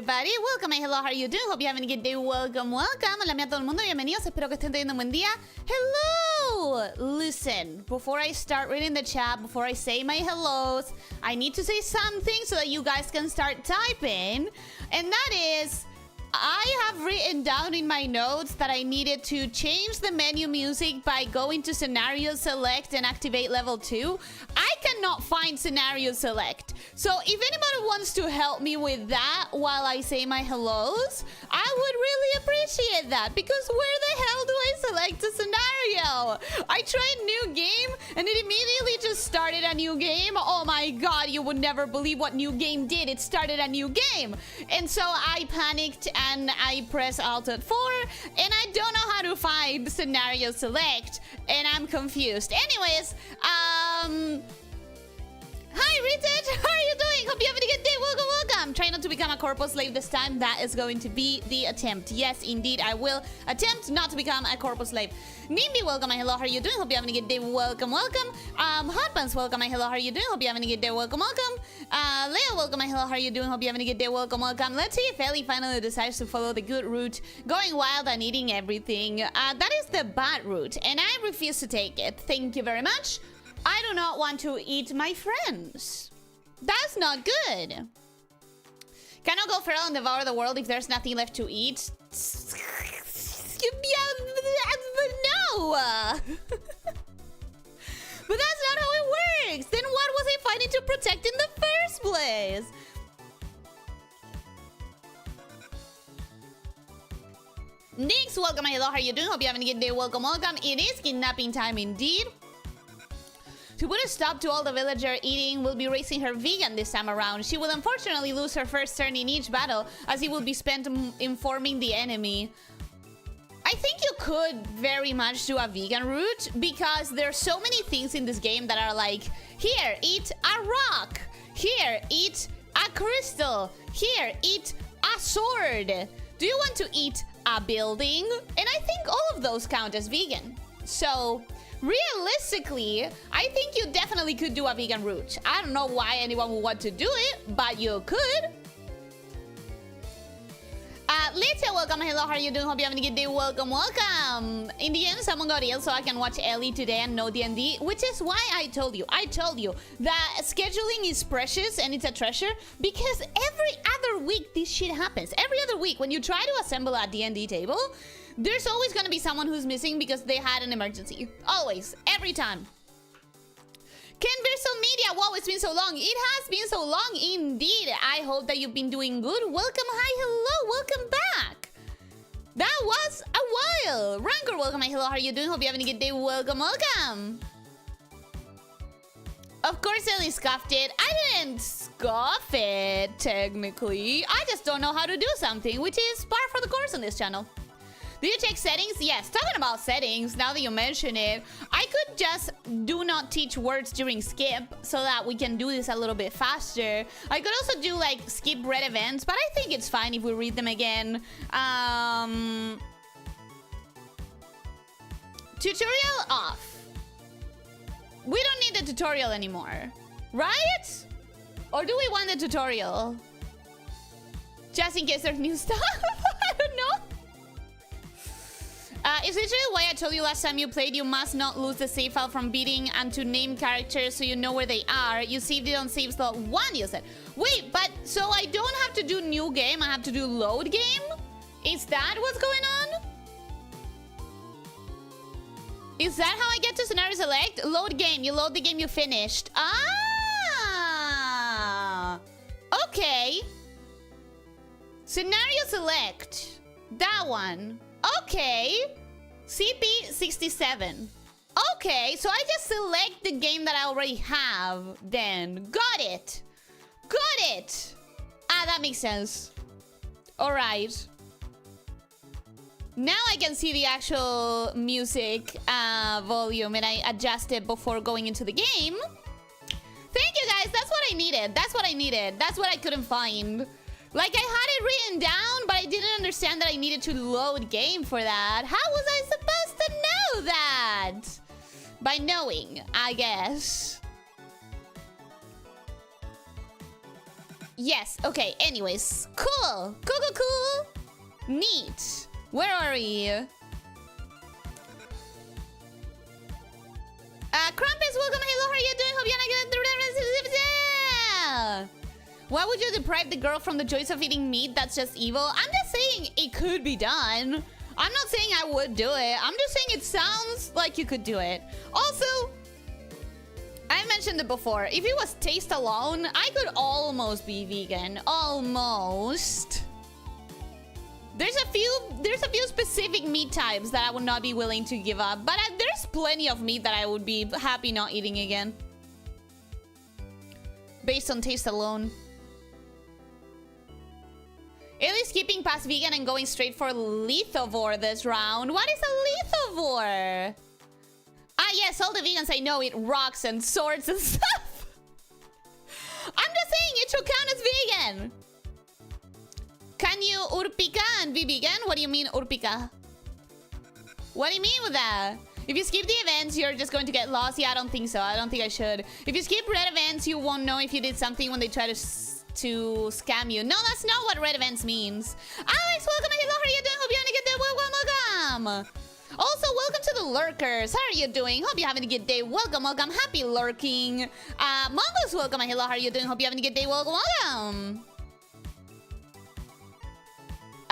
everybody. Welcome and hello, how are you doing? Hope you're having a good day. Welcome. Lamia a todo el mundo, bienvenidos. Espero que estén teniendo un buen día. Hello! Listen, before I start reading the chat, before I say my hellos, I need to say something so that you guys can start typing. And that is, I have written down in my notes that I needed to change the menu music by going to scenario select and activate level 2. I cannot find scenario select. So if anybody wants to help me with that while I say my hellos, I would really appreciate that, because where the hell do I select a scenario? I tried new game and it immediately just started a new game. Oh my god, you would never believe what new game did. It started a new game. And so I panicked and I press Alt 4 and I don't know how to find scenario select and I'm confused. Anyways, hi Richard, how are you doing? Hope you're having a good day. Welcome, welcome. Try not to become a corpo slave this time. That is going to be the attempt. Yes, indeed, I will attempt not to become a corpo slave. Nimby, welcome and hello, how are you doing? Hope you're having a good day. Welcome, welcome. Hot Pants, welcome and hello, how are you doing? Hope you're having a good day. Welcome, welcome. Leo, welcome and hello, how are you doing? Hope you're having a good day. Welcome, welcome. Let's see if Ellie finally decides to follow the good route, going wild and eating everything. That is the bad route, and I refuse to take it. Thank you very much. I do not want to eat my friends. That's not good. Cannot go feral and devour the world if there's nothing left to eat. No. But that's not how it works. Then what was I fighting to protect in the first place? Nix, welcome. Hello, how are you doing? Hope you're having a good day. Welcome, welcome. It is kidnapping time indeed. To put a stop to all the villager eating, we'll be racing her vegan this time around. She will unfortunately lose her first turn in each battle, as it will be spent informing the enemy. I think you could very much do a vegan route, because there's so many things in this game that are like, here, eat a rock. Here, eat a crystal. Here, eat a sword. Do you want to eat a building? And I think all of those count as vegan. So realistically, I think you definitely could do a vegan route. I don't know why anyone would want to do it, but you could. Elyssia, welcome. Hello, how are you doing? Hope you're having a good day. Welcome, welcome. In the end, someone got ill, so I can watch Ellie today and no D&D, which is why I told you that scheduling is precious and it's a treasure, because every other week this shit happens. Every other week when you try to assemble a D&D table, there's always going to be someone who's missing because they had an emergency. Always. Every time. Ken Versal Media. Wow, it's been so long. It has been so long indeed. I hope that you've been doing good. Welcome. Hi. Hello. Welcome back. That was a while. Rancor, welcome. Hi. Hello. How are you doing? Hope you're having a good day. Welcome. Welcome. Of course, Ellie scuffed it. I didn't scuff it, technically. I just don't know how to do something, which is par for the course on this channel. Do you check settings? Yes, talking about settings, now that you mention it, I could just do not teach words during skip so that we can do this a little bit faster. I could also do like skip red events, but I think it's fine if we read them again. Tutorial off. We don't need the tutorial anymore, right? Or do we want the tutorial? Just in case there's new stuff? I don't know. It's literally why I told you last time you played, you must not lose the save file from beating and to name characters so you know where they are. You saved it on save slot 1, you said. Wait, but so I don't have to do new game, I have to do load game? Is that what's going on? Is that how I get to scenario select? Load game, you load the game you finished. Ah! Okay. Scenario select. That one. Okay. CP67. Okay, so I just select the game that I already have then. Got it. Got it. Ah, that makes sense. Alright. Now I can see the actual music volume, and I adjust it before going into the game. Thank you guys, that's what I needed. That's what I needed. That's what I couldn't find. Like, I had it written down, but I didn't understand that I needed to load game for that. How was I supposed to know that? By knowing, I guess. Yes, okay, anyways. Cool. Cool. Neat. Where are we? Krampus, welcome. Hello, how are you doing? Hope you're not good. Why would you deprive the girl from the joys of eating meat? That's just evil. I'm just saying it could be done. I'm not saying I would do it. I'm just saying it sounds like you could do it. Also, I mentioned it before. If it was taste alone, I could almost be vegan. Almost. There's a few specific meat types that I would not be willing to give up, but there's plenty of meat that I would be happy not eating again. Based on taste alone. Ellie skipping past vegan and going straight for lithivore this round. What is a lithivore? Ah, yes, all the vegans I know eat rocks and swords and stuff. I'm just saying it should count as vegan. Can you urpica and be vegan? What do you mean urpica? What do you mean with that? If you skip the events, you're just going to get lost. Yeah, I don't think so. I don't think I should. If you skip red events, you won't know if you did something when they try to scam you. No, that's not what red events means. Alex, welcome. Hello, how are you doing? Hope you're having a good day. Welcome. Also, welcome to the lurkers. How are you doing? Hope you're having a good day. Welcome. Happy lurking. Mongoose, welcome. Hello, how are you doing? Hope you're having a good day. Welcome.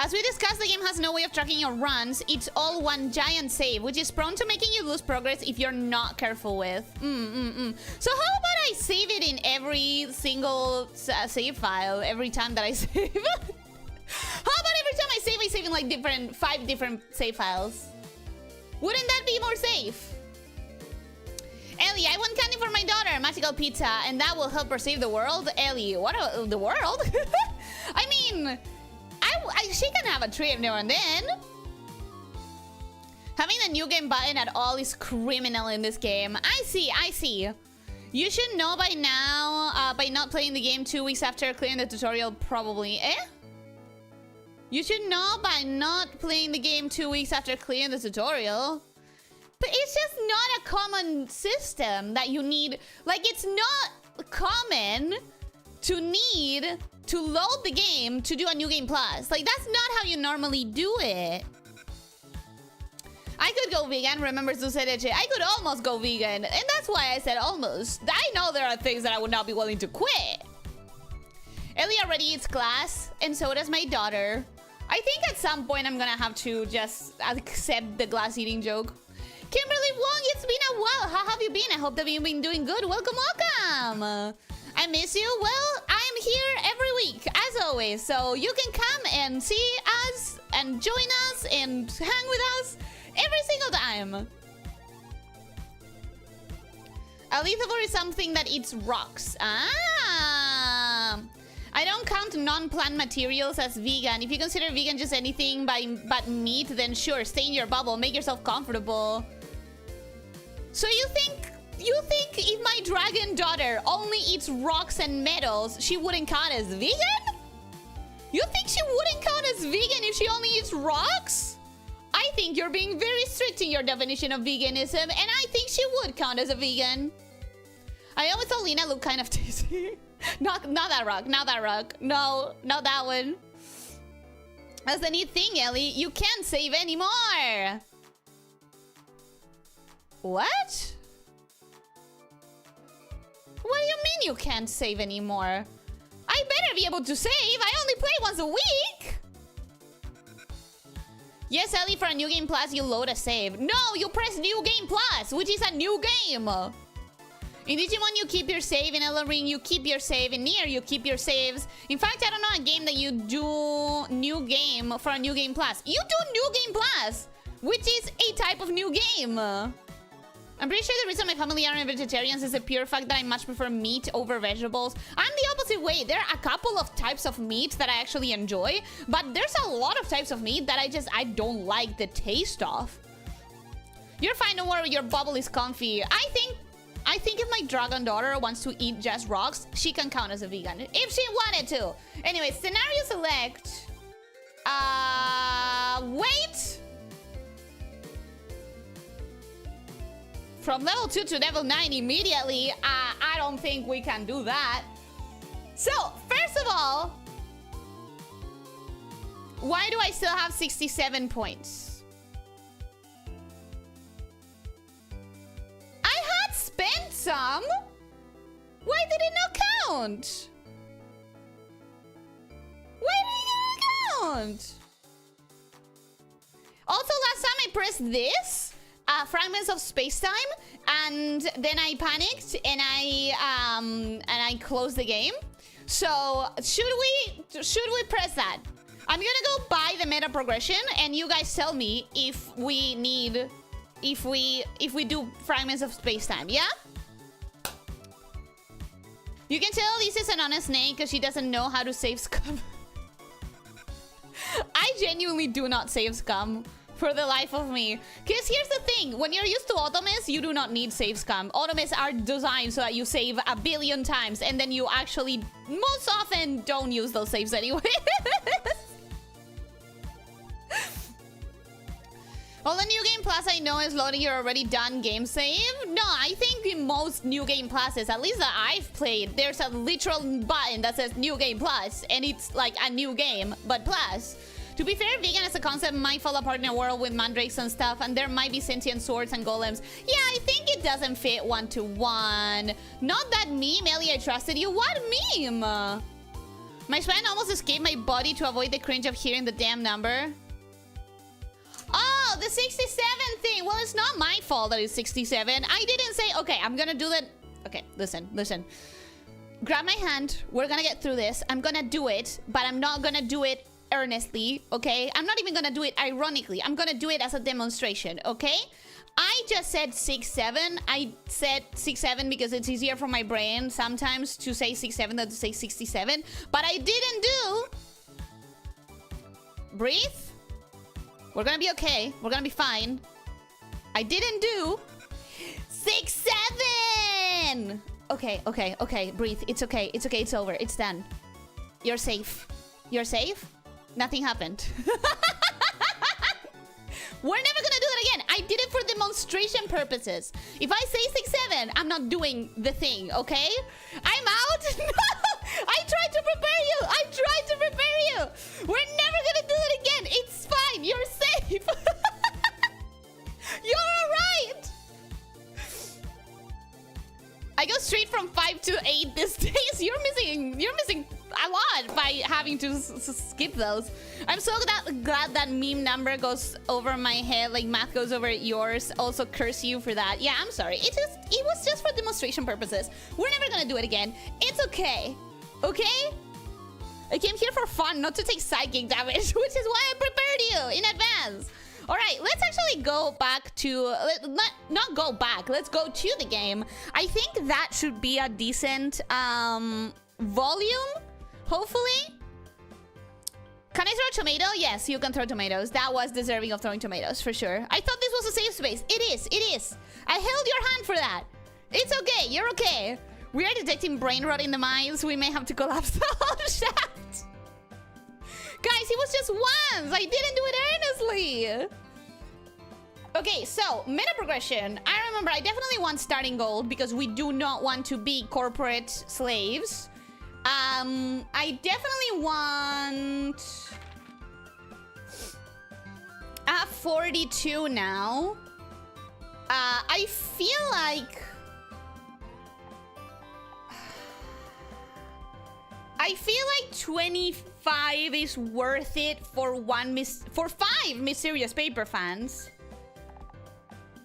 As we discussed, the game has no way of tracking your runs. It's all one giant save, which is prone to making you lose progress if you're not careful with. So how about I save it in every single save file every time that I save? How about every time I save in like 5 different save files? Wouldn't that be more safe? Ellie, I want candy for my daughter, magical pizza, and that will help her save the world. Ellie, what the world? I mean, she can have a trip now and then. Having the new game button at all is criminal in this game. I see. You should know by now, by not playing the game 2 weeks after clearing the tutorial, probably. You should know by not playing the game 2 weeks after clearing the tutorial. But it's just not a common system that you need. Like, it's not common to need to load the game to do a new game plus. Like, that's not how you normally do it. I could go vegan, remember Susereche. I could almost go vegan, and that's why I said almost. I know there are things that I would not be willing to quit. Ellie already eats glass, and so does my daughter. I think at some point I'm gonna have to just accept the glass eating joke. Kimberly Wong, it's been a while. How have you been? I hope that you've been doing good. Welcome. I miss you. Well, I'm here every week, as always. So you can come and see us and join us and hang with us every single time. A lithivore is something that eats rocks. I don't count non-plant materials as vegan. If you consider vegan just anything but meat, then sure, stay in your bubble, make yourself comfortable. So you think if my dragon daughter only eats rocks and metals, she wouldn't count as vegan? You think she wouldn't count as vegan if she only eats rocks? I think you're being very strict in your definition of veganism, and I think she would count as a vegan. I always thought Lena looked kind of tasty. Not that rock, not that rock. No, not that one. That's the neat thing, Ellie. You can't save anymore. What? What do you mean you can't save anymore? I better be able to save. I only play once a week. Yes, Ellie, for a new game plus, you load a save. No, you press new game plus, which is a new game. In Digimon, you keep your save. In Elden Ring, you keep your save. In Nier, you keep your saves. In fact, I don't know a game that you do new game for a new game plus. You do new game plus, which is a type of new game. I'm pretty sure the reason my family aren't vegetarians is the pure fact that I much prefer meat over vegetables. I'm the opposite way. There are a couple of types of meat that I actually enjoy, but there's a lot of types of meat that I don't like the taste of. You're fine, don't worry, your bubble is comfy. I think if my dragon daughter wants to eat just rocks, she can count as a vegan. If she wanted to. Anyway, scenario select. Wait. From level 2 to level 9 immediately. I don't think we can do that. So, first of all, all, why do I still have 67 points? I had spent some. Why did it not count? Why did it not count? Also, last time I pressed this, fragments of space-time, and then I panicked and I closed the game. So should we press that? I'm gonna go buy the meta progression, and you guys tell me if we do fragments of space-time. Yeah. You can tell this is an honest snake because she doesn't know how to save scum. I genuinely do not save scum for the life of me. Because here's the thing. When you're used to automis, you do not need save scum. Automis are designed so that you save a billion times. And then you actually, most often, don't use those saves anyway. All the New Game Plus I know is loading your already done game save. No, I think in most New Game Pluses, at least that I've played, there's a literal button that says New Game Plus. And it's like a new game, but plus. To be fair, vegan as a concept might fall apart in a world with mandrakes and stuff, and there might be sentient swords and golems. Yeah, I think it doesn't fit one-to-one. Not that meme, Ellie, I trusted you. What meme? My spine almost escaped my body to avoid the cringe of hearing the damn number. Oh, the 67 thing. Well, it's not my fault that it's 67. I didn't say, okay, I'm gonna do that. Okay, listen. Grab my hand. We're gonna get through this. I'm gonna do it, but I'm not gonna do it earnestly, okay? I'm not even gonna do it ironically. I'm gonna do it as a demonstration, okay? I just said 67. I said 67 because it's easier for my brain sometimes to say 67 than to say 67. But I didn't do... Breathe. We're gonna be okay. We're gonna be fine. I didn't do... 67! Okay. Breathe. It's okay. It's over. It's done. You're safe. You're safe? Nothing happened. We're never gonna do that again. I did it for demonstration purposes. If I say 6-7, I'm not doing the thing, okay? I'm out. No! I tried to prepare you. We're never gonna do that again. It's fine. You're safe. You're alright. I go straight from 5 to 8 these days. You're missing a lot by having to skip those. I'm so glad that meme number goes over my head, like math goes over yours. Also curse you for that. Yeah, I'm sorry. It was just for demonstration purposes. We're never gonna do it again. It's okay. Okay? I came here for fun, not to take psychic damage, which is why I prepared you in advance. All right, let's actually go back to... Not go back. Let's go to the game. I think that should be a decent volume, hopefully. Can I throw a tomato? Yes, you can throw tomatoes. That was deserving of throwing tomatoes, for sure. I thought this was a safe space. It is. I held your hand for that. It's okay. You're okay. We are detecting brain rot in the mines. We may have to collapse the whole shaft. Guys, it was just once. I didn't do it earnestly. Okay, so meta progression. I remember I definitely want starting gold because we do not want to be corporate slaves. I definitely want... I have 42 now. I feel like... 25 is worth it for 5 mysterious paper fans.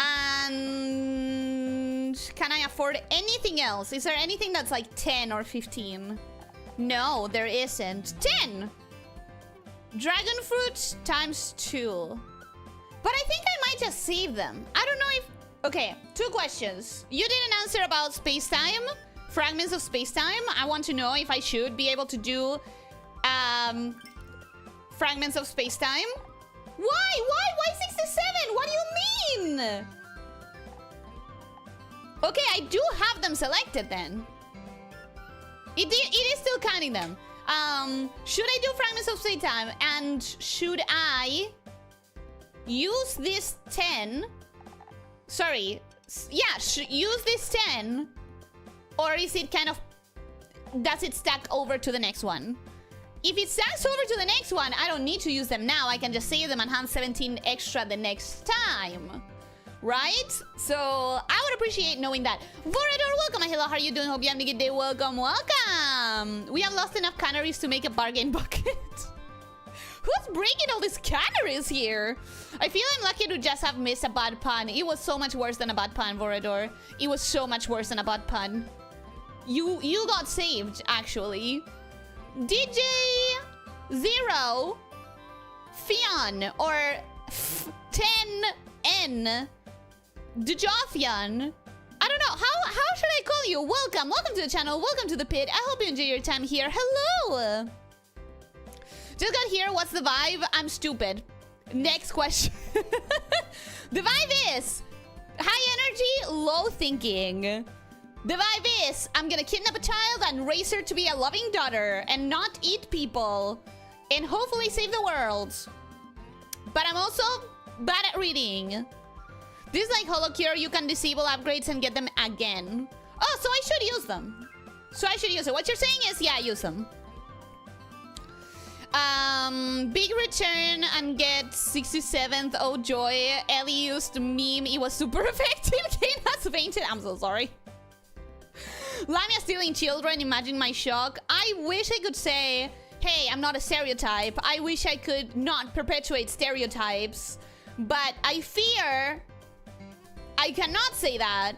And can I afford anything else? Is there anything that's like 10 or 15? No, there isn't. 10! Dragon fruit times 2. But I think I might just save them. I don't know if... Okay, 2 questions. You didn't answer about space-time. Fragments of space-time. I want to know if I should be able to do fragments of space-time. Why 67? What do you mean? Okay, I do have them selected then. It is still counting them. Should I do fragments of space-time? And should I use this 10? Sorry. Yeah, use this 10. Or is it kind of... Does it stack over to the next one? If it stacks over to the next one, I don't need to use them now. I can just save them and have 17 extra the next time. Right? So, I would appreciate knowing that. Vorador, welcome. Hello, how are you doing? Hope you have a good day. Welcome, welcome. We have lost enough canaries to make a bargain bucket. Who's breaking all these canaries here? I feel I'm lucky to just have missed a bad pun. It was so much worse than a bad pun, Vorador. It was so much worse than a bad pun. You got saved, actually. DJ Zero Fion or 10N Djothian. I don't know. How should I call you? Welcome. Welcome to the channel. Welcome to the pit. I hope you enjoy your time here. Hello. Just got here. What's the vibe? I'm stupid. Next question. The vibe is high energy, low thinking. The vibe is I'm gonna kidnap a child and raise her to be a loving daughter and not eat people and hopefully save the world. But I'm also bad at reading. This is like Holocure. You can disable upgrades and get them again. Oh, so I should use them. So I should use it. What you're saying is, yeah, use them. Big return and get 67th. Oh joy. Ellie used meme. It was super effective. Game has fainted. I'm so sorry. Lamia stealing children. Imagine my shock. I wish I could say, hey, I'm not a stereotype. I wish I could not perpetuate stereotypes. But I fear I cannot say that.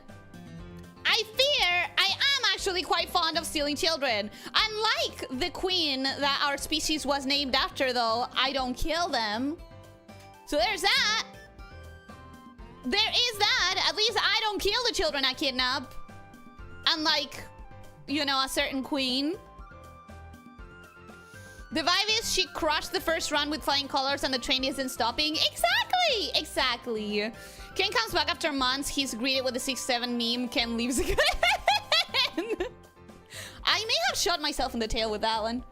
I fear I am actually quite fond of stealing children. Unlike the queen that our species was named after, though, I don't kill them. So there's that. There is that. At least I don't kill the children I kidnap. Unlike, you know, a certain queen. The vibe is she crushed the first run with flying colors and the train isn't stopping. Exactly! Exactly. Ken comes back after months. He's greeted with a 6-7 meme. Ken leaves again. I may have shot myself in the tail with that one.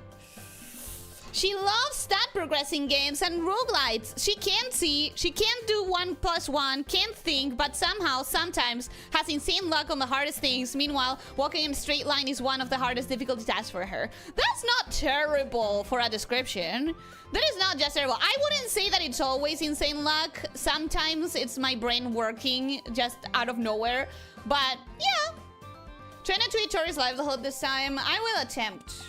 She loves stat progressing games and roguelites. She can't see, she can't do 1+1, can't think, but somehow, sometimes, has insane luck on the hardest things. Meanwhile, walking in a straight line is one of the hardest difficulty tasks for her. That's not terrible for a description. That is not just terrible. I wouldn't say that it's always insane luck. Sometimes it's my brain working just out of nowhere. But, yeah. Try not to eat Tori's live the whole this time. I will attempt.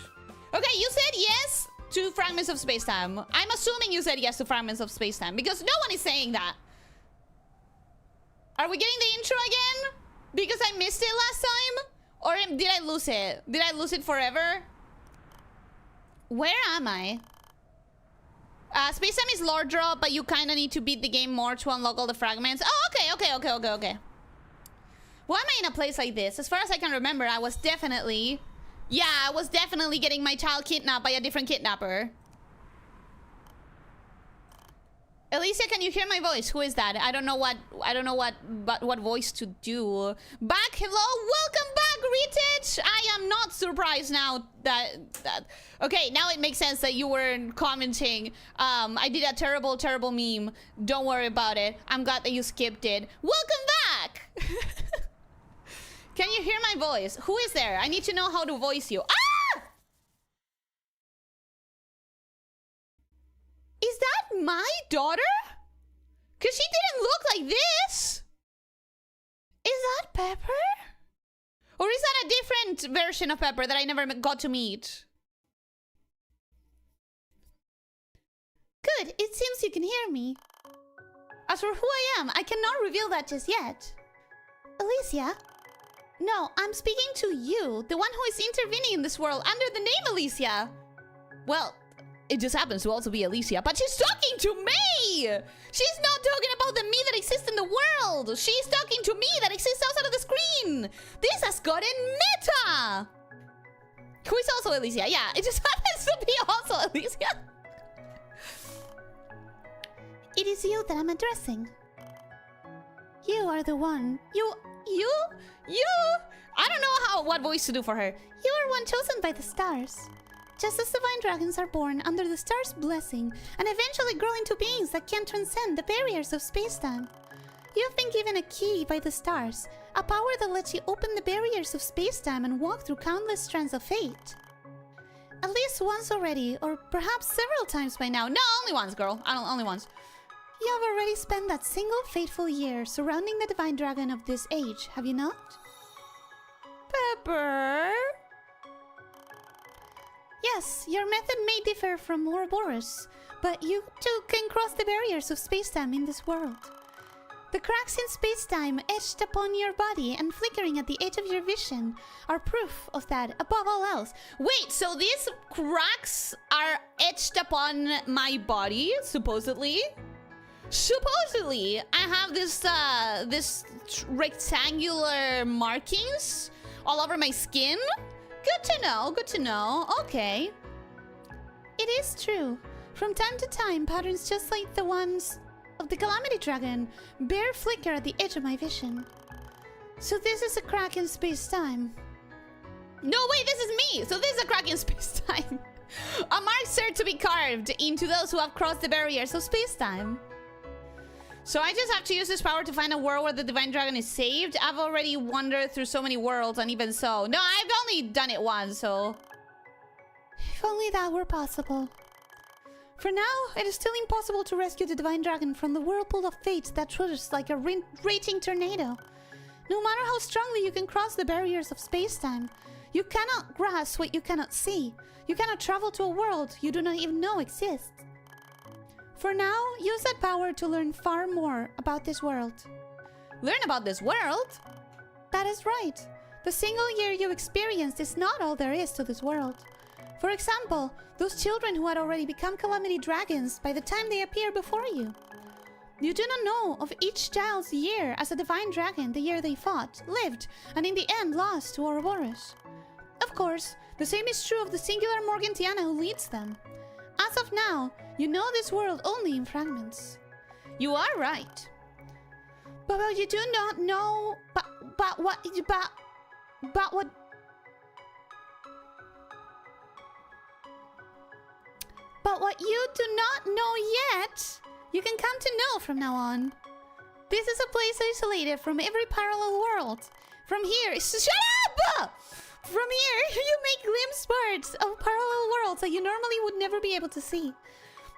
Okay, you said yes to fragments of space-time. I'm assuming you said yes to fragments of space-time because no one is saying that. Are we getting the intro again? Because I missed it last time? Or did I lose it? Did I lose it forever? Where am I? Space-time is lore drop, but you kind of need to beat the game more to unlock all the fragments. Oh, okay. Why am I in a place like this? As far as I can remember, I was definitely... Yeah, I was definitely getting my child kidnapped by a different kidnapper. Elyssia, can you hear my voice? Who is that? I don't know what voice to do. Back, hello, welcome back, Retich. I am not surprised now that okay, now it makes sense that you were commenting. I did a terrible meme. Don't worry about it. I'm glad that you skipped it. Welcome back. Can you hear my voice? Who is there? I need to know how to voice you. Ah! Is that my daughter? Because she didn't look like this. Is that Pepper? Or is that a different version of Pepper that I never got to meet? Good, it seems you can hear me. As for who I am, I cannot reveal that just yet. Elyssia? No, I'm speaking to you, the one who is intervening in this world under the name Elyssia. Well, it just happens to also be Elyssia, but she's talking to me! She's not talking about the me that exists in the world! She's talking to me that exists outside of the screen! This has gotten meta! Who is also Elyssia? Yeah, it just happens to be also Elyssia. It is you that I'm addressing. You are the one. You? I don't know what voice to do for her. You are one chosen by the stars. Just as divine dragons are born under the stars' blessing and eventually grow into beings that can transcend the barriers of space-time. You have been given a key by the stars, a power that lets you open the barriers of space-time and walk through countless strands of fate. At least once already, or perhaps several times by now. No, only once, girl. Only once. You have already spent that single fateful year surrounding the divine dragon of this age, have you not? Pepper? Yes, your method may differ from Ouroboros, but you too can cross the barriers of space-time in this world. The cracks in space-time etched upon your body and flickering at the edge of your vision are proof of that above all else. Wait, so these cracks are etched upon my body, supposedly? Supposedly, I have this rectangular markings all over my skin? Good to know, good to know. Okay. It is true. From time to time, patterns just like the ones of the Calamity Dragon bare flicker at the edge of my vision. So this is a crack in space-time. No, wait, this is me! So this is a crack in space-time. A mark certain to be carved into those who have crossed the barriers of space-time. So I just have to use this power to find a world where the Divine Dragon is saved? I've already wandered through so many worlds, and even so... No, I've only done it once, so... If only that were possible. For now, it is still impossible to rescue the Divine Dragon from the whirlpool of fate that thunders like a raging tornado. No matter how strongly you can cross the barriers of space-time, you cannot grasp what you cannot see. You cannot travel to a world you do not even know exists. For now, use that power to learn far more about this world. Learn about this world? That is right. The single year you experienced is not all there is to this world. For example, those children who had already become Calamity Dragons by the time they appear before you. You do not know of each child's year as a Divine Dragon the year they fought, lived, and in the end lost to Ouroboros. Of course, the same is true of the singular Morgantiana who leads them. As of now, you know this world only in fragments. You are right. But you do not know... But what... But what you do not know yet, you can come to know from now on. This is a place isolated from every parallel world. From here... Shut up! From here, you may glimpse parts of parallel worlds that you normally would never be able to see.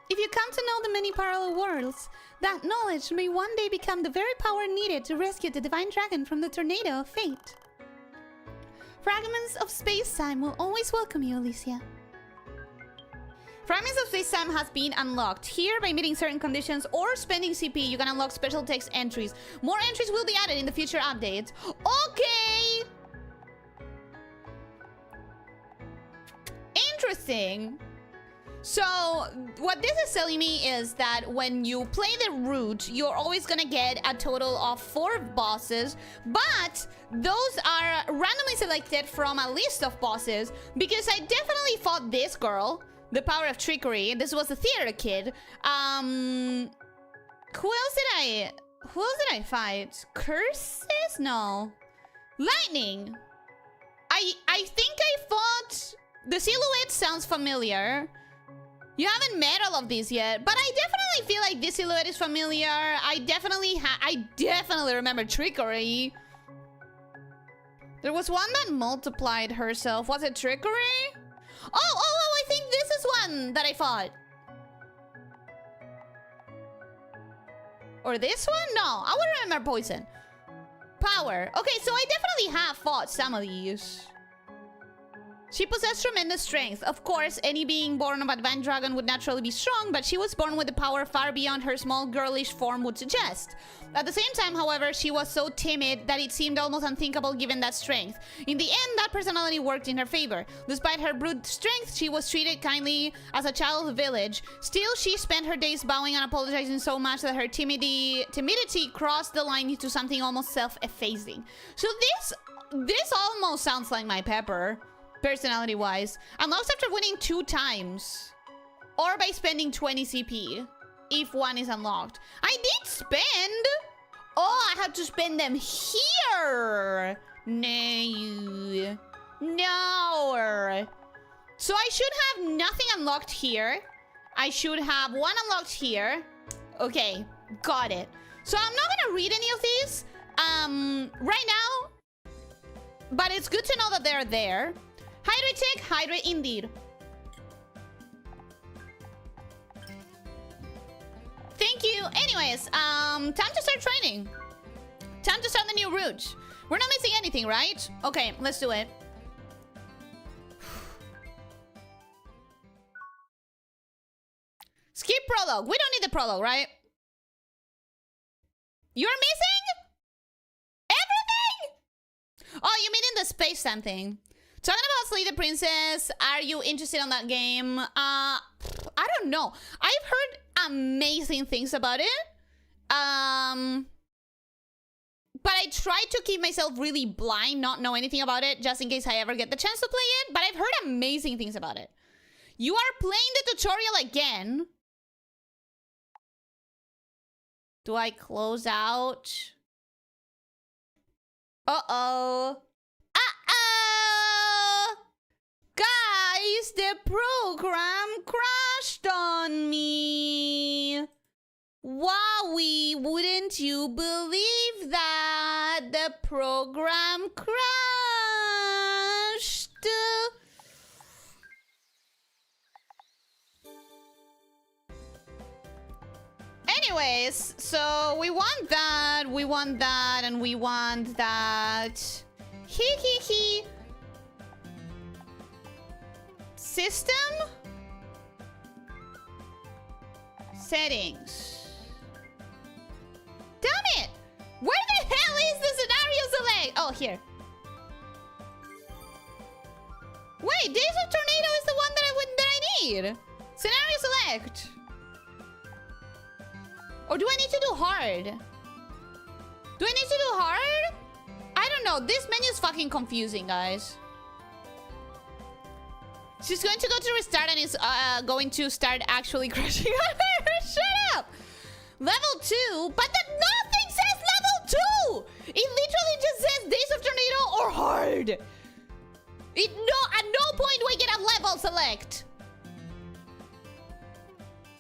If you come to know the many parallel worlds, that knowledge may one day become the very power needed to rescue the Divine Dragon from the tornado of fate. Fragments of space-time will always welcome you, Elyssia. Fragments of space-time has been unlocked. Here, by meeting certain conditions or spending CP, you can unlock special text entries. More entries will be added in the future updates. Okay! Interesting. So, what this is telling me is that when you play the route, you're always gonna get a total of 4 bosses, but those are randomly selected from a list of bosses, because I definitely fought this girl, the power of trickery. This was a theater kid. Who else did I fight? Curses? No. Lightning. I think I fought... The silhouette sounds familiar. You haven't met all of these yet, but I definitely feel like this silhouette is familiar. I definitely remember trickery. There was one that multiplied herself. Was it trickery? Oh, I think this is one that I fought. Or this one? No, I would remember poison. Power. Okay, so I definitely have fought some of these. She possessed tremendous strength. Of course, any being born of a Divine Dragon would naturally be strong, but she was born with a power far beyond her small girlish form would suggest. At the same time, however, she was so timid that it seemed almost unthinkable given that strength. In the end, that personality worked in her favor. Despite her brute strength, she was treated kindly as a child of the village. Still, she spent her days bowing and apologizing so much that her timidity crossed the line into something almost self-effacing. So this almost sounds like my Pepper. Personality-wise. Unlocks after winning 2 times. Or by spending 20 CP. If one is unlocked. I did spend! Oh, I have to spend them here! No. No. So I should have nothing unlocked here. I should have 1 unlocked here. Okay, got it. So I'm not gonna read any of these. Right now. But it's good to know that they're there. Hydrate tick, hydrate indeed. Anyways, time to start training. Time to start the new route. We're not missing anything, right? Okay, let's do it. Skip prologue. We don't need the prologue, right? You're missing everything? Oh, you mean in the space something? Talking about Slay the Princess, are you interested in that game? I don't know. I've heard amazing things about it. But I try to keep myself really blind, not know anything about it, just in case I ever get the chance to play it. But I've heard amazing things about it. You are playing the tutorial again. Do I close out? Uh-oh. Uh-oh! Guys, the program crashed on me. Wowie, wouldn't you believe that? The program crashed. Anyways, so we want that, and we want that. Hee hee hee. System? Settings. Damn it! Where the hell is the scenario select? Oh, here. Wait, Days of Tornado is the one that I need. Scenario select. Or do I need to do hard? Do I need to do hard? I don't know. This menu is fucking confusing, guys. She's going to go to restart and is going to start actually crashing on her. Shut up! Level 2, but nothing says level 2! It literally just says Days of Tornado or hard. At no point do I get a level select.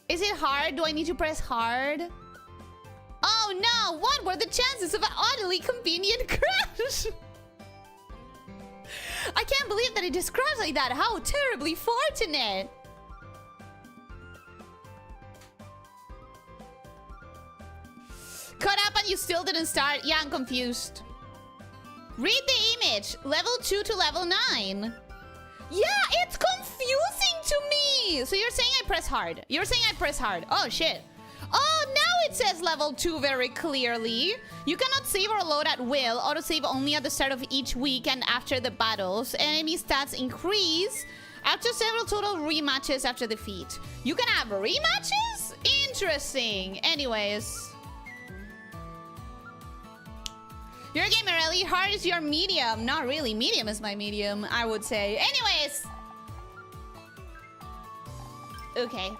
Is it hard? Do I need to press hard? Oh no! What were the chances of an oddly convenient crash? I can't believe that it just crashed like that. How terribly fortunate. Caught up and you still didn't start? Yeah, I'm confused. Read the image. Level 2 to level 9. Yeah, it's confusing to me. So you're saying I press hard. You're saying I press hard. Oh, shit. Oh, now it says level 2 very clearly. You cannot save or load at will. Autosave only at the start of each week and after the battles. Enemy stats increase after several total rematches after defeat. You can have rematches? Interesting. Anyways. You're a gamer, Ellie. Hard is your medium. Not really. Medium is my medium, I would say. Anyways. Okay.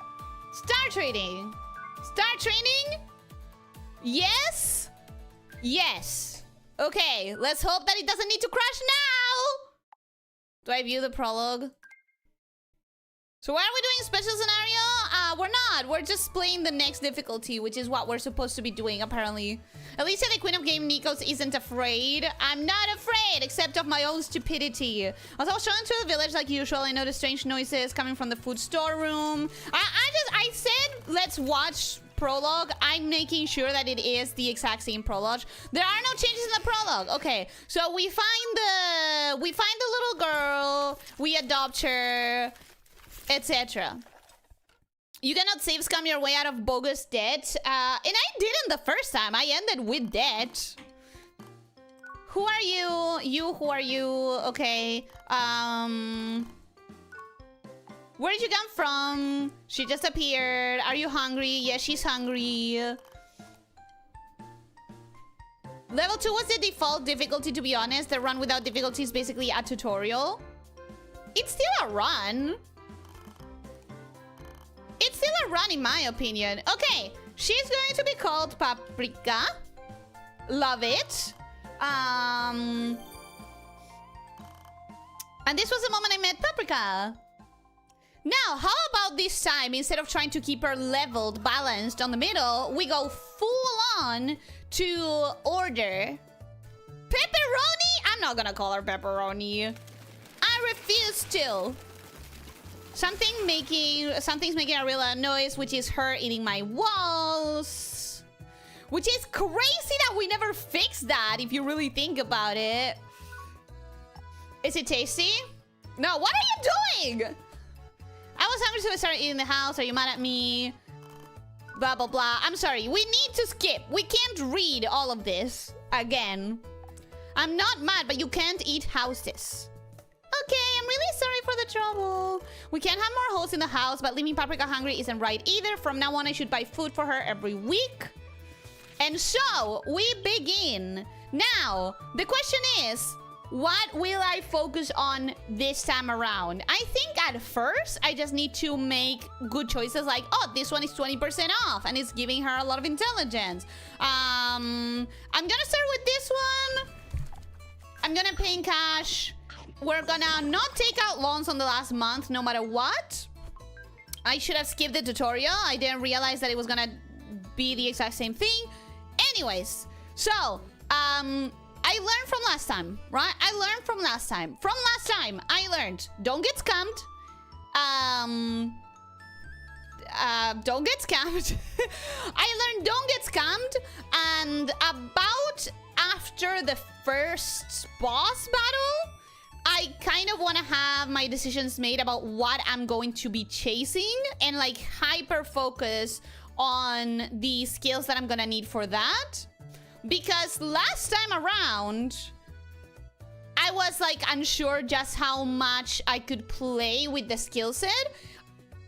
Start trading. Start training? Yes? Yes. Okay, let's hope that it doesn't need to crash now. Do I view the prologue? So why are we doing special scenario? We're not. We're just playing the next difficulty, which is what we're supposed to be doing, apparently. Elyssia, the queen of game Nikos, isn't afraid. I'm not afraid, except of my own stupidity. As I was showing to the village like usual, I noticed strange noises coming from the food storeroom. I said, let's watch prologue. I'm making sure that it is the exact same prologue. There are no changes in the prologue. Okay, so we find the little girl, we adopt her, etc. You cannot save scam your way out of bogus debt. And I didn't the first time. I ended with debt. Who are you? Who are you? Okay. Where did you come from? She just appeared. Are you hungry? Yes, she's hungry. Level 2 was the default difficulty, to be honest. The run without difficulty is basically a tutorial. It's still a run. It's still a run, in my opinion. Okay, she's going to be called Paprika. Love it. And this was the moment I met Paprika. Now, how about this time, instead of trying to keep her leveled, balanced on the middle, we go full on to order pepperoni? I'm not gonna call her pepperoni. I refuse to. Something's making a real noise, which is her eating my walls. Which is crazy that we never fixed that, if you really think about it. Is it tasty? No, what are you doing? I was hungry, so I started eating the house. Are you mad at me? Blah, blah, blah. I'm sorry. We need to skip. We can't read all of this again. I'm not mad, but you can't eat houses. Okay, I'm really sorry for the trouble. We can't have more holes in the house, but leaving Paprika hungry isn't right either. From now on, I should buy food for her every week. And so, we begin. Now, the question is, what will I focus on this time around? I think at first, I just need to make good choices like, oh, this one is 20% off, and it's giving her a lot of intelligence. I'm gonna start with this one. I'm gonna pay in cash. We're gonna not take out loans on the last month, no matter what. I should have skipped the tutorial. I didn't realize that it was gonna be the exact same thing. Anyways, so, I learned from last time, right? I learned from last time. From last time, I learned, don't get scammed. Don't get scammed. I learned don't get scammed. And about after the first boss battle, I kind of want to have my decisions made about what I'm going to be chasing and like hyper focus on the skills that I'm gonna need for that. Because last time around, I was like unsure just how much I could play with the skill set.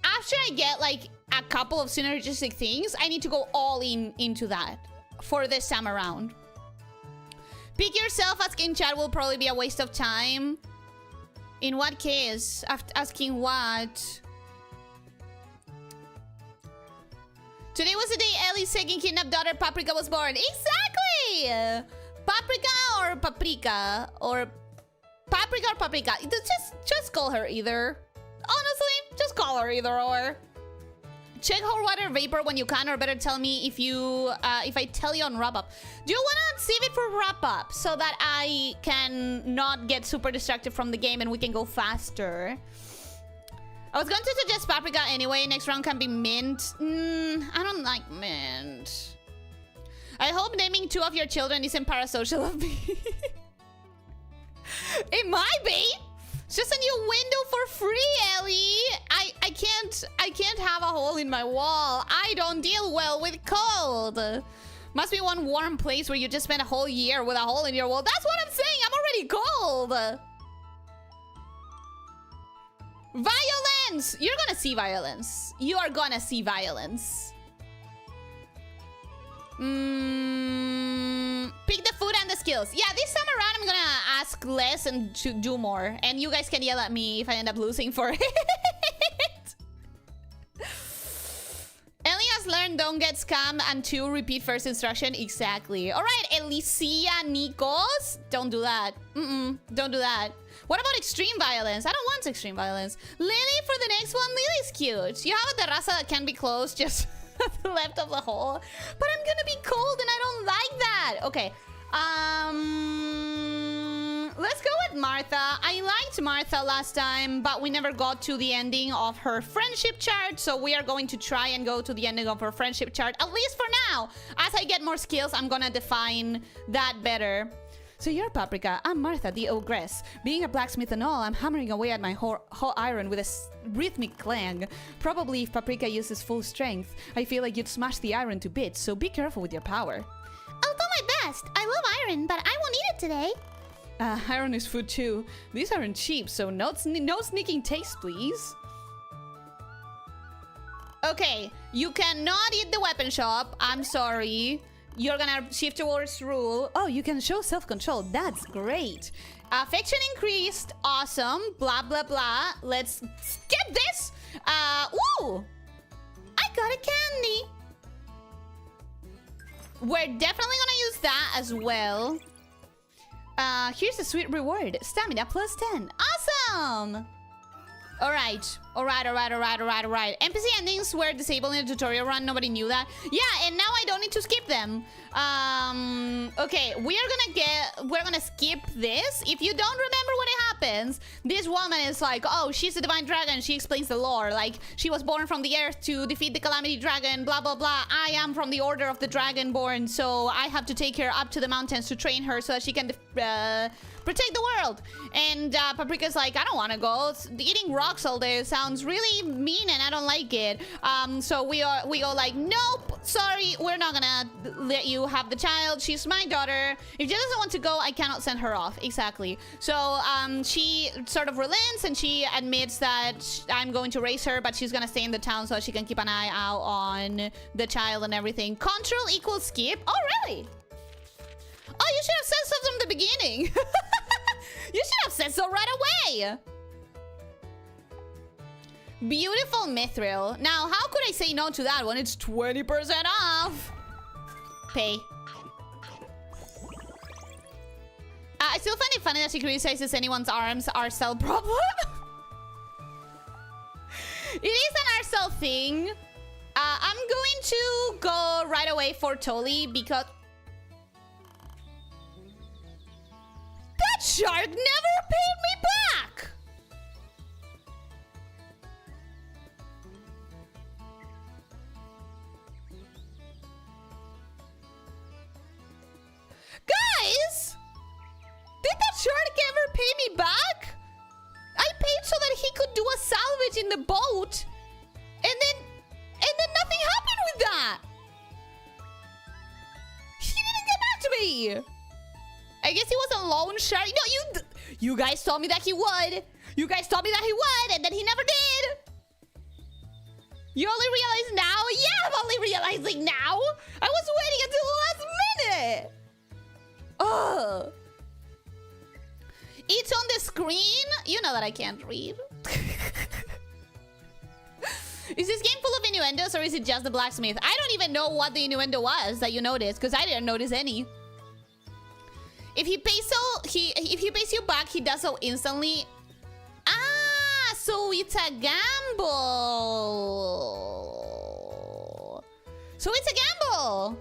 After I get like a couple of synergistic things, I need to go all into that for this time around. Pick yourself, asking chat will probably be a waste of time. In what case? Asking what? Today was the day Ellie's second kidnapped daughter Paprika was born. Exactly! Paprika or Paprika? Or Paprika or Paprika? Just call her either. Honestly, just call her either or. Check her water vapor when you can, or better tell me if I tell you on wrap up. Do you want to save it for wrap up so that I can not get super distracted from the game and we can go faster? I was going to suggest Paprika anyway. Next round can be mint. I don't like mint. I hope naming 2 of your children isn't parasocial of me. It might be. It's just a new window for free, Ellie. I can't have a hole in my wall. I don't deal well with cold. Must be one warm place where you just spend a whole year with a hole in your wall. That's what I'm saying. I'm already cold. Violence! You're gonna see violence. You are gonna see violence. Pick the food and the skills. Yeah, this time around I'm gonna ask less and to do more. And you guys can yell at me if I end up losing for it. Ellie has learned don't get scammed and 2 repeat first instruction. Exactly. Alright, Elyssia, Nikos. Don't do that. Don't do that. What about extreme violence? I don't want extreme violence. Lily for the next one. Lily's cute. You have a terraza that can be closed just at the left of the hole. But I'm gonna be cold and I don't like that. Okay. Let's go with Martha. I liked Martha last time, but we never got to the ending of her friendship chart. So we are going to try and go to the ending of her friendship chart, at least for now. As I get more skills, I'm gonna define that better. So you're Paprika, I'm Martha, the ogress. Being a blacksmith and all, I'm hammering away at my hot iron with a rhythmic clang. Probably if Paprika uses full strength, I feel like you'd smash the iron to bits, so be careful with your power. I'll do my best. I love iron, but I won't eat it today. Iron is food too. These aren't cheap, so no sneaking taste, please. Okay, you cannot eat the weapon shop. I'm sorry. You're gonna shift towards rule. Oh, you can show self-control. That's great. Affection increased. Awesome. Blah, blah, blah. Let's skip this. Ooh. I got a candy. We're definitely gonna use that as well. Here's a sweet reward. Stamina plus 10. Awesome. Alright. NPC endings were disabled in the tutorial run. Nobody knew that. Yeah, and now I don't need to skip them. Okay, we're gonna skip this. If you don't remember what it happens, this woman is like, oh, she's a divine dragon. She explains the lore. Like, she was born from the earth to defeat the calamity dragon, blah, blah, blah. I am from the order of the dragonborn, so I have to take her up to the mountains to train her so that she can protect the world. And Paprika's like, I don't want to go. Eating rocks all day sounds really mean and I don't like it. So we go like, nope, sorry, we're not gonna let you have the child. She's my daughter. If she doesn't want to go, I cannot send her off. Exactly. So she sort of relents and she admits that I'm going to raise her, but she's gonna stay in the town so she can keep an eye out on the child and everything. Control equals skip. Oh, really? Oh, you should have said so from the beginning. You should have said so right away. Beautiful mithril. Now, how could I say no to that when it's 20% off? Pay. I still find it funny that she criticizes anyone's arms are cell problem. It is an RCell thing. I'm going to go right away for Tolly because... That shark never paid me back! Guys! Did that shark ever pay me back? I paid so that he could do a salvage in the boat. And then nothing happened with that. He didn't get back to me. I guess he was a loan shark. No, you guys told me that he would. You guys told me that he would, and then he never did. You only realize now? Yeah, I'm only realizing now. I was waiting until the last minute. Ugh. It's on the screen. You know that I can't read. Is this game full of innuendos or is it just the blacksmith? I don't even know what the innuendo was that you noticed because I didn't notice any. If he pays you back, he does so instantly. Ah, so it's a gamble. So it's a gamble.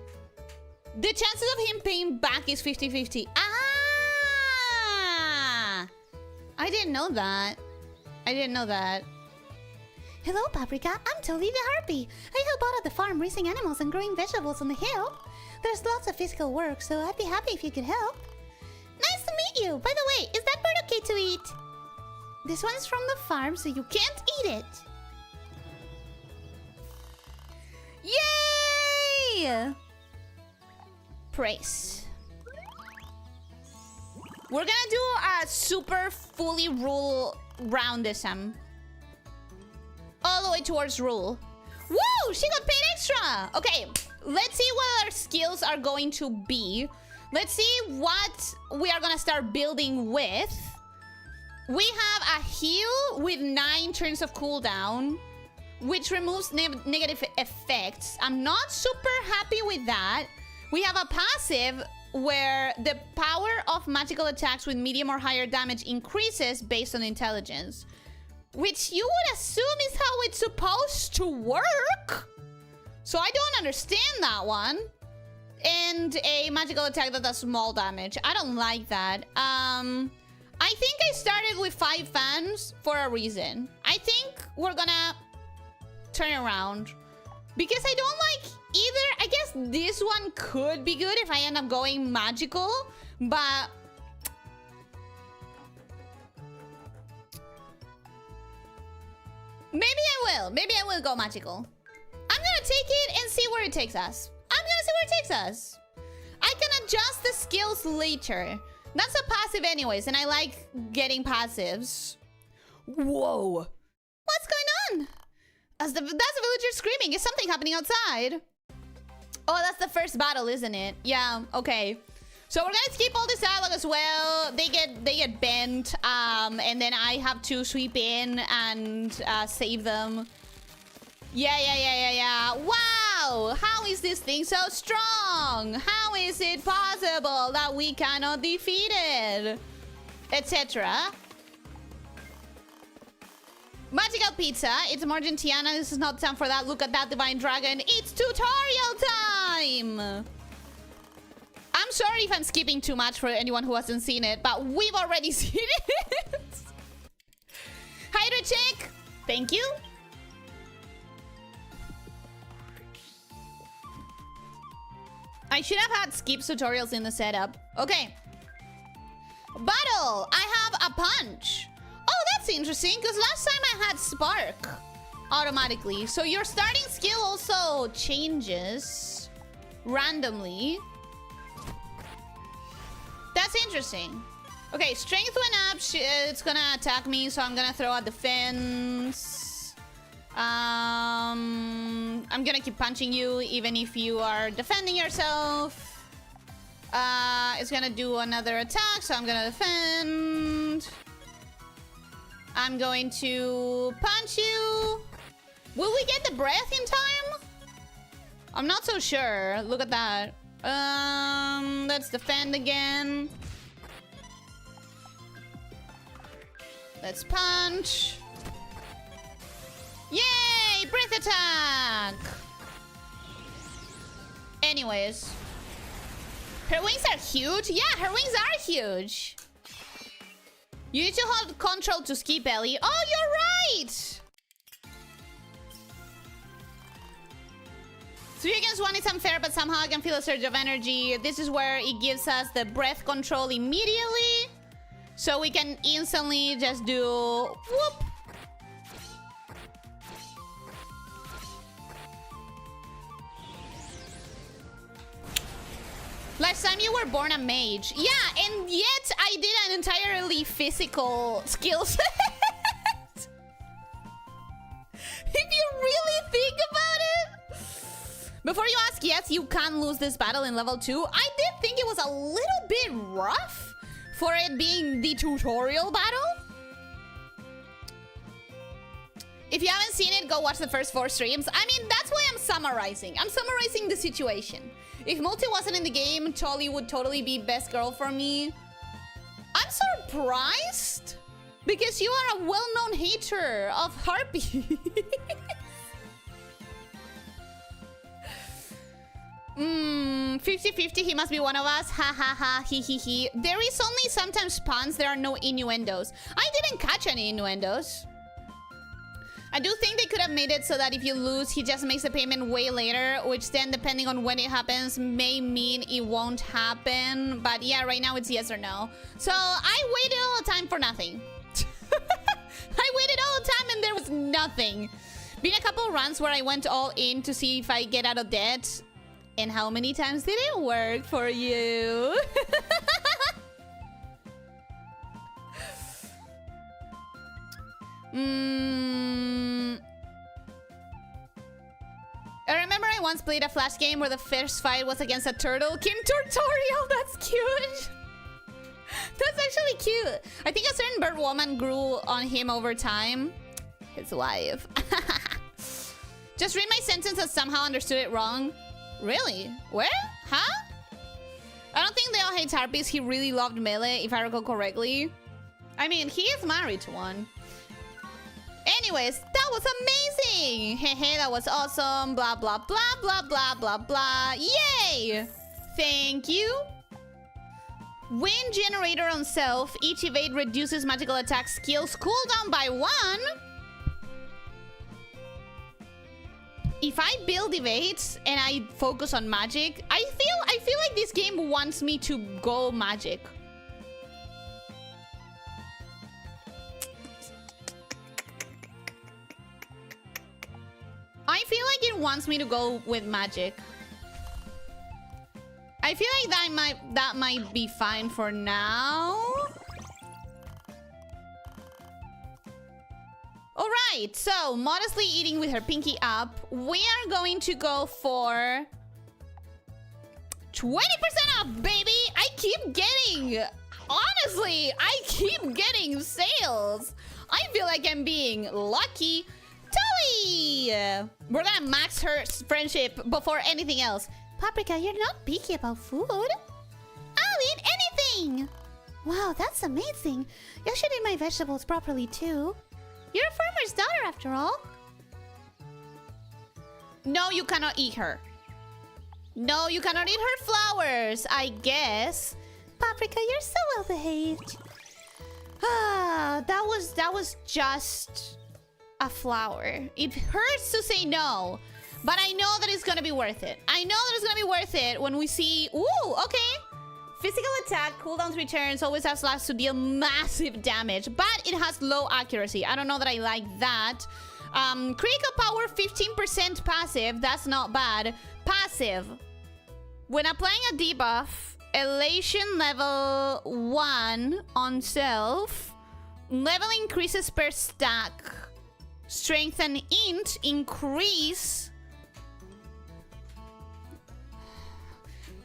The chances of him paying back is 50-50. Ah! I didn't know that. I didn't know that. Hello, Paprika. I'm Tolly the Harpy. I help out at the farm raising animals and growing vegetables on the hill. There's lots of physical work, so I'd be happy if you could help. Nice to meet you. By the way, is that bird okay to eat? This one's from the farm, so you can't eat it. Yay! Praise. We're gonna do a super fully rule round this time. All the way towards rule. Woo! She got paid extra! Okay, let's see what our skills are going to be. Let's see what we are gonna start building with. We have a heal with 9 turns of cooldown, which removes negative effects. I'm not super happy with that. We have a passive where the power of magical attacks with medium or higher damage increases based on intelligence, which you would assume is how it's supposed to work. So I don't understand that one. And a magical attack that does small damage. I don't like that. I think I started with 5 fans for a reason. I think we're gonna turn around because I don't like either. I guess this one could be good if I end up going magical, but maybe I will. Maybe I will go magical. I'm gonna take it and see where it takes us. I can adjust the skills later. That's a passive anyways, and I like getting passives. Whoa. What's going on? That's the villager screaming. Is something happening outside? Oh, that's the first battle, isn't it? Yeah, okay. So we're gonna skip all this dialogue as well. They get bent, and then I have to sweep in and save them. Yeah. Wow! How is this thing so strong? How is it possible that we cannot defeat it? Etc. Magical pizza. It's Morgentiana. This is not time for that. Look at that divine dragon. It's tutorial time! I'm sorry if I'm skipping too much for anyone who hasn't seen it, but we've already seen it. Hydra check. Thank you. I should have had skip tutorials in the setup. Okay. Battle. I have a punch. Oh, that's interesting, because last time I had spark automatically. So your starting skill also changes randomly. That's interesting. Okay, strength went up. It's gonna attack me, so I'm gonna throw out defense. I'm gonna keep punching you even if you are defending yourself. It's gonna do another attack, so I'm gonna defend. I'm going to punch you. Will we get the breath in time? I'm not so sure. Look at that. Let's defend again. Let's punch. Yay! Breath attack! Anyways. Her wings are huge? Yeah, her wings are huge. You need to hold control to skip, Ellie. Oh, you're right! 3 against 1 is unfair, but somehow I can feel a surge of energy. This is where it gives us the breath control immediately. So we can instantly just do... whoop! Last time you were born a mage. Yeah, and yet I did an entirely physical skill set. If you really think about it. Before you ask, yes, you can lose this battle in level 2. I did think it was a little bit rough for it being the tutorial battle. If you haven't seen it, go watch the first 4 streams. I mean, that's why I'm summarizing. I'm summarizing the situation. If Multi wasn't in the game, Tolly would totally be best girl for me. I'm surprised because you are a well-known hater of harpies. 50-50, he must be one of us. Ha ha ha, he he he. There is only sometimes puns, there are no innuendos. I didn't catch any innuendos. I do think they could have made it so that if you lose, he just makes the payment way later, which then, depending on when it happens, may mean it won't happen. But yeah, right now it's yes or no. So I waited all the time for nothing. I waited all the time and there was nothing. Been a couple runs where I went all in to see if I get out of debt. And how many times did it work for you? I remember I once played a Flash game where the first fight was against a turtle. Kim tutorial, that's cute. That's actually cute. I think a certain bird woman grew on him over time. His wife. Just read my sentence as somehow understood it wrong. Really? Where? Huh? I don't think they all hate harpies. He really loved melee, if I recall correctly. I mean, he is married to one. Anyways, that was amazing! Hehe, that was awesome. Blah, blah, blah, blah, blah, blah, blah. Yay! Thank you. Wind generator on self. Each evade reduces magical attack skills cooldown by 1. If I build evades and I focus on magic, I feel like this game wants me to go magic. I feel like it wants me to go with magic. I feel like that might be fine for now. Alright, so modestly eating with her pinky up. We are going to go for 20% off, baby! I keep getting... Honestly, I keep getting sales. I feel like I'm being lucky. Tully! We're gonna max her friendship before anything else. Paprika, you're not picky about food. I'll eat anything! Wow, that's amazing. You should eat my vegetables properly too. You're a farmer's daughter after all. No, you cannot eat her. No, you cannot eat her flowers, I guess. Paprika, you're so well behaved. Ah, that was just a flower. It hurts to say no, but I know that it's gonna be worth it. I know that it's gonna be worth it when we see... Ooh, okay. Physical attack, cooldown returns, always has slash to deal massive damage, but it has low accuracy. I don't know that I like that. Critical power, 15% passive. That's not bad. Passive. When applying a debuff, elation level 1 on self. Level increases per stack. Strength and int increase.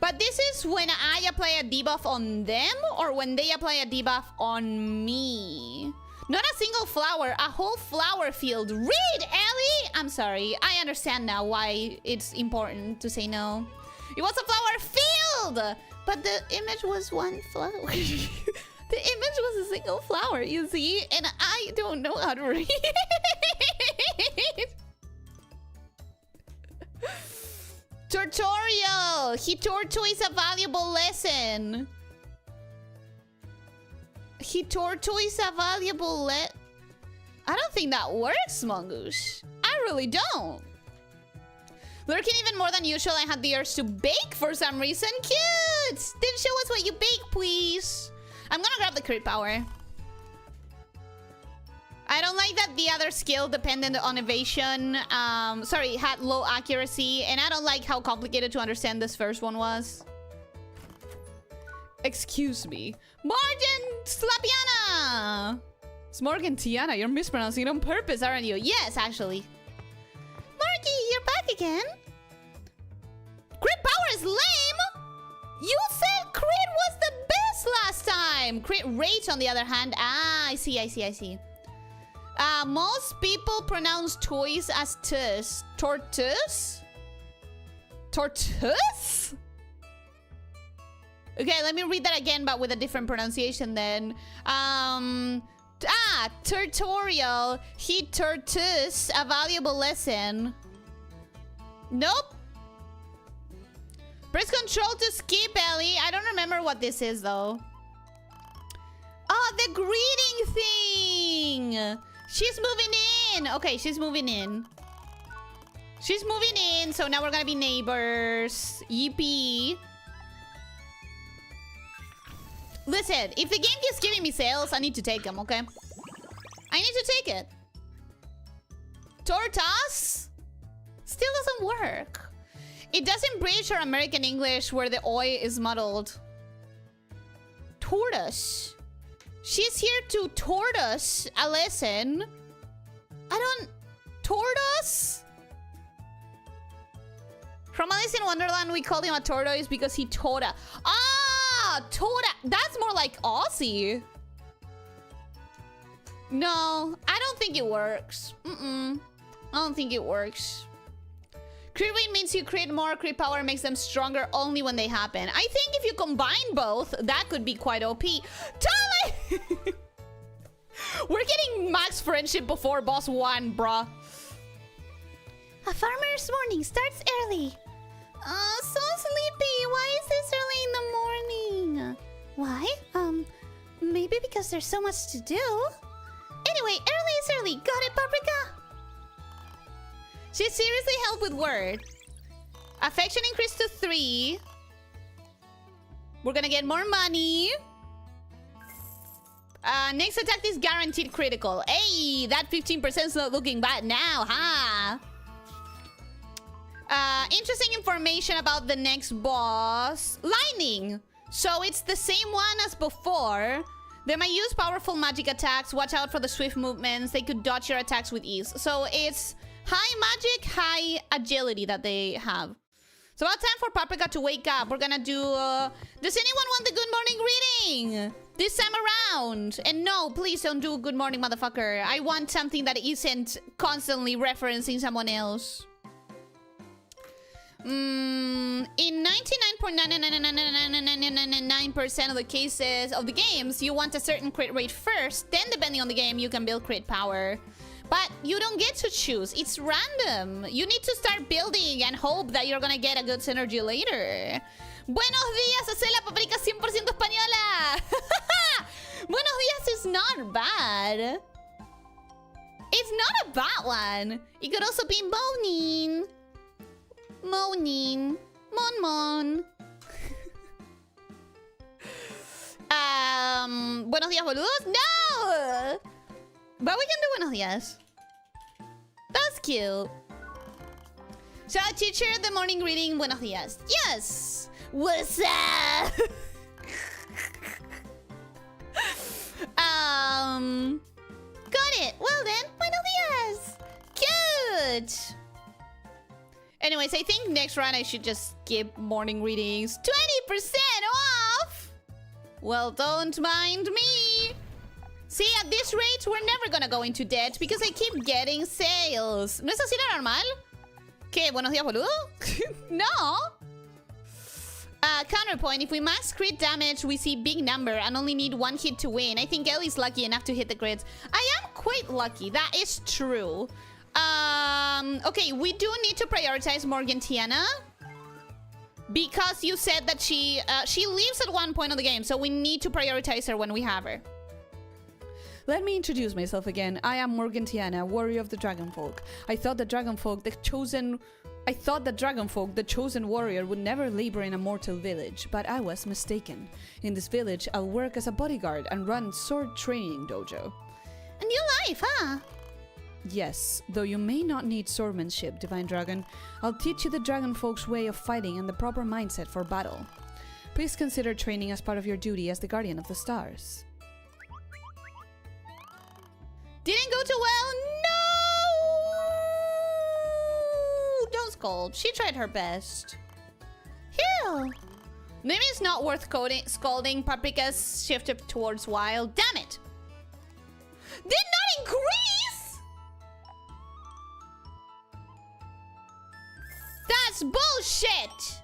But this is when I apply a debuff on them or when they apply a debuff on me. Not a single flower, a whole flower field. Read, Ellie! I'm sorry. I understand now why it's important to say no. It was a flower field! But the image was one flower. The image was a single flower, you see? And I don't know how to read. Tutorial! He tortoise a valuable lesson. He tortoise a valuable I don't think that works, Mongoose. I really don't. Lurking even more than usual, I had the urge to bake for some reason. Cute! Then show us what you bake, please. I'm gonna grab the crit power. I don't like that the other skill dependent on evasion, had low accuracy, and I don't like how complicated to understand this first one was. Excuse me. Morgan Slapiana! It's Morgan Tiana. You're mispronouncing it on purpose, aren't you? Yes, actually. Marky, you're back again. Crit power is lame! You said crit was the best last time! Crit rate, on the other hand... Ah, I see. Most people pronounce toys as tus. Tortoise? Tortoise? Okay, let me read that again, but with a different pronunciation then. Tutorial. He tortoise a valuable lesson. Nope. Press control to skip, Ellie. I don't remember what this is, though. Oh, the greeting thing. She's moving in. Okay, she's moving in. She's moving in, so now we're gonna be neighbors. Yippee. Listen, if the game keeps giving me sales, I need to take them, okay? I need to take it. Tortas? Still doesn't work. It doesn't British or American English where the oi is muddled. Tortoise. She's here to tortoise a lesson. Tortoise? From Alice in Wonderland, we called him a tortoise because he taught us. Ah, taught us. That's more like Aussie. No, I don't think it works. I don't think it works. Crit rate means you create more. Crit power makes them stronger only when they happen. I think if you combine both, that could be quite OP. Totally! We're getting max friendship before boss 1, bruh. A farmer's morning starts early. So sleepy. Why is this early in the morning? Why? Maybe because there's so much to do. Anyway, early is early. Got it, Paprika? She seriously helped with word. Affection increased to 3. We're gonna get more money. Next attack is guaranteed critical. Hey, that 15% is not looking bad now, huh? Interesting information about the next boss. Lightning. So it's the same one as before. They might use powerful magic attacks. Watch out for the swift movements. They could dodge your attacks with ease. So it's high magic, high agility that they have. It's about time for Paprika to wake up. We're gonna do... Does anyone want the good morning greeting? This time around. And no, please don't do good morning, motherfucker. I want something that isn't constantly referencing someone else. In 99.9999999% of the cases of the games, you want a certain crit rate first. Then, depending on the game, you can build crit power. But you don't get to choose. It's random. You need to start building and hope that you're gonna get a good synergy later. Buenos días, Acela Paprika 100% española. Buenos días is not bad. It's not a bad one. It could also be moaning. Moaning. Mon mon. Buenos días, boludos. No! But we can do buenos días. That's cute. Shall I teach her the morning greeting? Buenos días. Yes. What's up? Got it. Well then, buenos días. Good. Anyways, I think next round I should just skip morning readings. 20% off! Well, don't mind me. See, at this rate, we're never gonna go into debt because I keep getting sales. ¿No es así lo normal? ¿Qué? ¿Buenos días, boludo? No. Counterpoint, if we max crit damage, we see big number and only need one hit to win. I think Ellie's lucky enough to hit the crits. I am quite lucky. That is true. Okay, we do need to prioritize Morgantiana. Because you said that she leaves at one point of the game, so we need to prioritize her when we have her. Let me introduce myself again. I am Morgantiana, warrior of the Dragonfolk. I thought the Dragonfolk, the chosen warrior, would never labor in a mortal village, but I was mistaken. In this village, I'll work as a bodyguard and run sword training dojo. A new life, huh? Yes, though you may not need swordsmanship, Divine Dragon, I'll teach you the Dragonfolk's way of fighting and the proper mindset for battle. Please consider training as part of your duty as the Guardian of the Stars. Didn't go too well. No! Don't scold. She tried her best. Phew. Maybe it's not worth scolding. Paprika's shifted towards wild. Damn it! Did not increase! That's bullshit!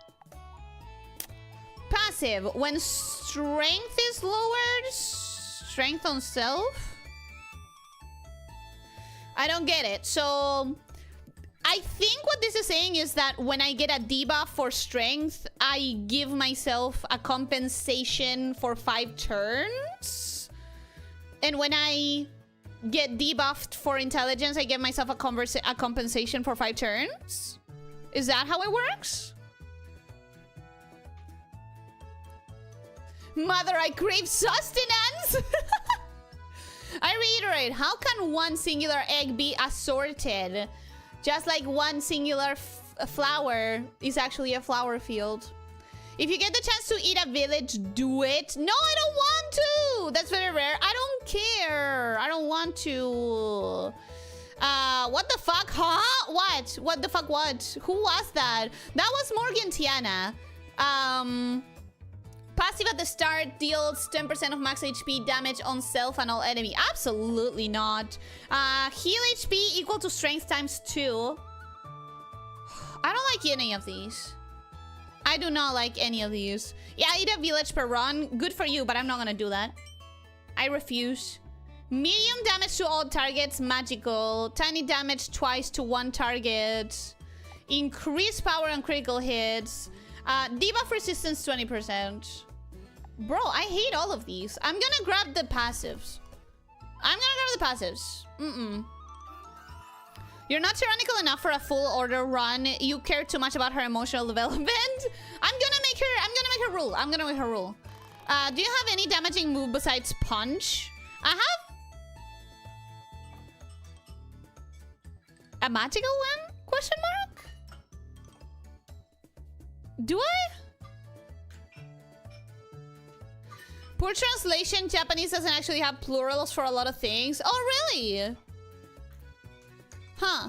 Passive. When strength is lowered, strength on self? I don't get it. So, I think what this is saying is that when I get a debuff for strength, I give myself a compensation for 5 turns. And when I get debuffed for intelligence, I give myself a compensation for 5 turns. Is that how it works? Mother, I crave sustenance! I reiterate, how can one singular egg be assorted? Just like one singular flower is actually a flower field. If you get the chance to eat a village, do it. No, I don't want to! That's very rare. I don't care. I don't want to. What the fuck? Huh? What? What the fuck what? Who was that? That was Morgantiana. Passive at the start deals 10% of max HP damage on self and all enemy. Absolutely not. Heal HP equal to strength times 2. I don't like any of these. I do not like any of these. Yeah, eat a village per run. Good for you, but I'm not gonna do that. I refuse. Medium damage to all targets, magical. Tiny damage twice to one target. Increased power on critical hits. Debuff resistance 20%. Bro, I hate all of these. I'm gonna grab the passives. You're not tyrannical enough for a full order run. You care too much about her emotional development. I'm gonna make her rule. Do you have any damaging move besides punch? I have a magical one? Question mark? Do I? Poor translation, Japanese doesn't actually have plurals for a lot of things. Oh, really? Huh.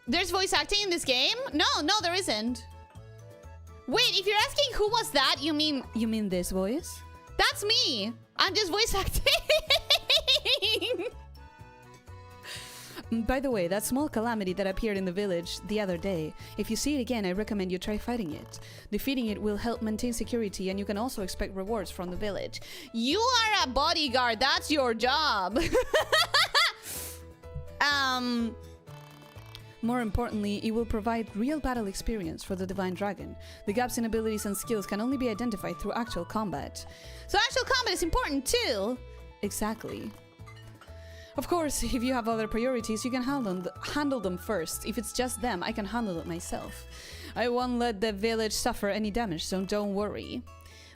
There's voice acting in this game? No, there isn't. Wait, if you're asking who was that, you mean this voice? That's me. I'm just voice acting. By the way, that small calamity that appeared in the village the other day, if you see it again, I recommend you try fighting it. Defeating it will help maintain security, and you can also expect rewards from the village. You are a bodyguard. That's your job. More importantly, it will provide real battle experience for the Divine Dragon. The gaps in abilities and skills can only be identified through actual combat. So actual combat is important too. Exactly. Of course, if you have other priorities, you can handle them first. If it's just them, I can handle it myself. I won't let the village suffer any damage, so don't worry.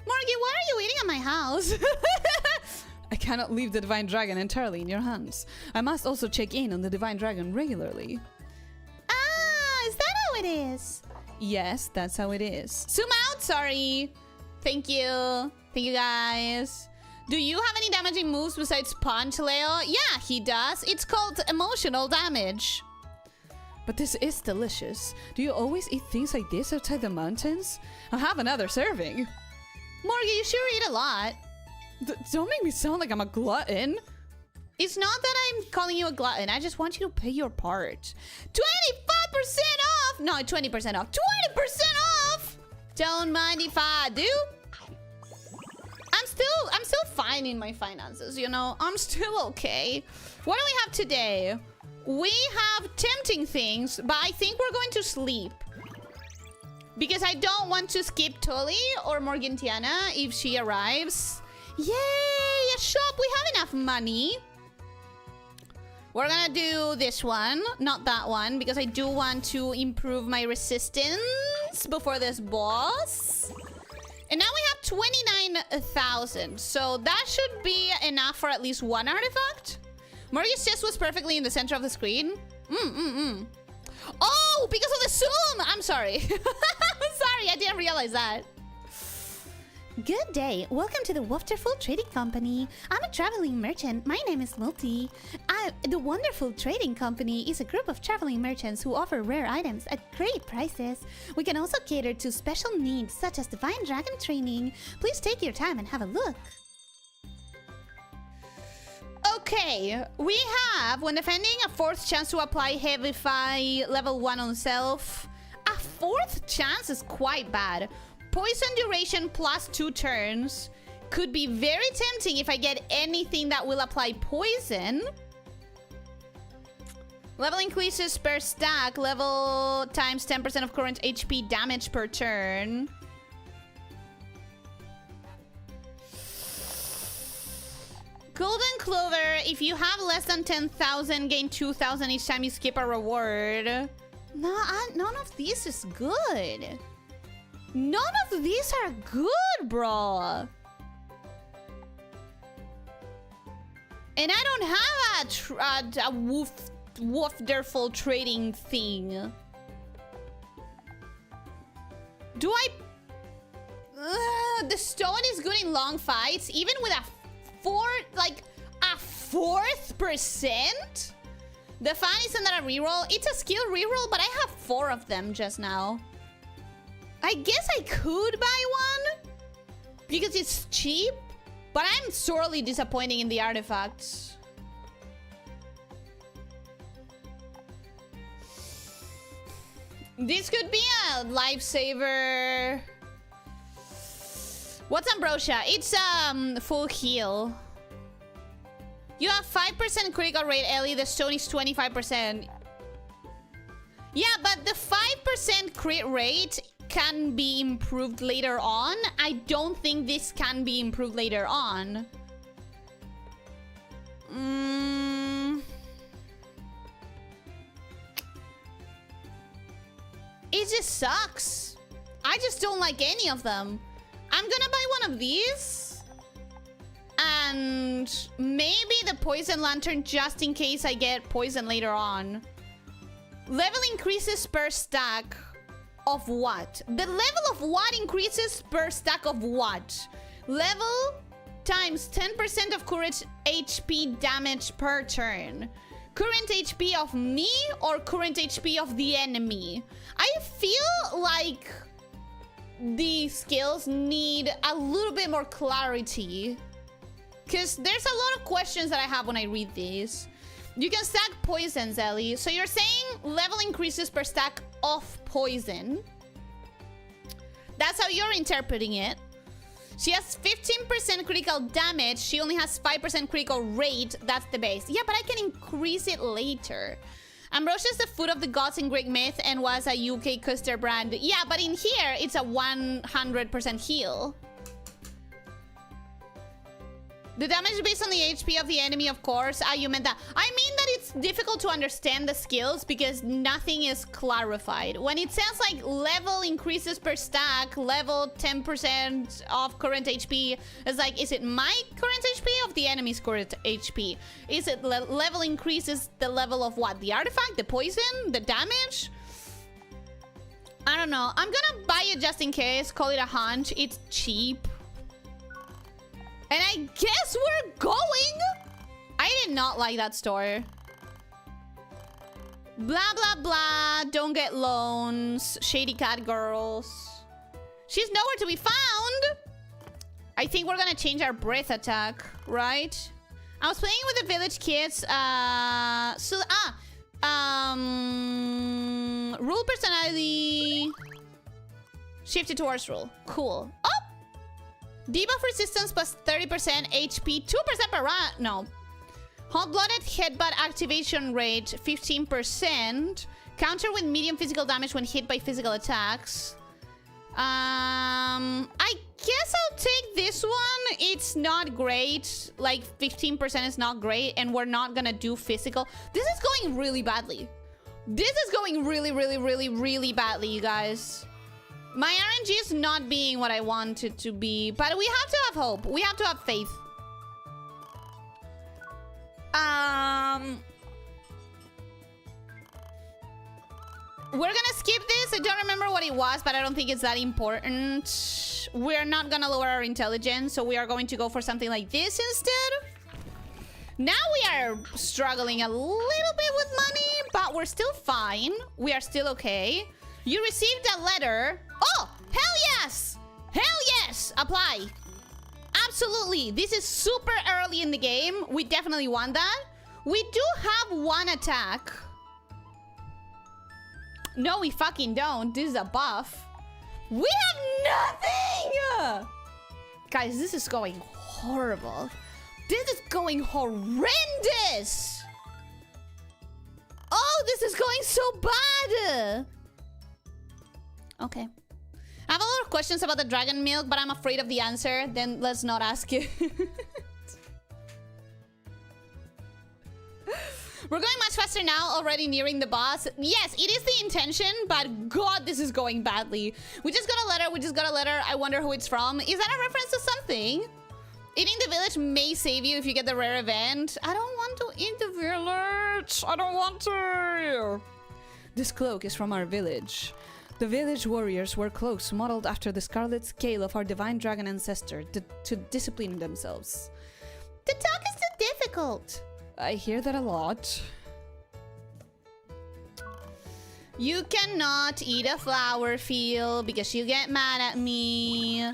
Morgie, what are you eating at my house? I cannot leave the Divine Dragon entirely in your hands. I must also check in on the Divine Dragon regularly. Ah, is that how it is? Yes, that's how it is. Zoom out, sorry. Thank you. Thank you, guys. Do you have any damaging moves besides Punch, Leo? Yeah, he does. It's called emotional damage. But this is delicious. Do you always eat things like this outside the mountains? I'll have another serving. Morgie, you sure eat a lot. Don't make me sound like I'm a glutton. It's not that I'm calling you a glutton. I just want you to pay your part. 25% off! No, 20% off. 20% off! Don't mind if I do. I'm still fine in my finances, you know? I'm still okay. What do we have today? We have tempting things, but I think we're going to sleep. Because I don't want to skip Tully or Morgantiana if she arrives. Yay! A shop! We have enough money. We're gonna do this one, not that one, because I do want to improve my resistance before this boss. And now we have 29,000, so that should be enough for at least one artifact. Morgan's chest was perfectly in the center of the screen. Oh, because of the zoom! I'm sorry. I'm sorry, I didn't realize that. Good day. Welcome to the Wonderful Trading Company. I'm a traveling merchant. My name is Multi. The Wonderful Trading Company is a group of traveling merchants who offer rare items at great prices. We can also cater to special needs such as Divine Dragon training. Please take your time and have a look. Okay, we have, when defending, a 4th chance to apply Heavify level 1 on self. A 4th chance is quite bad. Poison duration plus 2 turns. Could be very tempting if I get anything that will apply poison. Level increases per stack. Level times 10% of current HP damage per turn. Golden Clover, if you have less than 10,000, gain 2,000 each time you skip a reward. No, none of these is good. None of these are good, bro. And I don't have a wonderful trading thing. Do I... the stone is good in long fights, even with a 4th%? The fan isn't that a reroll? It's a skill reroll, but I have 4 of them just now. I guess I could buy one because it's cheap, but I'm sorely disappointing in the artifacts. This could be a lifesaver. What's Ambrosia? It's full heal. You have 5% critical rate, Ellie. The stone is 25%. Yeah, but the 5% crit rate can be improved later on. I don't think this can be improved later on. It just sucks. I just don't like any of them. I'm gonna buy one of these. And maybe the poison lantern just in case I get poison later on. Level increases per stack of what? The level of what increases per stack of what? Level times 10% of current HP damage per turn. Current HP of me or current HP of the enemy? I feel like these skills need a little bit more clarity. Because there's a lot of questions that I have when I read these. You can stack poisons, Ellie. So you're saying level increases per stack of poison. That's how you're interpreting it. She has 15% critical damage. She only has 5% critical rate. That's the base. Yeah, but I can increase it later. Ambrosia is the food of the gods in Greek myth and was a UK custard brand. Yeah, but in here, it's a 100% heal. The damage is based on the HP of the enemy, of course. Ah, you meant that. I mean that it's difficult to understand the skills because nothing is clarified. When it says like level increases per stack, level 10% of current HP, it's like, is it my current HP or of the enemy's current HP? Is it level increases the level of what? The artifact, the poison, the damage? I don't know. I'm gonna buy it just in case. Call it a hunch. It's cheap. And I guess we're going. I did not like that store. Blah, blah, blah. Don't get loans. Shady cat girls. She's nowhere to be found. I think we're gonna change our breath attack, right? I was playing with the village kids. Rule personality. Shifted towards rule. Cool. Oh! Debuff resistance plus 30% HP, 2% per round. No. Hot-blooded headbutt activation rate 15%. Counter with medium physical damage when hit by physical attacks. I guess I'll take this one. It's not great. Like 15% is not great, and we're not gonna do physical. This is going really badly. This is going really, really, really, really badly, you guys. My RNG is not being what I want it to be, but we have to have hope. We have to have faith. We're gonna skip this. I don't remember what it was, but I don't think it's that important. We're not gonna lower our intelligence, so we are going to go for something like this instead. Now we are struggling a little bit with money, but we're still fine. We are still okay. You received a letter. Oh, hell yes! Hell yes! Apply. Absolutely. This is super early in the game. We definitely want that. We do have one attack. No, we fucking don't. This is a buff. We have nothing! Guys, this is going horrible. This is going horrendous! Oh, this is going so bad! Okay. I have a lot of questions about the dragon milk, but I'm afraid of the answer. Then let's not ask it. We're going much faster now, already nearing the boss. Yes, it is the intention, but God, this is going badly. We just got a letter. I wonder who it's from. Is that a reference to something? Eating the village may save you if you get the rare event. I don't want to eat the village. I don't want to. This cloak is from our village. The village warriors wear cloaks modeled after the scarlet scale of our divine dragon ancestor to discipline themselves. The talk is too difficult. I hear that a lot. You cannot eat a flower field because she'll get mad at me.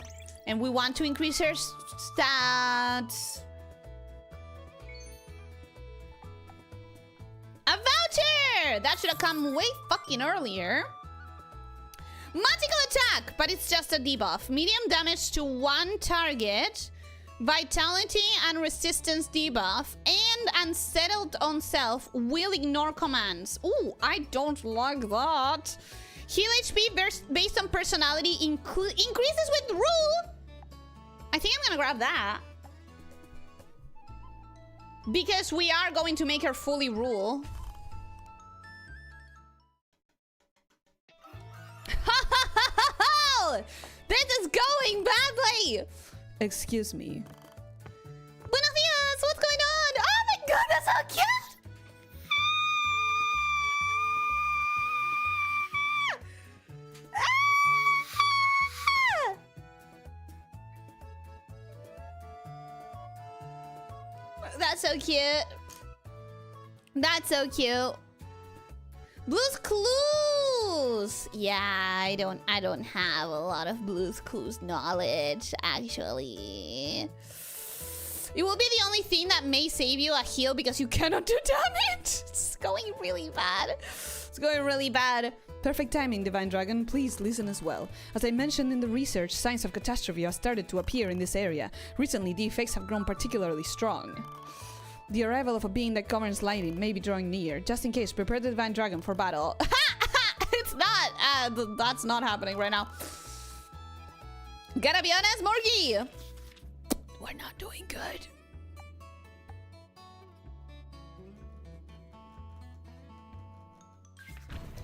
And we want to increase her stats. A voucher! That should have come way fucking earlier. Magical attack, but it's just a debuff. Medium damage to one target. Vitality and resistance debuff. And unsettled on self will ignore commands. Ooh, I don't like that. Heal HP based on personality increases with rule. I think I'm gonna grab that. Because we are going to make her fully rule. This is going badly! Excuse me. Buenos dias! What's going on? Oh my god, that's so cute! That's so cute. That's so cute. Blue's Clues! Yeah, I don't have a lot of Blue's Clues knowledge, actually. It will be the only thing that may save you a heal because you cannot do damage. It's going really bad. It's going really bad. Perfect timing, Divine Dragon. Please listen as well. As I mentioned in the research, signs of catastrophe have started to appear in this area. Recently, the effects have grown particularly strong. The arrival of a being that governs lightning may be drawing near. Just in case, prepare the Divine Dragon for battle. It's not. That's not happening right now. Gotta be honest, Morgie. We're not doing good.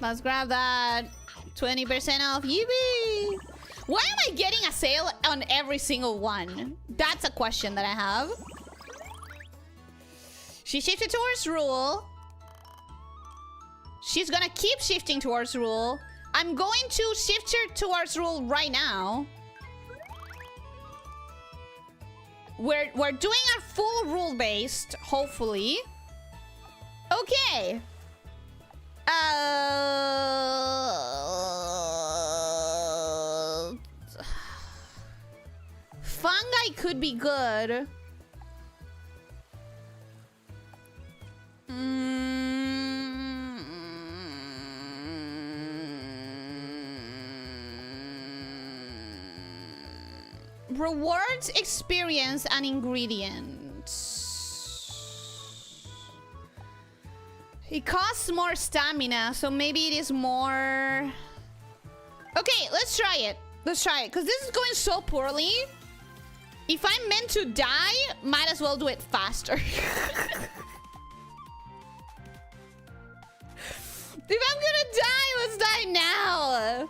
Let's grab that 20% off. Yippee! Why am I getting a sale on every single one? That's a question that I have. She shifted towards rule. She's gonna keep shifting towards rule. I'm going to shift her towards rule right now. We're doing our full rule-based, hopefully. Okay. Fungi could be good. Rewards, experience, and ingredients. It costs more stamina, so maybe it is more... Okay, let's try it. Let's try it, because this is going so poorly. If I'm meant to die, might as well do it faster. If I'm gonna die, let's die now.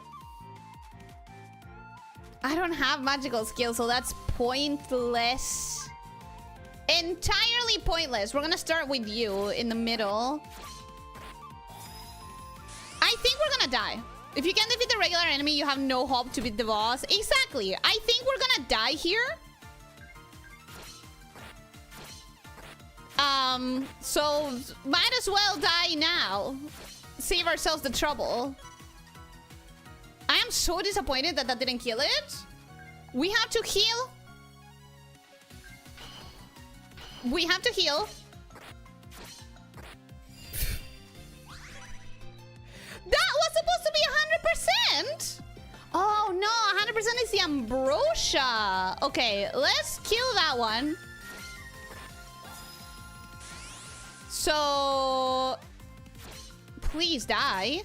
I don't have magical skills, so that's pointless. Entirely pointless. We're gonna start with you in the middle. I think we're gonna die. If you can't defeat the regular enemy, you have no hope to beat the boss. Exactly. I think we're gonna die here. So might as well die now. Save ourselves the trouble. I am so disappointed that that didn't kill it. We have to heal. We have to heal. That was supposed to be 100%. Oh no, 100% is the ambrosia. Okay, let's kill that one. So, please die.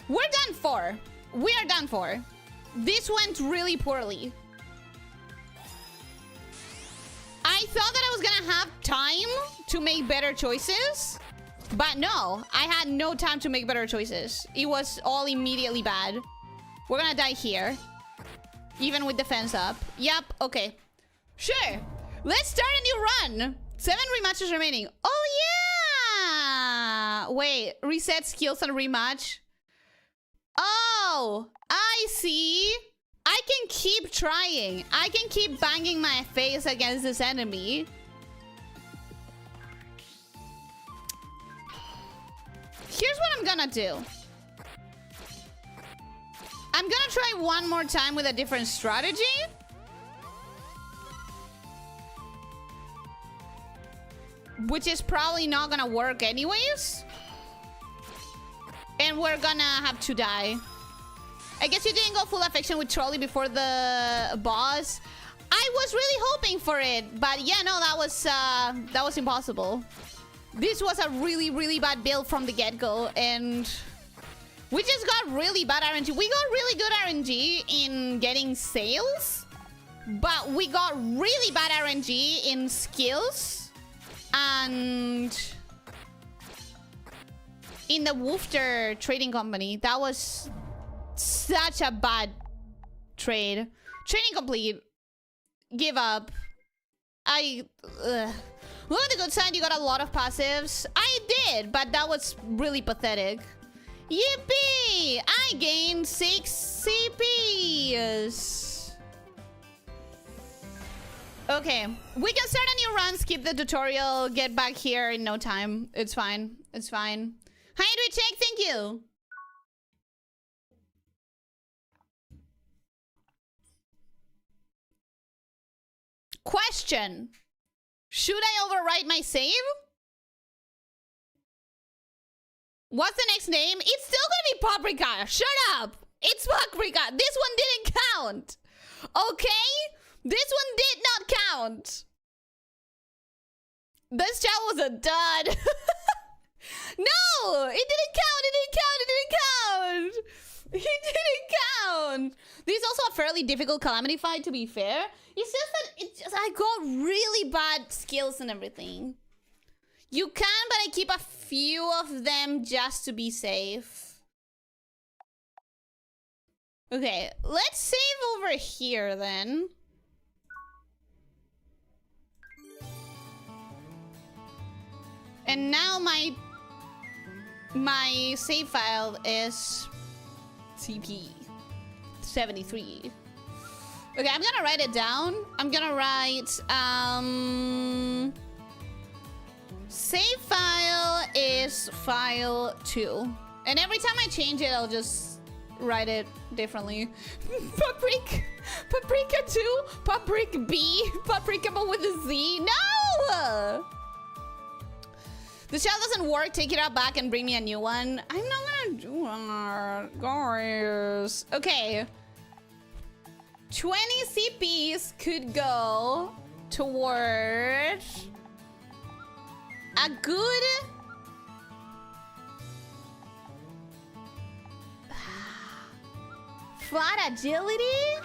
We're done for. We are done for. This went really poorly. I thought that I was gonna have time to make better choices. But no, I had no time to make better choices. It was all immediately bad. We're gonna die here. Even with defense up. Yep, okay. Sure. Let's start a new run. 7 rematches remaining. Oh, yeah! Wait, reset skills and rematch. Oh, I see. I can keep trying. I can keep banging my face against this enemy. Here's what I'm gonna do. I'm gonna try one more time with a different strategy. Which is probably not gonna work anyways. And we're gonna have to die. I guess you didn't go full affection with Trolley before the boss. I was really hoping for it, but yeah, no, that was impossible. This was a really, really bad build from the get-go, and we just got really bad RNG. We got really good RNG in getting sales, but we got really bad RNG in skills and in the Woofter trading company. That was such a bad trade. Training complete. Give up. Look at the good side, you got a lot of passives. I did, but that was really pathetic. Yippee! I gained 6 CPs. Okay, we can start a new run, skip the tutorial, get back here in no time. It's fine. It's fine. Hi, Check, thank you. Question. Should I overwrite my save? What's the next name? It's still gonna be Paprika. Shut up. It's Paprika. This one didn't count. Okay? This one did not count. This chat was a dud. No! It didn't count. It didn't count. It didn't count. It didn't count. This is also a fairly difficult Calamity fight, to be fair. It's just that I got really bad skills and everything. You can, but I keep a few of them just to be safe. Okay, let's save over here then. And now my save file is CP 73. Okay, I'm gonna write it down. I'm gonna write save file is file 2. And every time I change it, I'll just write it differently. Paprika 2, Paprika B, Paprika but with a Z. No! The shell doesn't work. Take it out back and bring me a new one. I'm not gonna do that, guys. Okay. 20 CPs could go toward a good flat agility.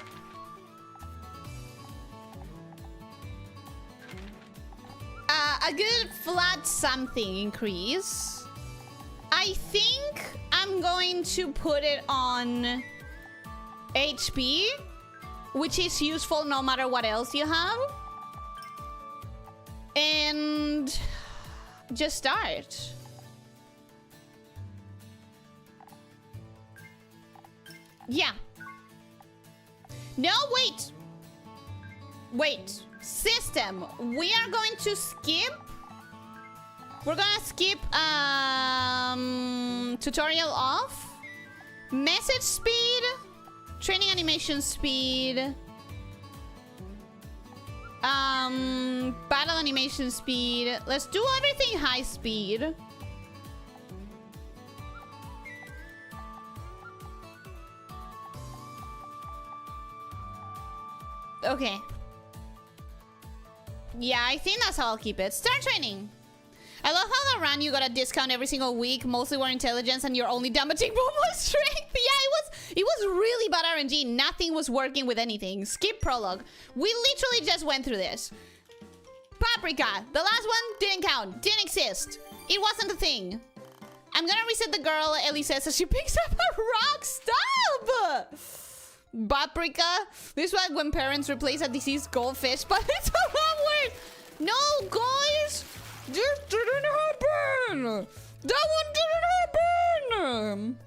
A good flat something increase. I think I'm going to put it on HP, which is useful no matter what else you have. And just start. Yeah. No, wait. Wait. System. We are going to skip. We're gonna skip tutorial off. Message speed. Training animation speed. Battle animation speed. Let's do everything high speed. Okay. Yeah, I think that's how I'll keep it. Start training. I love how the run you got a discount every single week, mostly more intelligence, and you're only damaging Momo's strength. Yeah, it was really bad RNG. Nothing was working with anything. Skip prologue. We literally just went through this. Paprika. The last one didn't count. Didn't exist. It wasn't a thing. I'm gonna reset the girl, Elyssia, so she picks up a rock. Stop! Paprika. This is like when parents replace a deceased goldfish, but it's a wrong word. No, guys. This didn't happen. That one didn't happen.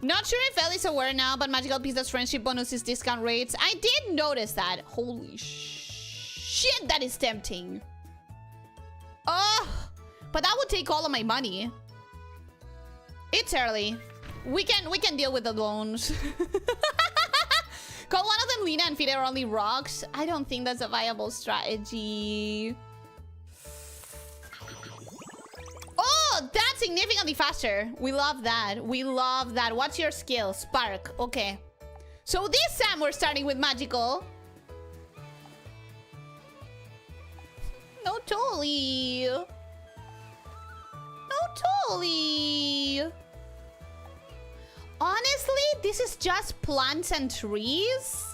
Not sure if Ellie's aware now, but Magical Pizza's friendship bonus is discount rates. I did notice that. Holy shit, that is tempting. Oh, but that would take all of my money. It's early. We can deal with the loans. Call one of them Lena and feed her only rocks. I don't think that's a viable strategy. Oh, that's significantly faster. We love that. We love that. What's your skill? Spark. Okay. So this time we're starting with magical. No, totally. No, totally. Honestly, this is just plants and trees.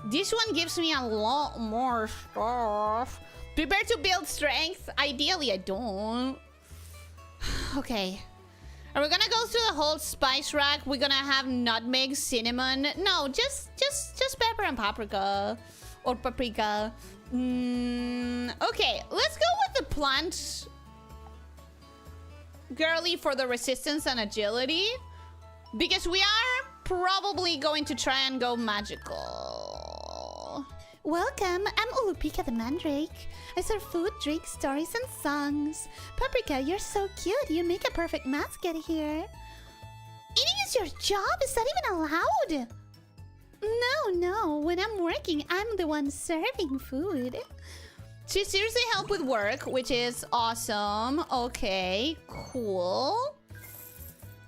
This one gives me a lot more stuff. Prepare to build strength. Ideally, I don't. Okay. Are we gonna go through the whole spice rack? We're gonna have nutmeg, cinnamon. No, just pepper and paprika. Or paprika. Okay, let's go with the plant girly for the resistance and agility. Because we are probably going to try and go magical. Welcome, I'm Ulupika the Mandrake. I serve food, drink, stories, and songs. Paprika, you're so cute. You make a perfect mascot here. Eating is your job? Is that even allowed? No. When I'm working, I'm the one serving food. She seriously helped with work, which is awesome. Okay, cool.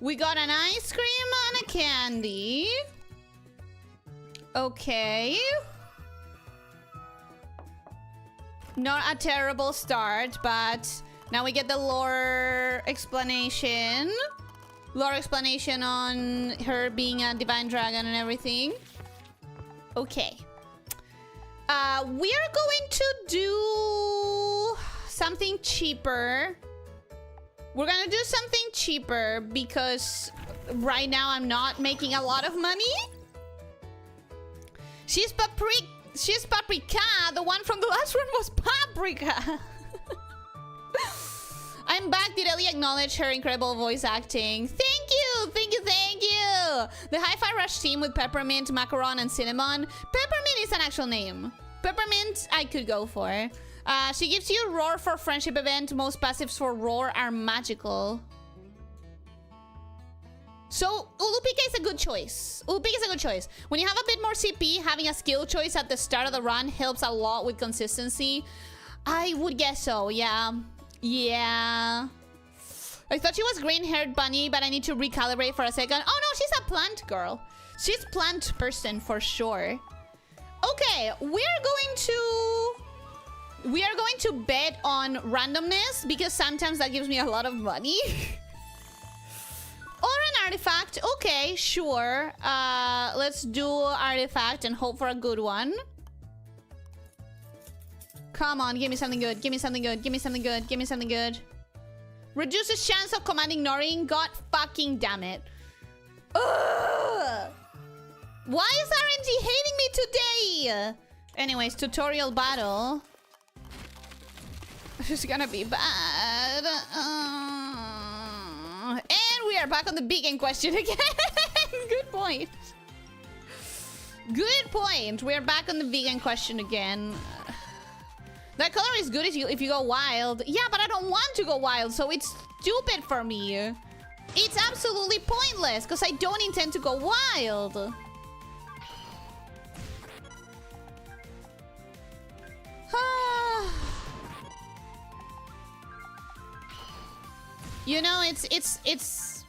We got an ice cream and a candy. Okay. Not a terrible start, but now we get the lore explanation. Lore explanation on her being a divine dragon and everything. Okay. We are going to do something cheaper. We're gonna do something cheaper because right now I'm not making a lot of money. She's Paprika. The one from the last one was Paprika. I'm back. Did Ellie acknowledge her incredible voice acting? Thank you. The Hi-Fi Rush team with Peppermint, Macaron, and Cinnamon. Peppermint is an actual name. Peppermint, I could go for. She gives you Roar for friendship event. Most passives for Roar are magical. So, Ulupika is a good choice. When you have a bit more CP, having a skill choice at the start of the run helps a lot with consistency. I would guess so, yeah. Yeah. I thought she was green-haired bunny, but I need to recalibrate for a second. Oh no, she's a plant girl. She's plant person for sure. Okay, we are going to bet on randomness because sometimes that gives me a lot of money. Or an artifact. Okay, sure. Let's do artifact and hope for a good one. Come on, give me something good. Reduces chance of command ignoring. God fucking damn it. Ugh. Why is RNG hating me today? Anyways, tutorial battle. This is gonna be bad. And we are back on the beacon question again. Good point. We are back on the vegan question again. That color is good if you go wild. Yeah, but I don't want to go wild, so it's stupid for me. It's absolutely pointless, because I don't intend to go wild. You know, it's...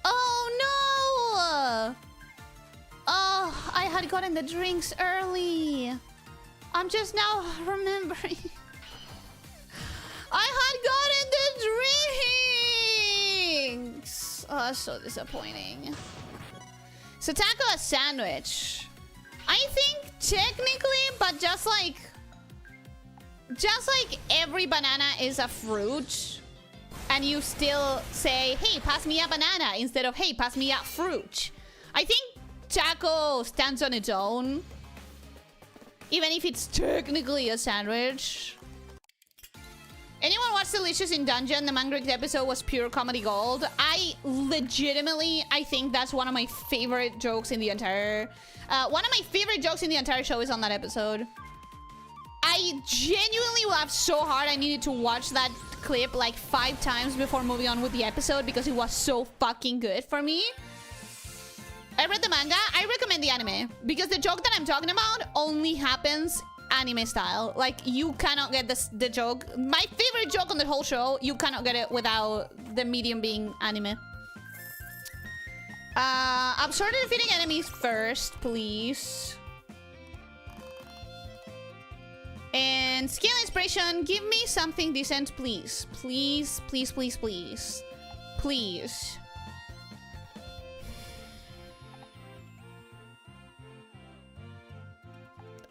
Oh, no! Oh, I had gotten the drinks early. I'm just now remembering. I had gotten the drinks. Oh, that's so disappointing. So taco a sandwich. I think technically, but just like every banana is a fruit, and you still say, hey, pass me a banana instead of, hey, pass me a fruit. I think taco stands on its own. Even if it's technically a sandwich. Anyone watched Delicious in Dungeon? The Mangrick episode was pure comedy gold. I think that's one of my favorite jokes in the entire... one of my favorite jokes in the entire show is on that episode. I genuinely laughed so hard I needed to watch that clip like 5 times before moving on with the episode because it was so fucking good for me. I read the manga. I recommend the anime because the joke that I'm talking about only happens anime style. Like, you cannot get the joke. My favorite joke on the whole show, you cannot get it without the medium being anime. Absorb the defeating enemies first, please. And skill inspiration, give me something decent, please. Please.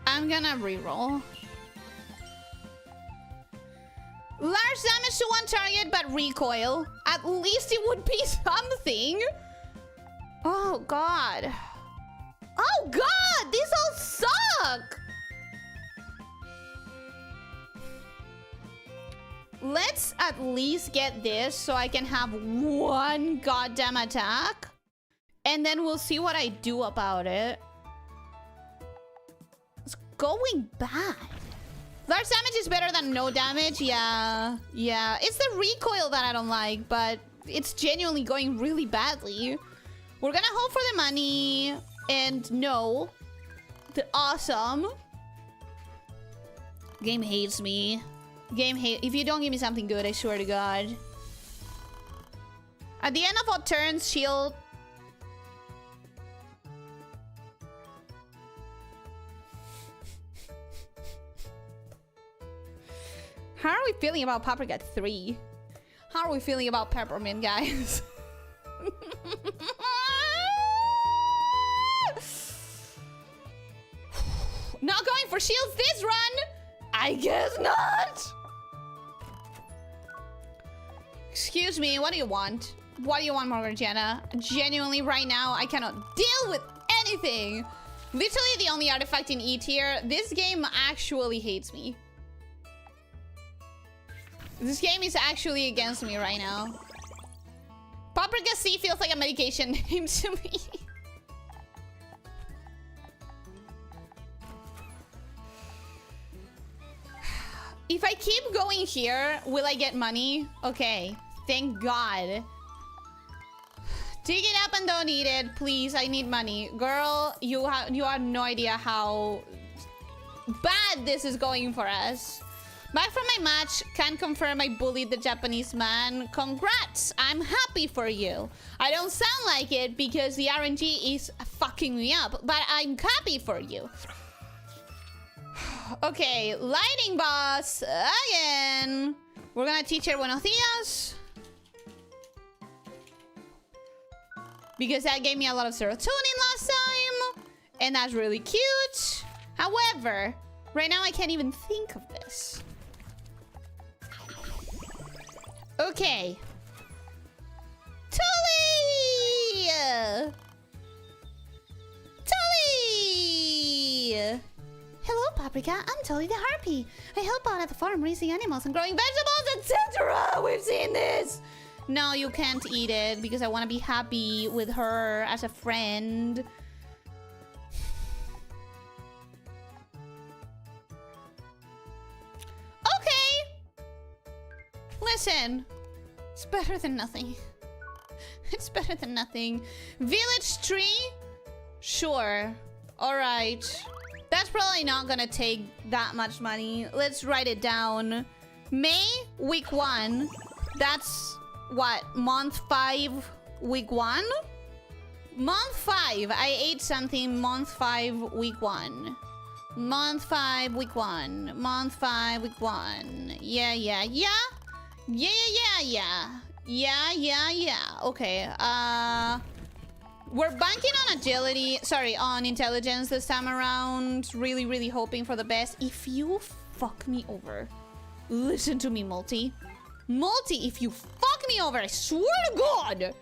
I'm gonna reroll. Large damage to one target, but recoil. At least it would be something. Oh, God. Oh, God! These all suck! Let's at least get this so I can have one goddamn attack. And then we'll see what I do about it. It's going bad. Large damage is better than no damage. Yeah. It's the recoil that I don't like, but it's genuinely going really badly. We're gonna hope for the money. And no. Awesome. Game hates me. If you don't give me something good, I swear to God. At the end of all turns, shield. How are we feeling about Paprika 3? How are we feeling about Peppermint, guys? Not going for shields this run! I guess not! Excuse me, what do you want? What do you want, Morgana? Genuinely, right now, I cannot deal with anything! Literally the only artifact in E tier. This game actually hates me. This game is actually against me right now. Paprika C feels like a medication name to me. If I keep going here, will I get money? Okay, thank God. Dig it up and don't eat it, please. I need money, girl. You have no idea how bad this is going for us. Back from my match, can confirm I bullied the Japanese man. Congrats, I'm happy for you. I don't sound like it because the RNG is fucking me up, but I'm happy for you. Okay, lighting boss again. We're gonna teach her buenos dias. Because that gave me a lot of serotonin last time. And that's really cute. However, right now I can't even think of this. Okay. Tully! Tully! Hello, Paprika. I'm Tully the Harpy. I help out at the farm raising animals and growing vegetables, etc. We've seen this. No, you can't eat it because I want to be happy with her as a friend. Okay. Listen. It's better than nothing. It's better than nothing. Village tree? Sure. Alright. That's probably not gonna take that much money. Let's write it down. May, week 1. That's what? Month 5, week 1? Month 5. I ate something. Month 5, week 1. Month 5, week 1. Month 5, week 1. Yeah. Yeah. Okay. We're banking on agility. Sorry, on intelligence this time around. Really hoping for the best. If you fuck me over, listen to me, Multi. Multi, if you fuck me over, I swear to God.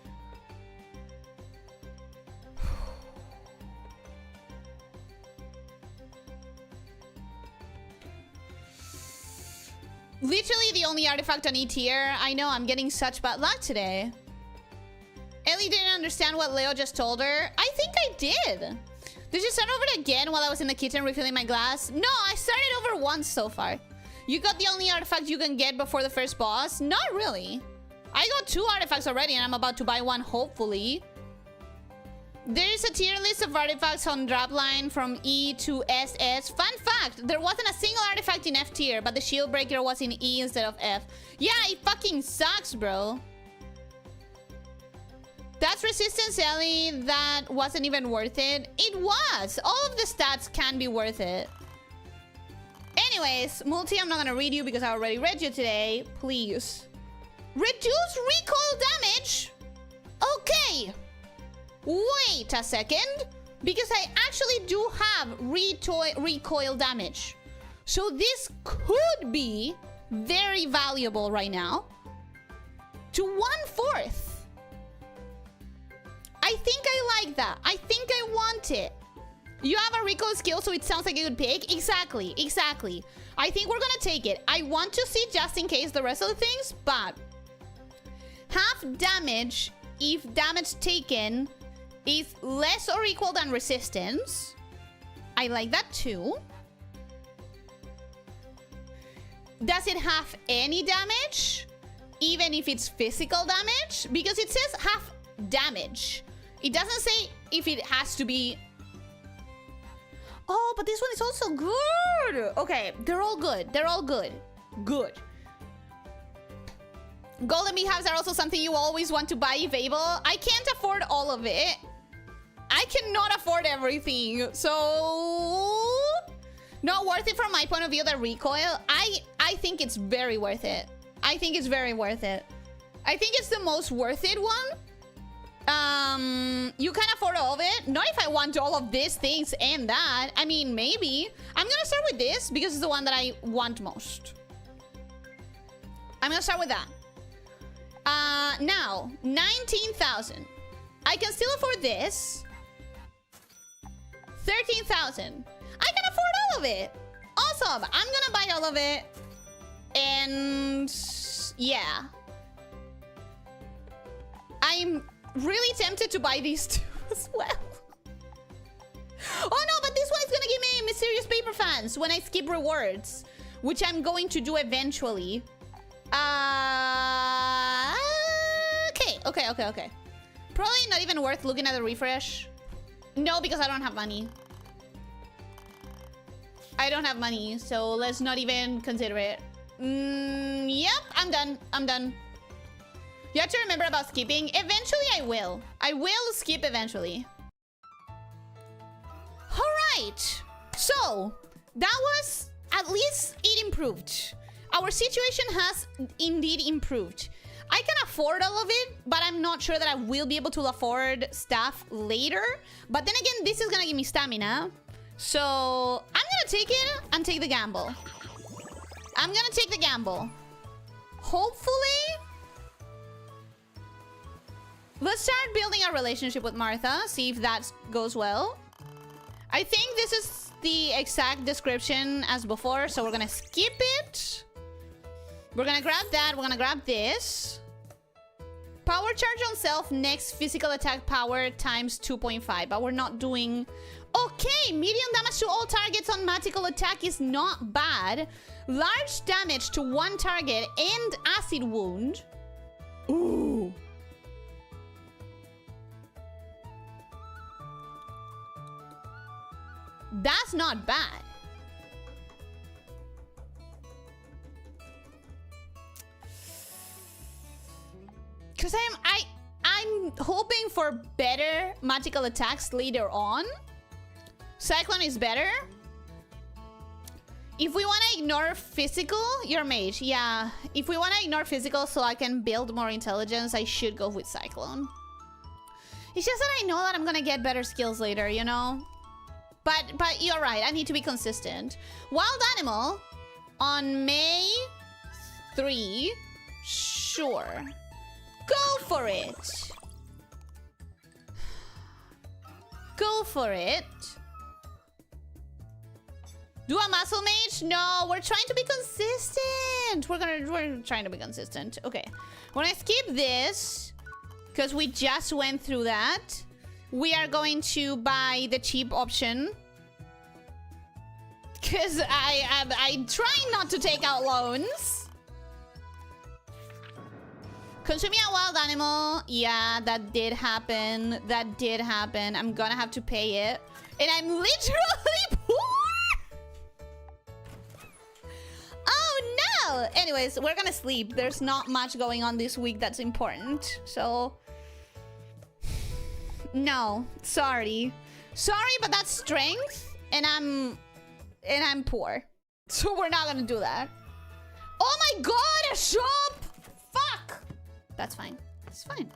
Literally the only artifact on E tier. I know, I'm getting such bad luck today. Ellie didn't understand what Leo just told her. I think I did. Did you start over again while I was in the kitchen refilling my glass? No, I started over once so far. You got the only artifact you can get before the first boss? Not really. I got 2 artifacts already and I'm about to buy 1, hopefully. There is a tier list of artifacts on Drapline from E to SS. Fun fact, there wasn't a single artifact in F tier, but the shield breaker was in E instead of F. Yeah, it fucking sucks, bro. That's resistance, Ellie. That wasn't even worth it. It was. All of the stats can be worth it. Anyways, Multi, I'm not gonna read you because I already read you today. Please. Reduce recoil damage? Okay. Wait a second. Because I actually do have recoil damage. So this could be very valuable right now. To 1/4. I think I like that. I think I want it. You have a recoil skill, so it sounds like a good pick. Exactly. I think we're gonna take it. I want to see just in case the rest of the things, but half damage if damage taken is less or equal than resistance. I like that too. Does it have any damage? Even if it's physical damage? Because it says half damage. It doesn't say if it has to be... Oh, but this one is also good. Okay, they're all good. They're all good. Good. Golden beehives are also something you always want to buy if able. I can't afford all of it. I cannot afford everything. So... not worth it from my point of view, the recoil. I think it's very worth it. I think it's very worth it. I think it's the most worth it one. You can afford all of it. Not if I want all of these things and that. I mean, maybe. I'm gonna start with this because it's the one that I want most. I'm gonna start with that. Now, 19,000. I can still afford this. 13,000. I can afford all of it. Awesome. I'm gonna buy all of it. And yeah. I'm really tempted to buy these two as well. Oh no, but this one is gonna give me mysterious paper fans when I skip rewards, which I'm going to do eventually. Okay. Probably not even worth looking at the refresh. No, because I don't have money. I don't have money, so let's not even consider it. Yep, I'm done. You have to remember about skipping. Eventually, I will. I will skip eventually. Alright. So, that was... at least it improved. Our situation has indeed improved. I can afford all of it, but I'm not sure that I will be able to afford stuff later. But then again, this is gonna give me stamina. So, I'm gonna take it and take the gamble. I'm gonna take the gamble. Hopefully... let's start building a relationship with Martha. See if that goes well. I think this is the exact description as before. So we're gonna skip it. We're gonna grab that. We're gonna grab this. Power charge on self. Next physical attack power times 2.5. But we're not doing... okay, medium damage to all targets on magical attack is not bad. Large damage to one target and acid wound. Ooh. That's not bad. Because I'm hoping for better magical attacks later on. Cyclone is better. If we want to ignore physical, you're mage. Yeah. If we want to ignore physical so I can build more intelligence, I should go with Cyclone. It's just that I know that I'm going to get better skills later, you know? But you're right. I need to be consistent. Wild animal on May 3. Sure. Go for it. Go for it. Do a muscle mage? No, we're trying to be consistent. We're trying to be consistent. Okay. When I skip this, because we just went through that, we are going to buy the cheap option. Because I'm trying not to take out loans. Consuming a wild animal. Yeah, that did happen. That did happen. I'm gonna have to pay it. And I'm literally poor. Oh no! Anyways, we're gonna sleep. There's not much going on this week that's important. So... no. Sorry. Sorry, but that's strength. And I'm poor. So we're not gonna do that. Oh my god, a shop! Fuck! That's fine. It's fine.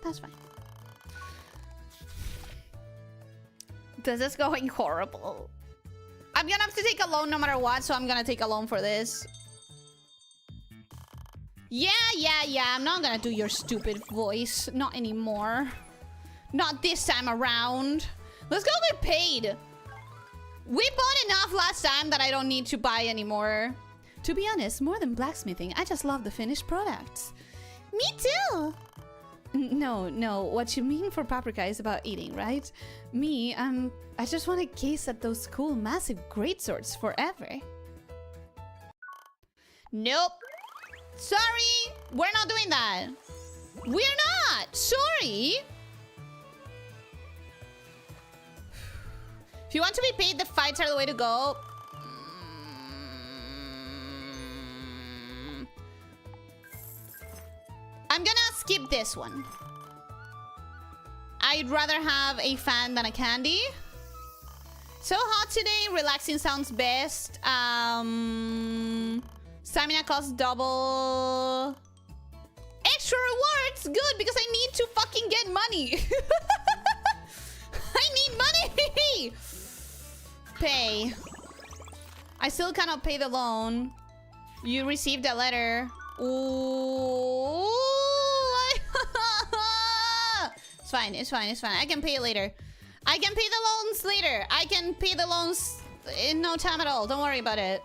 That's fine. This is going horrible. I'm gonna have to take a loan no matter what, so I'm gonna take a loan for this. Yeah. I'm not gonna do your stupid voice. Not anymore. Not this time around. Let's go get paid. We bought enough last time that I don't need to buy anymore. To be honest, more than blacksmithing, I just love the finished products. Me too. No. What you mean for Paprika is about eating, right? Me, I just want to gaze at those cool, massive greatswords forever. Nope. Sorry. We're not doing that. We're not. Sorry. If you want to be paid, the fights are the way to go. I'm gonna skip this one. I'd rather have a fan than a candy. So hot today, relaxing sounds best. Stamina costs double. Extra rewards, good, because I need to fucking get money. I need money. Pay. I still cannot pay the loan. You received a letter. Ooh. It's fine, it's fine, it's fine. I can pay it later. I can pay the loans later. I can pay the loans in no time at all. Don't worry about it.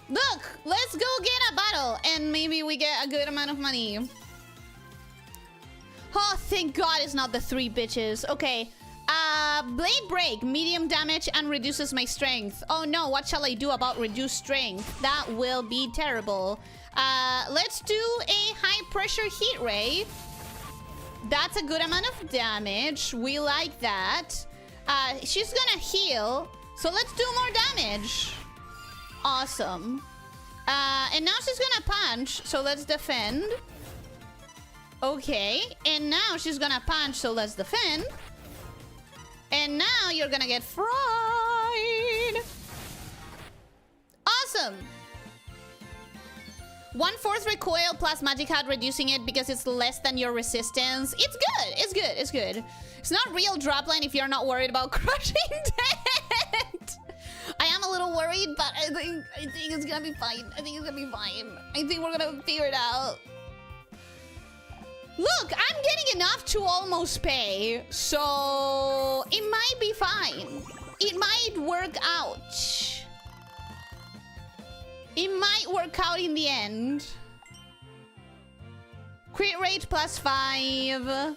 Look, let's go get a battle and maybe we get a good amount of money. Oh, thank God it's not the 3 bitches. Okay. Blade break, medium damage and reduces my strength. Oh no, what shall I do about reduced strength? That will be terrible. Let's do a high pressure heat ray. That's a good amount of damage. We like that. She's gonna heal. So let's do more damage. Awesome. And now she's gonna punch. So let's defend. Okay. And now she's gonna punch. So let's defend. And now you're gonna get fried. Awesome. 1/4 recoil plus magic hat, reducing it because it's less than your resistance. It's good. It's good. It's good. It's not real Drapline if you're not worried about crushing debt. I am a little worried, but I think it's gonna be fine. I think it's gonna be fine. I think we're gonna figure it out. Look, I'm getting enough to almost pay, so it might be fine. It might work out. It might work out in the end. Crit rate +5.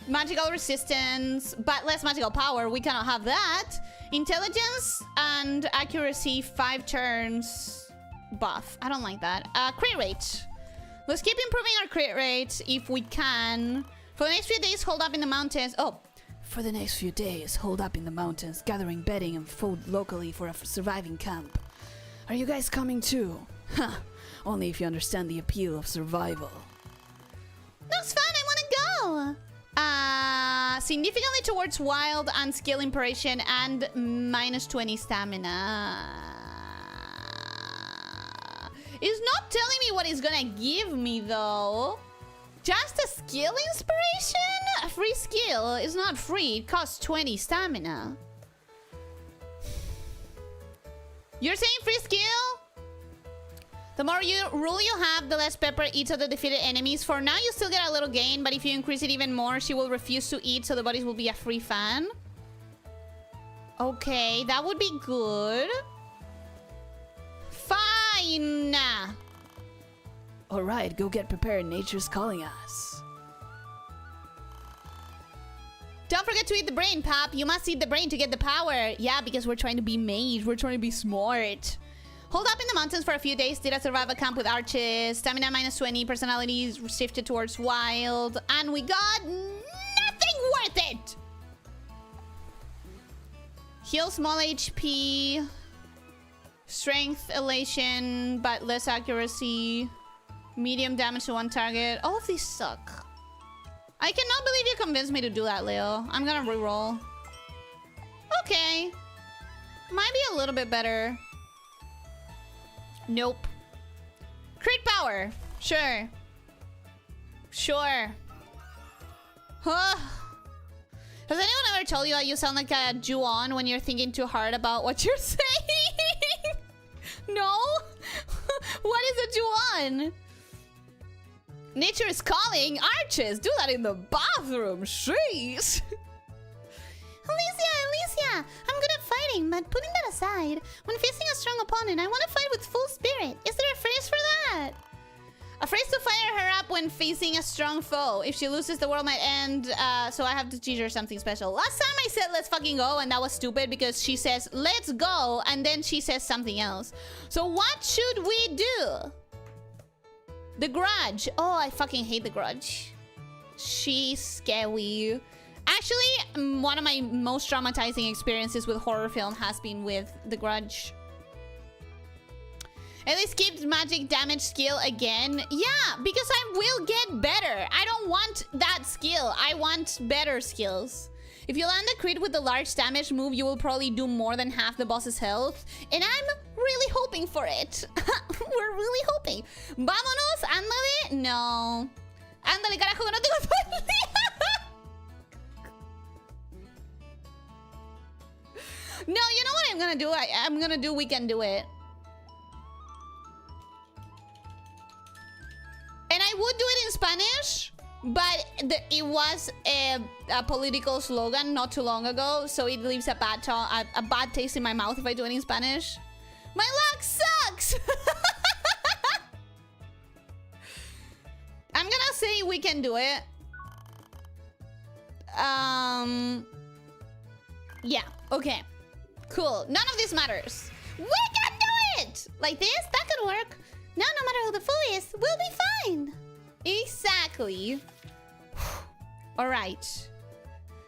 Magical resistance, but less magical power. We cannot have that. Intelligence and accuracy 5 turns buff. I don't like that. Crit rate. Let's keep improving our crit rate if we can. For the next few days, hold up in the mountains. Oh. For the next few days, hold up in the mountains, gathering bedding and food locally for a surviving camp. Are you guys coming too? Huh. Only if you understand the appeal of survival. Looks fun, I wanna go! Significantly towards wild and skill impression and -20 stamina. It's not telling me what it's gonna give me though. Just a skill inspiration? A free skill is not free. It costs 20 stamina. You're saying free skill? The more rule you have, the less Pepper eats of the defeated enemies. For now, you still get a little gain, but if you increase it even more, she will refuse to eat, so the bodies will be a free fan. Okay, that would be good. Fine. Alright, go get prepared. Nature's calling us. Don't forget to eat the brain, Pop. You must eat the brain to get the power. Yeah, because we're trying to be mage. We're trying to be smart. Hold up in the mountains for a few days. Did a survival camp with arches. Stamina -20. Personalities shifted towards wild. And we got nothing worth it. Heal small HP. Strength, elation, but less accuracy. Medium damage to one target. All of these suck. I cannot believe you convinced me to do that, Leo. I'm gonna reroll. Okay. Might be a little bit better. Nope. Crit power. Sure. Sure. Huh. Has anyone ever told you that you sound like a Juon when you're thinking too hard about what you're saying? No? What is a Juon? Nature is calling. Arches, do that in the bathroom. Jeez. Elyssia! I'm good at fighting, but putting that aside, when facing a strong opponent, I want to fight with full spirit. Is there a phrase for that? A phrase to fire her up when facing a strong foe. If she loses, the world might end, so I have to teach her something special. Last time I said let's fucking go, and that was stupid because she says let's go, and then she says something else. So what should we do? The Grudge. Oh, I fucking hate The Grudge. She's scary. Actually, one of my most traumatizing experiences with horror film has been with The Grudge. At least keep magic damage skill again. Yeah, because I will get better. I don't want that skill. I want better skills. If you land a crit with the large damage move, you will probably do more than half the boss's health. And I'm really hoping for it. We're really hoping. Vámonos, ándale. No. Ándale, carajo, que no tengo todo el día. No, you know what I'm gonna do? I'm gonna do We Can Do It. And I would do it in Spanish, but it was a political slogan not too long ago, so it leaves a bad taste in my mouth if I do it in Spanish. My luck sucks! I'm gonna say We Can Do It. Yeah, okay. Cool. None of this matters. We can do it! Like this? That could work. Now, no matter who the fool is, we'll be fine. Exactly. Alright.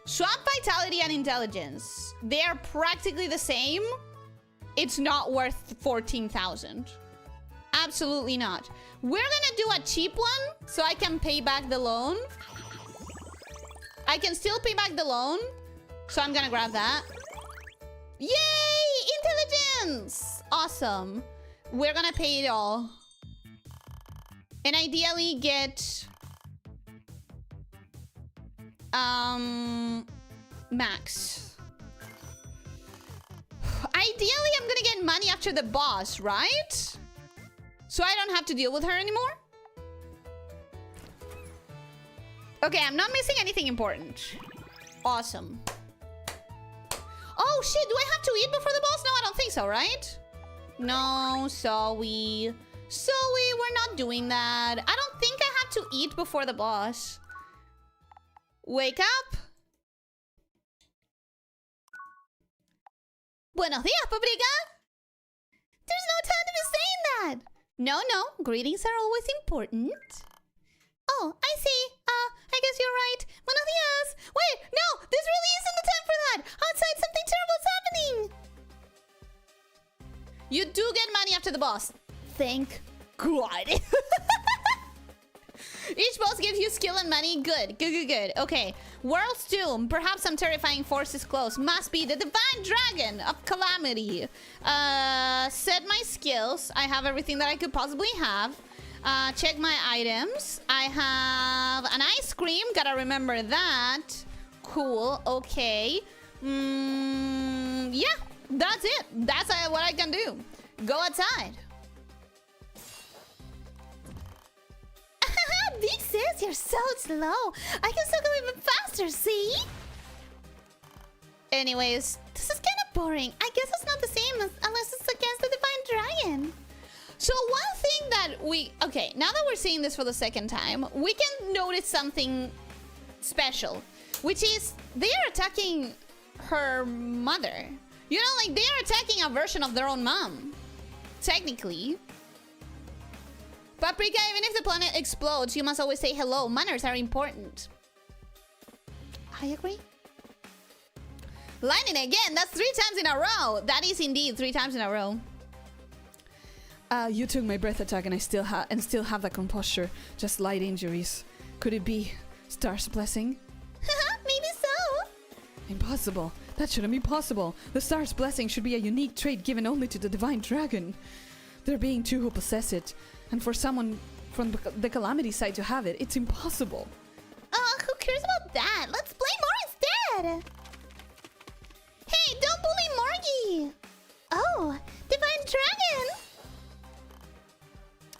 Swap vitality and intelligence. They are practically the same. It's not worth 14,000. Absolutely not. We're gonna do a cheap one so I can pay back the loan. I can still pay back the loan. So I'm gonna grab that. Yay! Intelligence! Awesome. We're gonna pay it all. And ideally get... max. Ideally, I'm gonna get money after the boss, right? So I don't have to deal with her anymore? Okay, I'm not missing anything important. Awesome. Oh shit, do I have to eat before the boss? No, I don't think so, right? No, sorry. Sorry, we're not doing that. I don't think I have to eat before the boss. Wake up. Buenos dias, Paprika. There's no time to be saying that. No, greetings are always important. Oh, I see. I guess you're right. Buenos dias. Wait, no, this really isn't the time for that. Outside, something terrible is happening. You do get money after the boss. Thank God. Each boss gives you skill and money. Good. Okay. World's Doom. Perhaps some terrifying force is close. Must be the Divine Dragon of Calamity. Set my skills. I have everything that I could possibly have. Check my items. I have an ice cream. Gotta remember that. Cool. Okay. Yeah. That's it. That's what I can do. Go outside. Big sis, you're so slow. I can still go even faster, see? Anyways, this is kind of boring. I guess it's not the same unless it's against the Divine Dragon. So one thing that we... Okay, now that we're seeing this for the second time, we can notice something special. Which is, they are attacking her mother. You know, like, they are attacking a version of their own mom. Technically. Paprika, even if the planet explodes, you must always say hello. Manners are important. I agree. Lightning again. That's 3 times in a row. That is indeed 3 times in a row. You took my breath attack and I still have that composure. Just light injuries. Could it be Star's blessing? Maybe so. Impossible. That shouldn't be possible. The Star's blessing should be a unique trait given only to the Divine Dragon. There being 2 who possess it, and for someone from the Calamity side to have it, it's impossible. Who cares about that? Let's play more instead. Hey, don't bully Morgie. Oh, Divine Dragon.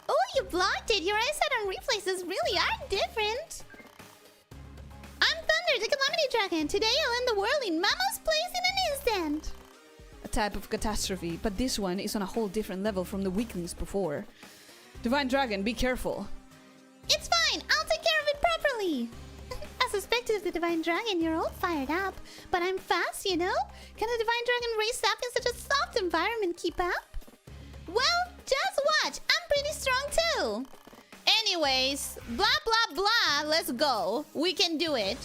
Oh, you blocked it. Your eyesight on reflexes really are different. I'm Thunder, the Calamity Dragon. Today I'll end the world in Mama's place in an instant. A type of catastrophe, but this one is on a whole different level from the weaklings before. Divine Dragon, be careful. It's fine. I'll take care of it properly. I suspected the Divine Dragon. You're all fired up, but I'm fast, you know? Can a Divine Dragon race up in such a soft environment keep up? Well, just watch. I'm pretty strong too. Anyways, blah, blah, blah. Let's go. We can do it.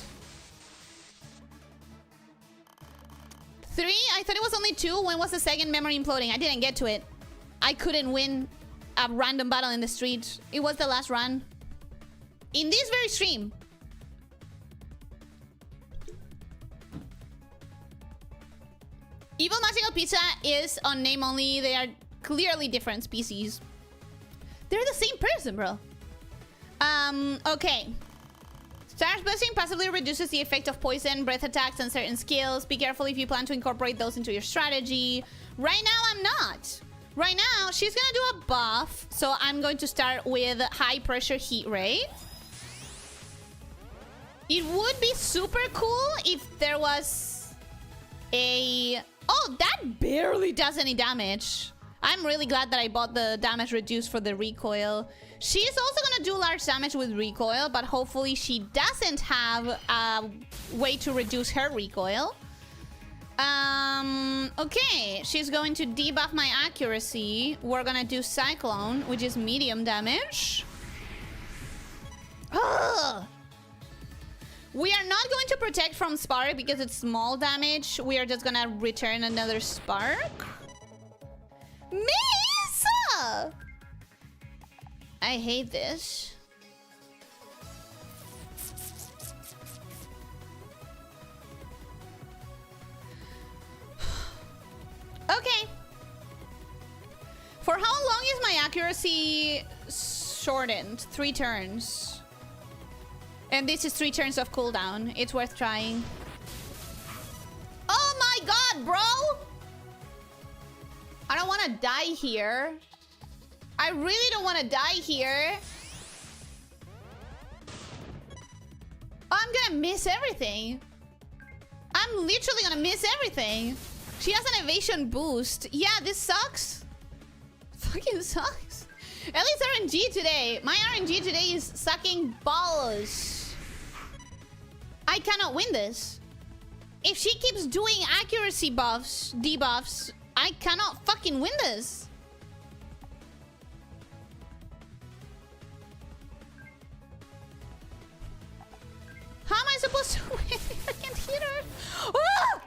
3? I thought it was only 2. When was the second memory imploding? I didn't get to it. I couldn't win a random battle in the street. It was the last run. In this very stream. Evil Magical Pizza is on name only. They are clearly different species. They're the same person, bro. Okay. Star's Blessing passively reduces the effect of poison, breath attacks, and certain skills. Be careful if you plan to incorporate those into your strategy. Right now, I'm not. Right now, she's gonna do a buff. So I'm going to start with high pressure heat ray. It would be super cool if there was a... Oh, that barely does any damage. I'm really glad that I bought the damage reduced for the recoil. She's also gonna do large damage with recoil, but hopefully she doesn't have a way to reduce her recoil. Okay, she's going to debuff my accuracy. We're gonna do Cyclone, which is medium damage. Ugh. We are not going to protect from Spark because it's small damage. We are just gonna return another Spark. Misa! I hate this. Okay. For how long is my accuracy shortened? 3 turns. And this is 3 turns of cooldown. It's worth trying. Oh my god, bro! I don't want to die here. I really don't want to die here. I'm gonna miss everything. I'm literally gonna miss everything. She has an evasion boost. Yeah, this sucks. Fucking sucks. At least RNG today. My RNG today is sucking balls. I cannot win this. If she keeps doing accuracy buffs, debuffs, I cannot fucking win this. How am I supposed to win if I can't hit her? Ah!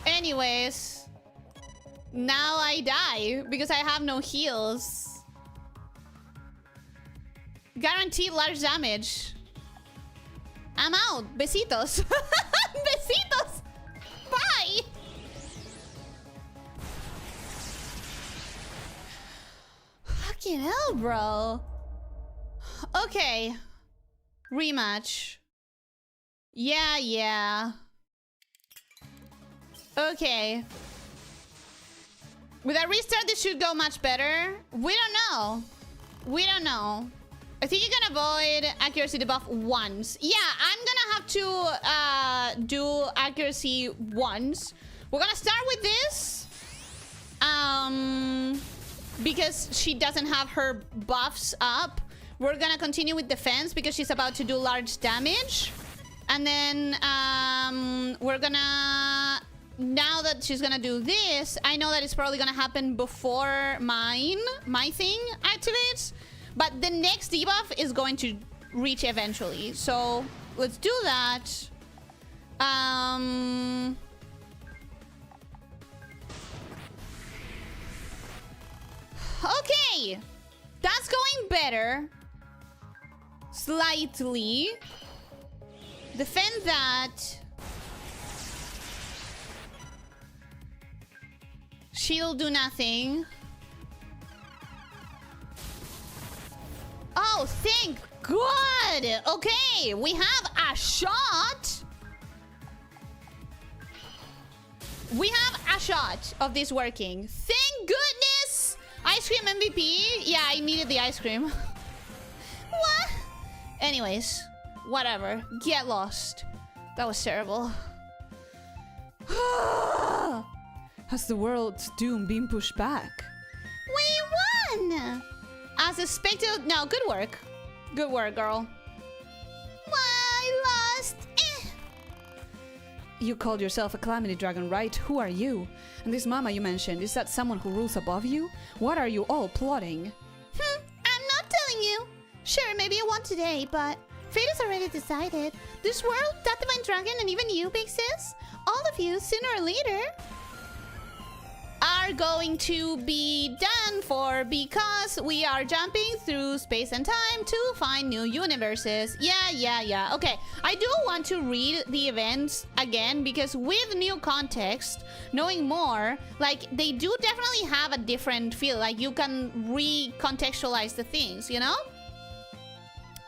Anyways, now I die because I have no heals. Guaranteed large damage. I'm out. Besitos. Besitos. Bye. Fucking hell, bro. Okay. Rematch. Yeah. Okay. With a restart, this should go much better. We don't know. I think you can avoid accuracy debuff once. Yeah, I'm gonna have to do accuracy once. We're gonna start with this. Because she doesn't have her buffs up. We're gonna continue with defense because she's about to do large damage. And then we're gonna... Now that she's gonna do this, I know that it's probably gonna happen before my thing activates. But the next debuff is going to reach eventually. So let's do that. Okay. That's going better. Slightly. Defend that. She'll do nothing. Oh, thank God! Okay, we have a shot. We have a shot of this working. Thank goodness! Ice cream MVP? Yeah, I needed the ice cream. What? Anyways, whatever. Get lost. That was terrible. Has the world's doom been pushed back? We won! As expected. No, good work. Good work, girl. I lost. You called yourself a Calamity Dragon, right? Who are you? And this mama you mentioned, is that someone who rules above you? What are you all plotting? I'm not telling you. Sure, maybe you won today, but fate is already decided. This world, that divine dragon, and even you, big sis, all all of you, sooner or later, are going to be done for because we are jumping through space and time to find new universes. Yeah. Okay, I do want to read the events again because with new context, knowing more, like, they do definitely have a different feel. Like, you can recontextualize the things, you know?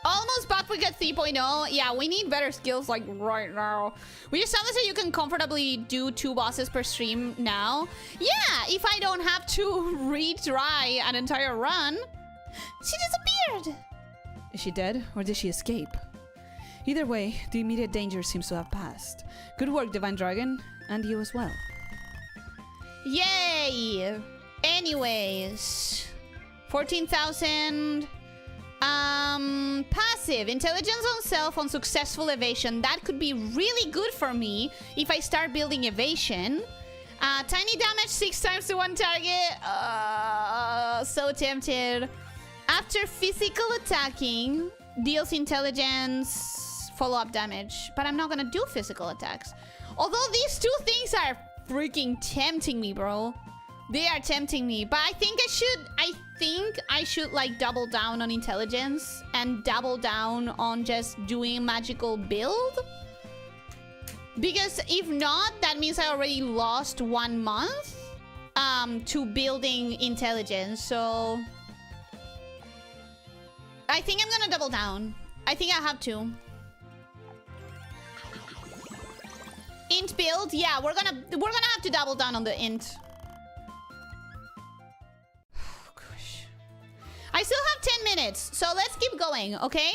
Almost Paprika 3.0. Yeah, we need better skills, like, right now. We established that you can comfortably do 2 bosses per stream now. Yeah, if I don't have to retry an entire run. she disappeared. Is she dead, or did she escape? Either way, the immediate danger seems to have passed. Good work, Divine Dragon, and you as well. Yay! Anyways, 14,000. Passive intelligence on self on successful evasion. That could be really good for me if I start building evasion. Tiny damage 6 times to 1 target. So tempted. After physical attacking, deals intelligence follow-up damage. But I'm not gonna do physical attacks. Although these two things are freaking tempting me, bro. They are tempting me, but I think I should like double down on intelligence and double down on just doing magical build. Because if not, that means I already lost 1 month to building intelligence. So I think I'm gonna double down. I think I have to. Int build, yeah, we're gonna have to double down on the int. I still have 10 minutes, so let's keep going, okay?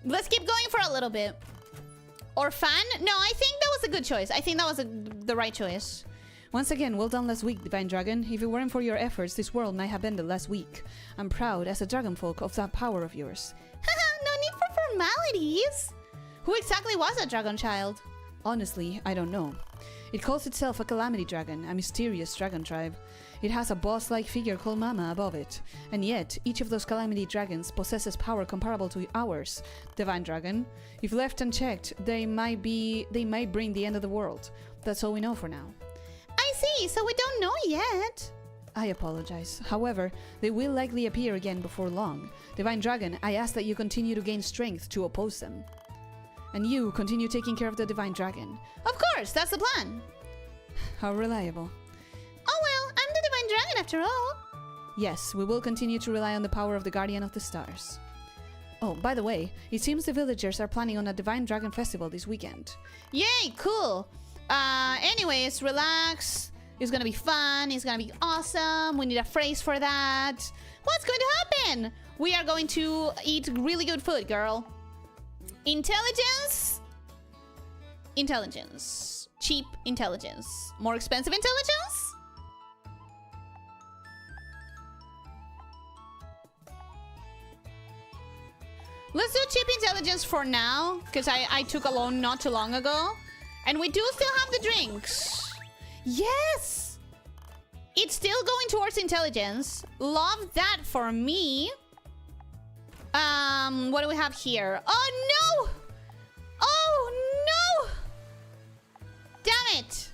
Let's keep going for a little bit. Or fun? No, I think that was a good choice. I think that was the right choice. Once again, well done last week, Divine Dragon. If it weren't for your efforts, this world might have ended last week. I'm proud as a dragon folk of that power of yours. Haha, no need for formalities. Who exactly was that dragon child? Honestly, I don't know. It calls itself a calamity dragon, a mysterious dragon tribe. It has a boss-like figure called Mama above it, and yet each of those calamity dragons possesses power comparable to ours, Divine Dragon. If left unchecked, they might bring the end of the world. That's all we know for now. I see, so we don't know yet. I apologize. However, they will likely appear again before long. Divine Dragon, I ask that you continue to gain strength to oppose them. And you continue taking care of the Divine Dragon. Of course, that's the plan. How reliable. Oh well, I'm the Divine Dragon after all. Yes, we will continue to rely on the power of the Guardian of the Stars. Oh, by the way, it seems the villagers are planning on a Divine Dragon Festival this weekend. Yay, cool. Anyways, relax. It's gonna be fun. It's gonna be awesome. We need a phrase for that. What's going to happen? We are going to eat really good food, girl. Intelligence. Intelligence. Cheap intelligence. More expensive intelligence? Let's do cheap intelligence for now, because I took a loan not too long ago. And we do still have the drinks. Yes! It's still going towards intelligence. Love that for me. What do we have here? Oh, no! Oh, no! Damn it!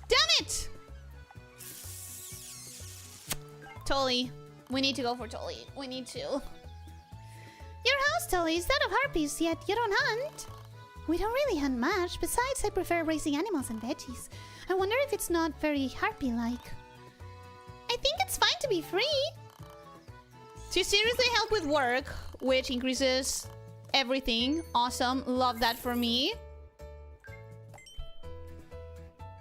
Damn it! Tully. We need to go for Tully. We need to. Your house, Tully, is that of harpies, yet you don't hunt. We don't really hunt much. Besides, I prefer raising animals and veggies. I wonder if it's not very harpy-like. I think it's fine to be free. To seriously help with work, which increases everything. Awesome. Love that for me.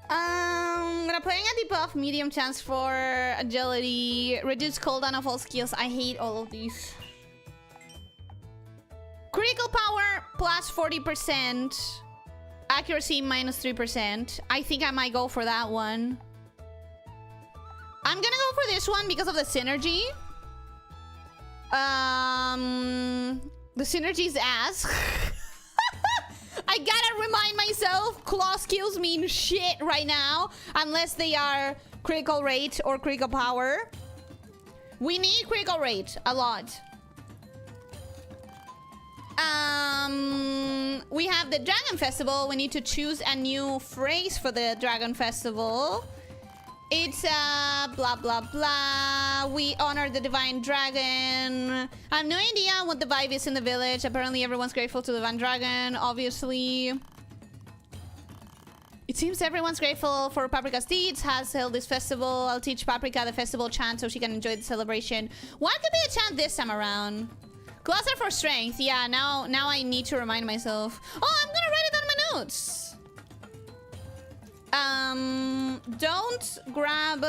I'm gonna play a debuff, medium chance for agility, reduce cooldown of all skills. I hate all of these. Critical power plus 40%. Accuracy minus 3%. I think I might go for that one. I'm gonna go for this one because of the synergy. The synergy's ass. I gotta remind myself, claw skills mean shit right now. Unless they are critical rate or critical power. We need critical rate a lot. We have the Dragon Festival. We need to choose a new phrase for the Dragon Festival. It's blah blah blah. We honor the divine dragon. I have no idea what the vibe is in the village. Apparently everyone's grateful to the divine dragon, obviously. It seems everyone's grateful for Paprika's deeds, has held this festival. I'll teach Paprika the festival chant so she can enjoy the celebration. What could be the chant this time around? Cluster for strength. Yeah, now I need to remind myself. Oh, I'm gonna write it on my notes. Don't grab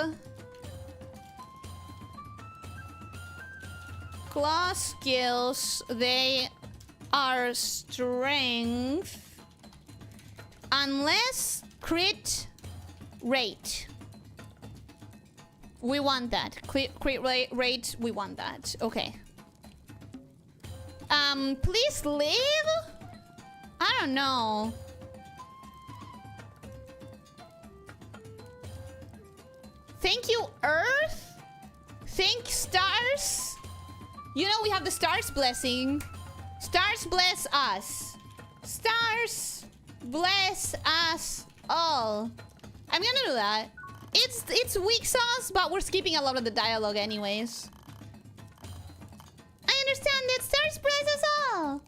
claw skills. They are strength unless crit rate. We want that. Crit rate, we want that. Okay. Please leave? I don't know. Thank you, Earth. Thank stars. You know we have the stars blessing. Stars bless us. Stars bless us all. I'm gonna do that. It's weak sauce, but we're skipping a lot of the dialogue anyways. I understand that stars bless us all.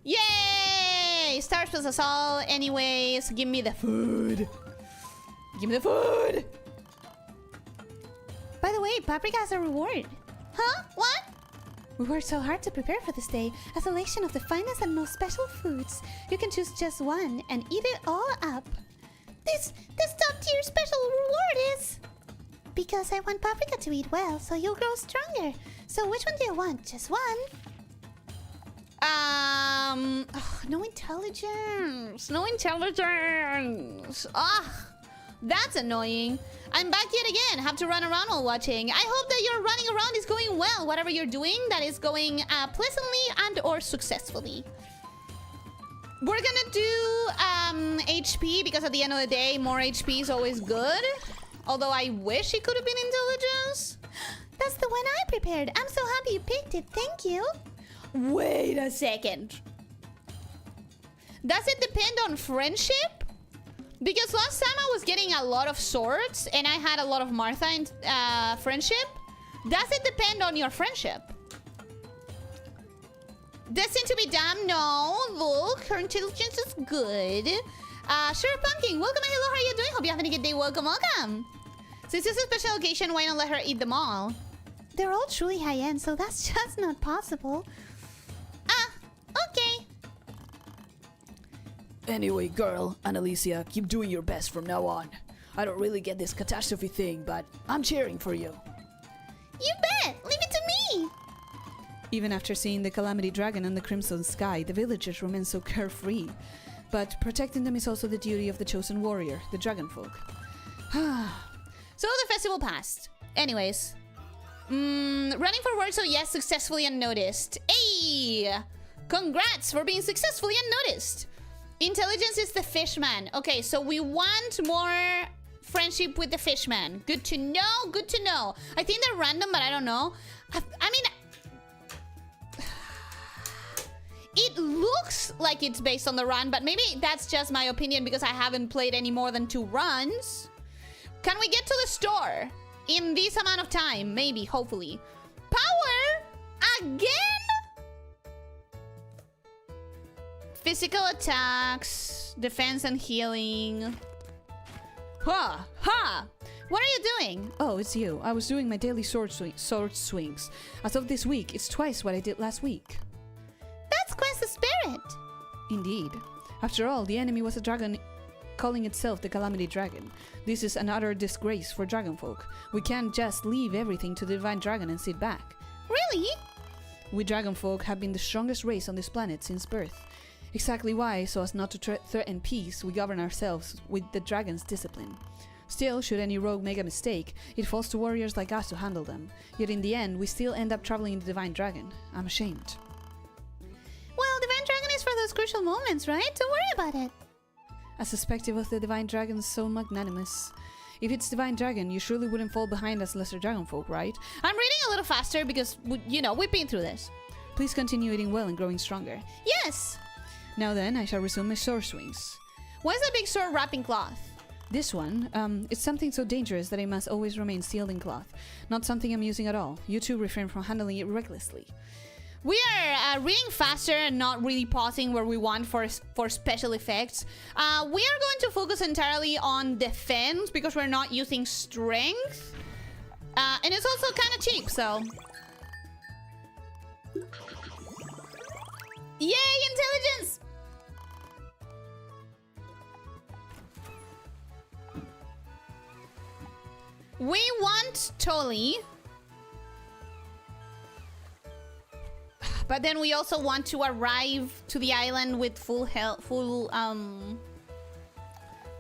Yay! Stars bless us all. Anyways, give me the food. Give me the food. By the way, Paprika has a reward. Huh? What? We worked so hard to prepare for this day. A selection of the finest and most special foods. You can choose just one and eat it all up. This top tier special reward is... Because I want Paprika to eat well, so you'll grow stronger. So which one do you want? Just one? No intelligence. No intelligence. Ah, that's annoying. I'm back yet again. Have to run around while watching. I hope that your running around is going well. Whatever you're doing, that is going pleasantly and or successfully. We're gonna do HP because at the end of the day, more HP is always good. Although I wish it could have been intelligence. That's the one I prepared. I'm so happy you picked it. Thank you. Wait a second. Does it depend on friendship? Because last time I was getting a lot of swords and I had a lot of Martha in friendship. Does it depend on your friendship? Destined to be damn? No. Look, her intelligence is good. Sure, Pumpkin. Welcome and hello. How are you doing? Hope you're having a good day. Welcome, welcome. Since it's a special occasion, why not let her eat them all? They're all truly high-end, so that's just not possible. Okay. Anyway, girl and Elyssia, keep doing your best from now on. I don't really get this catastrophe thing, but I'm cheering for you. You bet! Leave it to me! Even after seeing the Calamity Dragon and the Crimson Sky, the villagers remain so carefree. But protecting them is also the duty of the chosen warrior, the dragon folk. So the festival passed. Anyways. Running forward, so yes, successfully unnoticed. Hey! Congrats for being successfully unnoticed. Intelligence is the fishman. Okay, so we want more friendship with the fishman. Good to know, good to know. I think they're random, but I don't know. I mean... It looks like it's based on the run, but maybe that's just my opinion because I haven't played any more than 2 runs. Can we get to the store in this amount of time? Maybe, hopefully. Power! Again? Physical attacks, defense and healing. Ha! Ha! What are you doing? Oh, it's you. I was doing my daily sword swings. As of this week, it's twice what I did last week. That's quite the spirit. Indeed. After all, the enemy was a dragon calling itself the Calamity Dragon. This is an utter disgrace for dragonfolk. We can't just leave everything to the Divine Dragon and sit back. Really? We dragonfolk have been the strongest race on this planet since birth. Exactly why, so as not to threaten peace, we govern ourselves with the dragon's discipline. Still, should any rogue make a mistake, it falls to warriors like us to handle them. Yet in the end, we still end up traveling the Divine Dragon. I'm ashamed. Well, Divine Dragon is for those crucial moments, right? Don't worry about it. I suspect it was the Divine Dragon so magnanimous. If it's Divine Dragon, you surely wouldn't fall behind as lesser dragonfolk, right? I'm reading a little faster because, you know, we've been through this. Please continue eating well and growing stronger. Yes! Now then, I shall resume my sword swings. Why is that big sword wrapping cloth? This one, it's something so dangerous that it must always remain sealed in cloth. Not something I'm using at all. You two refrain from handling it recklessly. We are reading faster and not really pausing where we want for special effects. We are going to focus entirely on defense because we're not using strength. And it's also kind of cheap, so... Yay, intelligence! We want Tolly. But then we also want to arrive to the island with full health, what are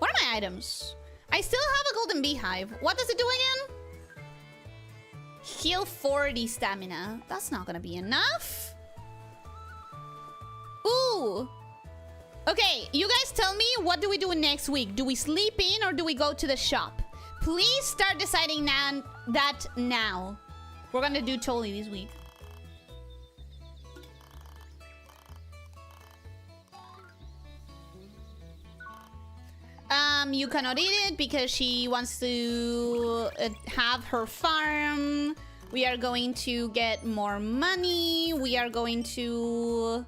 my items? I still have a golden beehive. What does it do again? Heal 40 stamina. That's not gonna be enough. Ooh. Okay, you guys tell me, what do we do next week? Do we sleep in or do we go to the shop? Please start deciding now. We're gonna do Tolly this week. You cannot eat it because she wants to have her farm. We are going to get more money. We are going to...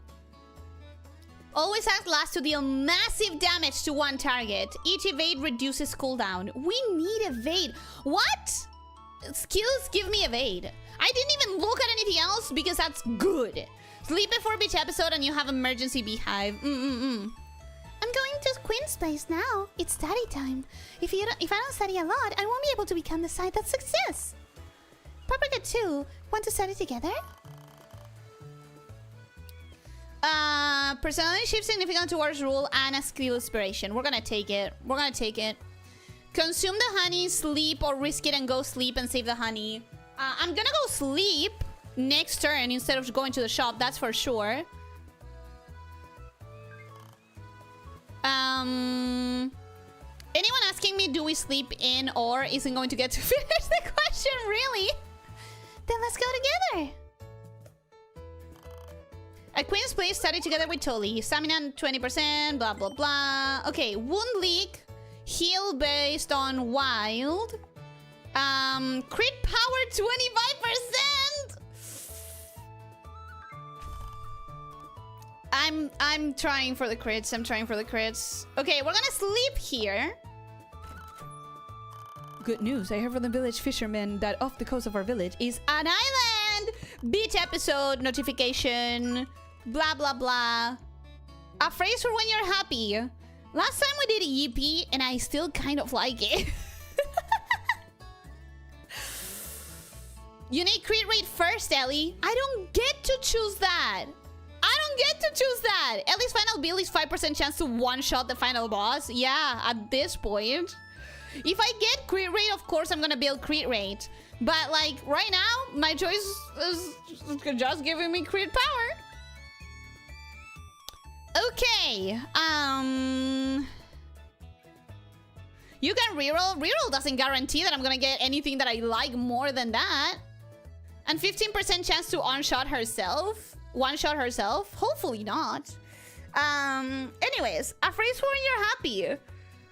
Always act last to deal massive damage to one target. Each evade reduces cooldown. We need evade. What? Skills give me evade. I didn't even look at anything else because that's good. Sleep before each episode and you have emergency beehive. I'm going to Quinn's place now. It's study time. If I don't study a lot, I won't be able to become the side that's success. Paprika 2, want to study together? Personality shift significant towards rule and a skill inspiration. We're gonna take it. We're gonna take it. Consume the honey, sleep, or risk it and go sleep and save the honey. I'm gonna go sleep next turn instead of going to the shop. That's for sure. Anyone asking me, do we sleep in or isn't going to get to finish the question, really? Then let's go together. At Queen's place, study together with Tolly. Stamina 20%, blah, blah, blah. Okay, wound leak. Heal based on wild. Crit power 25%. I'm trying for the crits. I'm trying for the crits. Okay, we're gonna sleep here. Good news, I heard from the village fishermen that off the coast of our village is An island! Beach episode notification. Blah, blah, blah. A phrase for when you're happy. Last time we did EP and I still kind of like it. You need crit rate first, Ellie. I don't get to choose that. I don't get to choose that. Ellie's final build is 5% chance to one-shot the final boss. Yeah, at this point. If I get crit rate, of course I'm gonna build crit rate. But like, right now, my choice is just giving me crit power. Okay, you can reroll. Reroll doesn't guarantee that I'm gonna get anything that I like more than that. And 15% chance to one-shot herself. Hopefully not. Anyways, a phrase for when you're happy.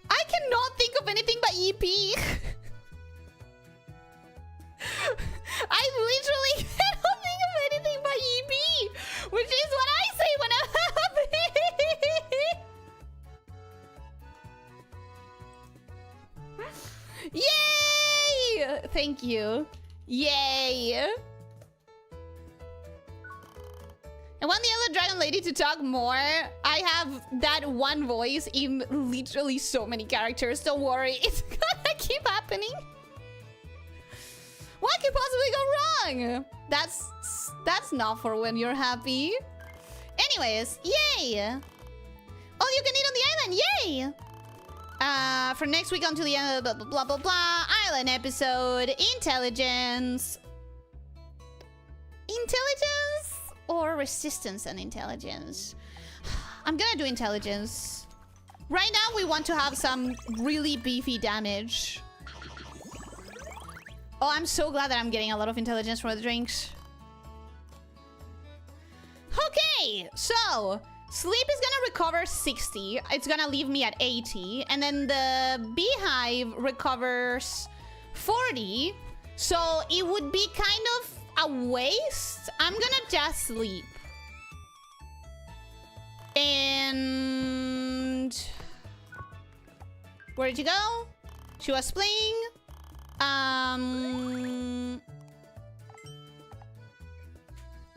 I cannot think of anything but EP. I literally cannot think of anything but EP, which is what I say when I'm happy. Yay! Thank you. Yay! I want the other dragon lady to talk more. I have that one voice in literally so many characters. Don't worry, it's gonna keep happening. What could possibly go wrong? That's not for when you're happy. Anyways, yay! All you can eat on the island, yay! For next week until the end of blah blah blah island episode, intelligence or resistance and intelligence. I'm gonna do intelligence. Right now we want to have some really beefy damage. Oh, I'm so glad that I'm getting a lot of intelligence from the drinks. Okay, so sleep is gonna recover 60. It's gonna leave me at 80. And then the beehive recovers 40. So it would be kind of a waste. I'm gonna just sleep. And where did you go? She was playing.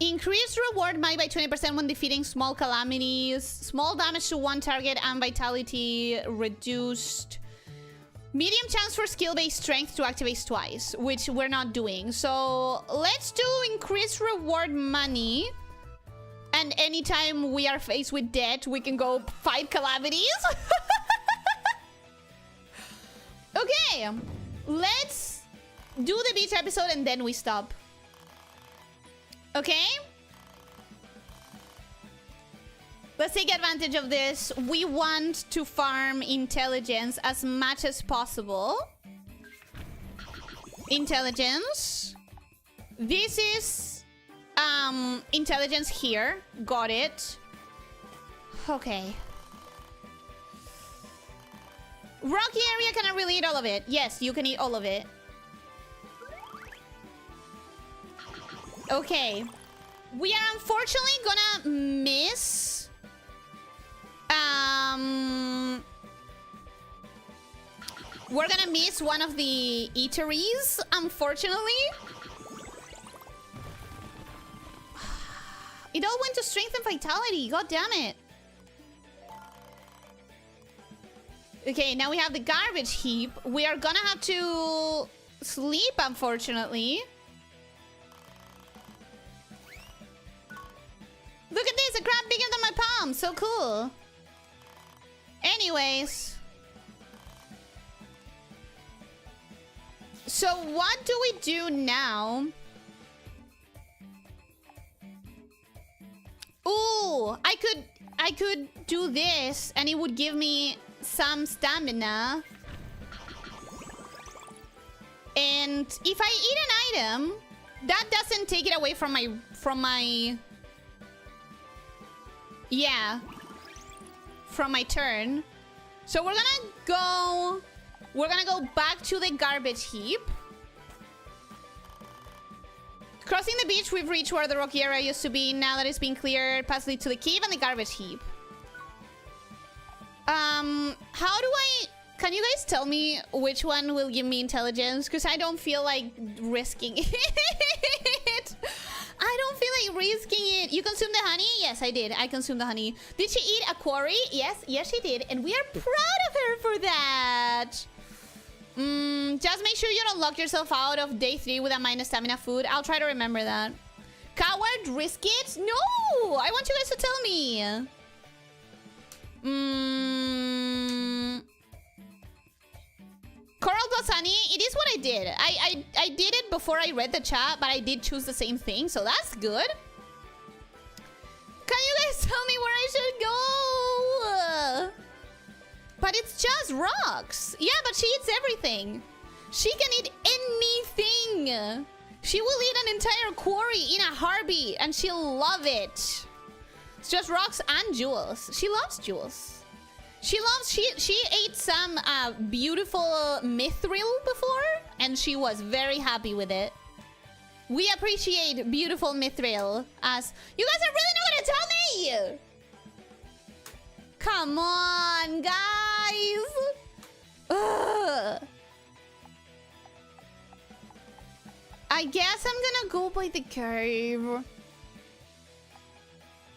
Increase reward money by 20% when defeating small calamities. Small damage to one target and vitality reduced. Medium chance for skill-based strength to activate twice, which we're not doing. So let's do increase reward money. And anytime we are faced with death, we can go fight calamities. Okay, let's do the beach episode and then we stop. Okay? Let's take advantage of this. We want to farm intelligence as much as possible. Intelligence. This is intelligence here. Got it. Okay. Rocky area, can I really eat all of it? Yes, you can eat all of it. Okay. We are unfortunately gonna miss... we're gonna miss one of the eateries, unfortunately. It all went to strength and vitality. God damn it. Okay, now we have the garbage heap. We are gonna have to sleep, unfortunately. Look at this, a crab bigger than my palm. So cool. Anyways. So what do we do now? Ooh, I could do this and it would give me some stamina. And if I eat an item, that doesn't take it away from my yeah, from my turn. So we're gonna go back to the garbage heap. Crossing the beach, we've reached where the rocky area used to be. Now that it's been cleared, paths lead to the cave and the garbage heap. How do I... Can you guys tell me which one will give me intelligence? Because I don't feel like risking it. I don't feel like risking it. You consumed the honey? Yes, I did. I consumed the honey. Did she eat a quarry? Yes, she did. And we are proud of her for that. Just make sure you don't lock yourself out of day 3 with a minus stamina food. I'll try to remember that. Coward, risk it? No! I want you guys to tell me. Coral plus honey, it is what I did. I did it before I read the chat, but I did choose the same thing, so that's good. Can you guys tell me where I should go? But it's just rocks. Yeah, but she eats everything. She can eat anything. She will eat an entire quarry in a heartbeat, and she'll love it. It's just rocks and jewels. She loves jewels. She ate some beautiful mithril before, and she was very happy with it. We appreciate beautiful mithril as... You guys are really not gonna tell me! Come on, guys! Ugh. I guess I'm gonna go by the cave.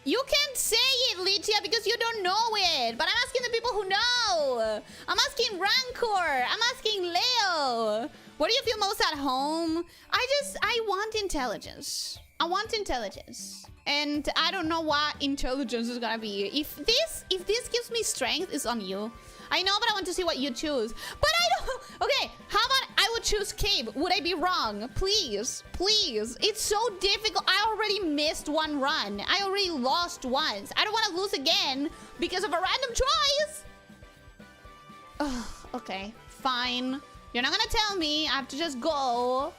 You can't say it, Elyssia, because you don't know it. But I'm asking the people who know. I'm asking Rancor. I'm asking Leo. Where do you feel most at home? I want intelligence. I want intelligence. And I don't know what intelligence is gonna be. If this gives me strength, it's on you. I know, but I want to see what you choose. But I don't... Okay, how about I would choose cave? Would I be wrong? Please, please. It's so difficult. I already missed one run. I already lost once. I don't want to lose again because of a random choice. Ugh, okay, fine. You're not gonna tell me. I have to just go.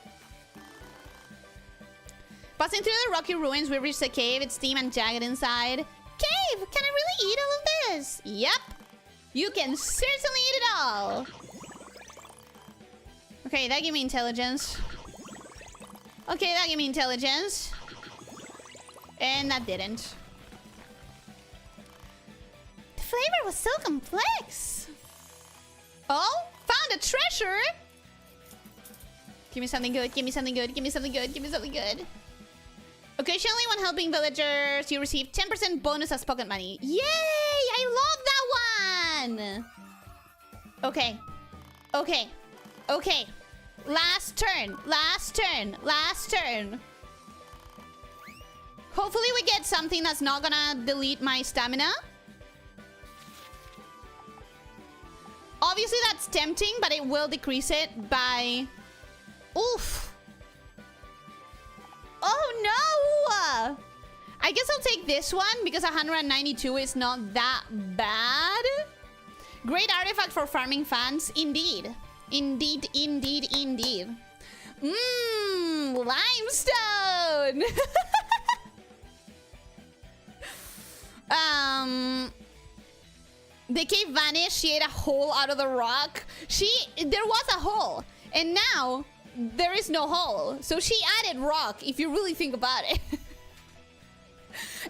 Passing through the rocky ruins, we reach the cave. It's steam and jagged inside. Cave! Can I really eat all of this? Yep. You can certainly eat it all. Okay, that gave me intelligence. Okay, that gave me intelligence. And that didn't. The flavor was so complex. Oh, found a treasure. Give me something good, give me something good, give me something good, give me something good. Occasionally when helping villagers, you receive 10% bonus as pocket money. Yay! I love that one! Okay. Okay. Okay. Last turn. Last turn. Last turn. Hopefully we get something that's not gonna delete my stamina. Obviously that's tempting, but it will decrease it by... Oof. Oh no! I guess I'll take this one because 192 is not that bad. Great artifact for farming fans. Indeed. Indeed, indeed, indeed. Limestone! The cave vanished. She ate a hole out of the rock. There was a hole. And now, there is no hole. So she added rock, if you really think about it.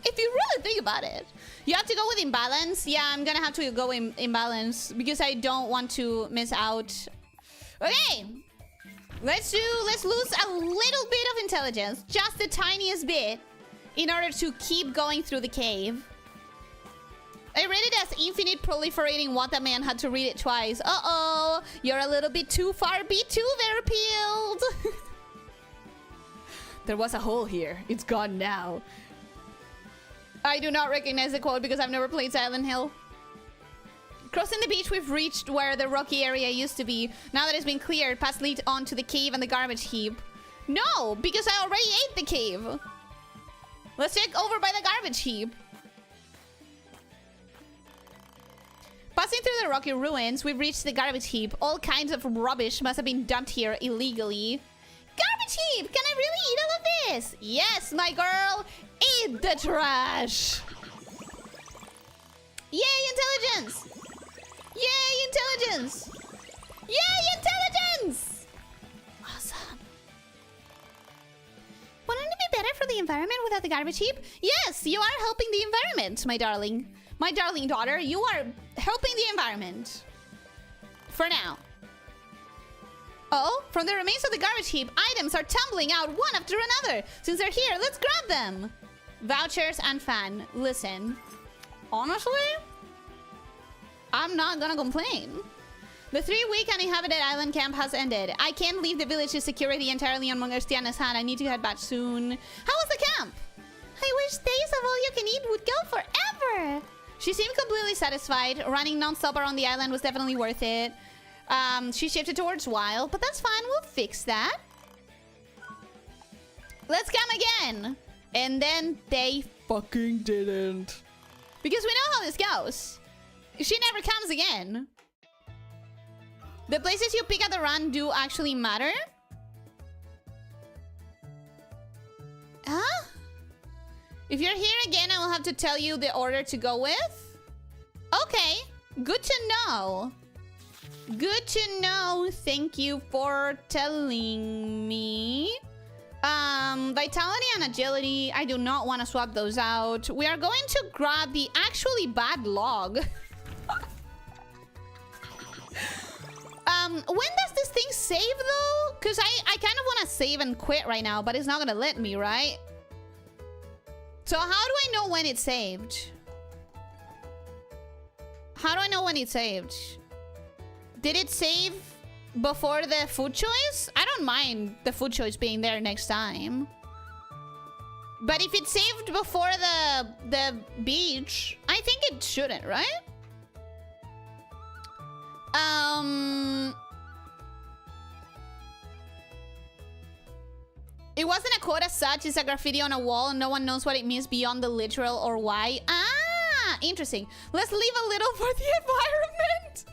If you really think about it. You have to go with imbalance. Yeah, I'm gonna have to go in imbalance because I don't want to miss out. Okay. Let's lose a little bit of intelligence. Just the tiniest bit. In order to keep going through the cave. I read it as infinite proliferating water man had to read it twice. Uh-oh. You're a little bit too far vtuber peeled. There was a hole here. It's gone now. I do not recognize the quote because I've never played Silent Hill. Crossing the beach, we've reached where the rocky area used to be. Now that it's been cleared, paths lead on to the cave and the garbage heap. No, because I already ate the cave. Let's check over by the garbage heap. Passing through the rocky ruins, we've reached the garbage heap. All kinds of rubbish must have been dumped here illegally. Garbage heap! Can I really eat all of this? Yes, my girl! Eat the trash! Yay, intelligence! Yay, intelligence! Yay, intelligence! Awesome. Wouldn't it be better for the environment without the garbage heap? Yes, you are helping the environment, my darling. My darling daughter, you are helping the environment. For now. Oh, from the remains of the garbage heap, items are tumbling out one after another. Since they're here, let's grab them. Vouchers and fan. Listen. Honestly, I'm not gonna complain. The 3-week uninhabited island camp has ended. I can't leave the village's security entirely on Mongerstiana's hand. I need to head back soon. How was the camp? I wish days of all you can eat would go forever. She seemed completely satisfied. Running non-stop around the island was definitely worth it. She shifted towards wild, but that's fine. We'll fix that. Let's come again. And then they fucking didn't. Because we know how this goes. She never comes again. The places you pick at the run do actually matter. Huh? If you're here again, I will have to tell you the order to go with. Okay. Good to know. Good to know. Thank you for telling me. Vitality and agility. I do not want to swap those out. We are going to grab the actually bad log. When does this thing save though? Because I kind of want to save and quit right now, but it's not going to let me, right? So how do I know when it's saved? How do I know when it's saved? Did it save before the food choice? I don't mind the food choice being there next time. But if it saved before the beach, I think it shouldn't, right? It wasn't a quote as such, it's a graffiti on a wall and no one knows what it means beyond the literal or why. Ah, interesting. Let's leave a little for the environment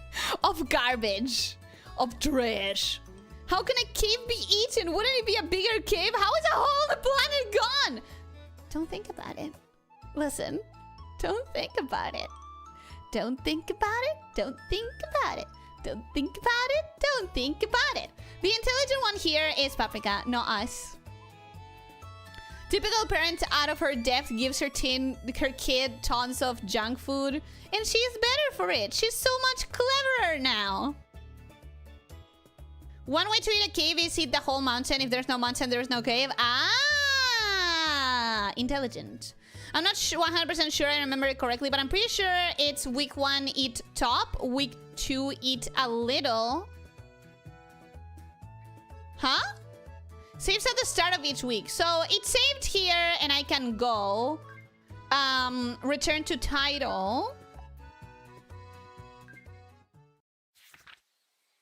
of garbage, of trash. How can a cave be eaten? Wouldn't it be a bigger cave? How is a whole the planet gone? Don't think about it. Listen, don't think about it. Don't think about it. Don't think about it. Don't think about it. Don't think about it. The intelligent one here is Paprika, not us. Typical parent out of her depth gives her kid tons of junk food, and she's better for it. She's so much cleverer now. One way to eat a cave is eat the whole mountain. If there's no mountain, there's no cave. Ah, intelligent. I'm not 100% sure I remember it correctly, but I'm pretty sure it's week 1, eat top. Week 2, eat a little. Huh? Saves at the start of each week. So it's saved here and I can go. Return to title.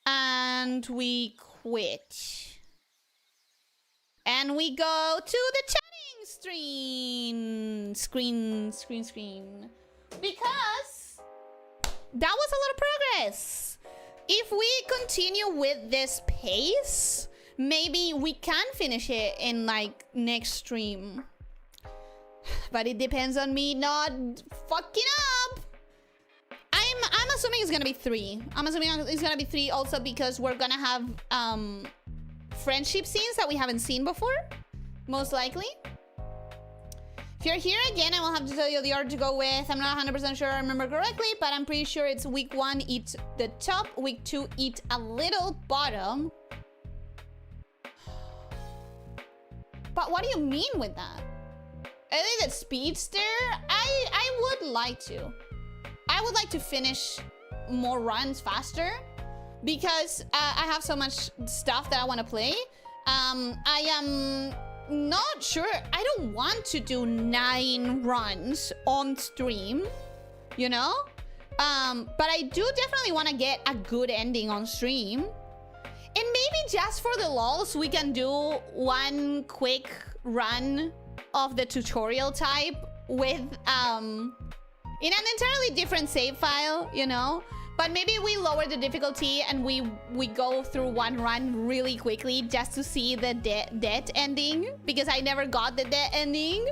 And we quit. And we go to the chatting screen. Because that was a lot of progress. If we continue with this pace, maybe we can finish it in like next stream. But it depends on me not fucking up. I'm assuming it's gonna be 3. I'm assuming it's gonna be 3 also because we're gonna have friendship scenes that we haven't seen before. Most likely. If you're here again, I will have to tell you the order to go with. I'm not 100% sure I remember correctly, but I'm pretty sure it's week 1, eat the top. Week 2, eat a little bottom. But what do you mean with that? I think that speedster, I would like to. I would like to finish more runs faster because I have so much stuff that I want to play. I am not sure. I don't want to do 9 runs on stream, you know? But I do definitely want to get a good ending on stream. And maybe just for the lols, we can do one quick run of the tutorial type with, in an entirely different save file, you know? But maybe we lower the difficulty and we go through one run really quickly just to see the death ending. Because I never got the death ending.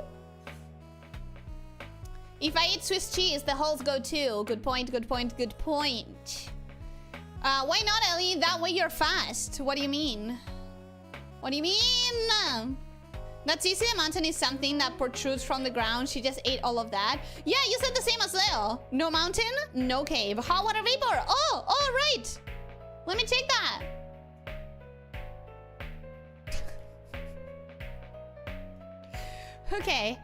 If I eat Swiss cheese, the holes go too. Good point, good point, good point. Why not, Ellie? That way you're fast. What do you mean? What do you mean? That's easy. The mountain is something that protrudes from the ground. She just ate all of that. Yeah, you said the same as Leo. No mountain, no cave. Hot water vapor. Oh, all right. Let me take that. Okay.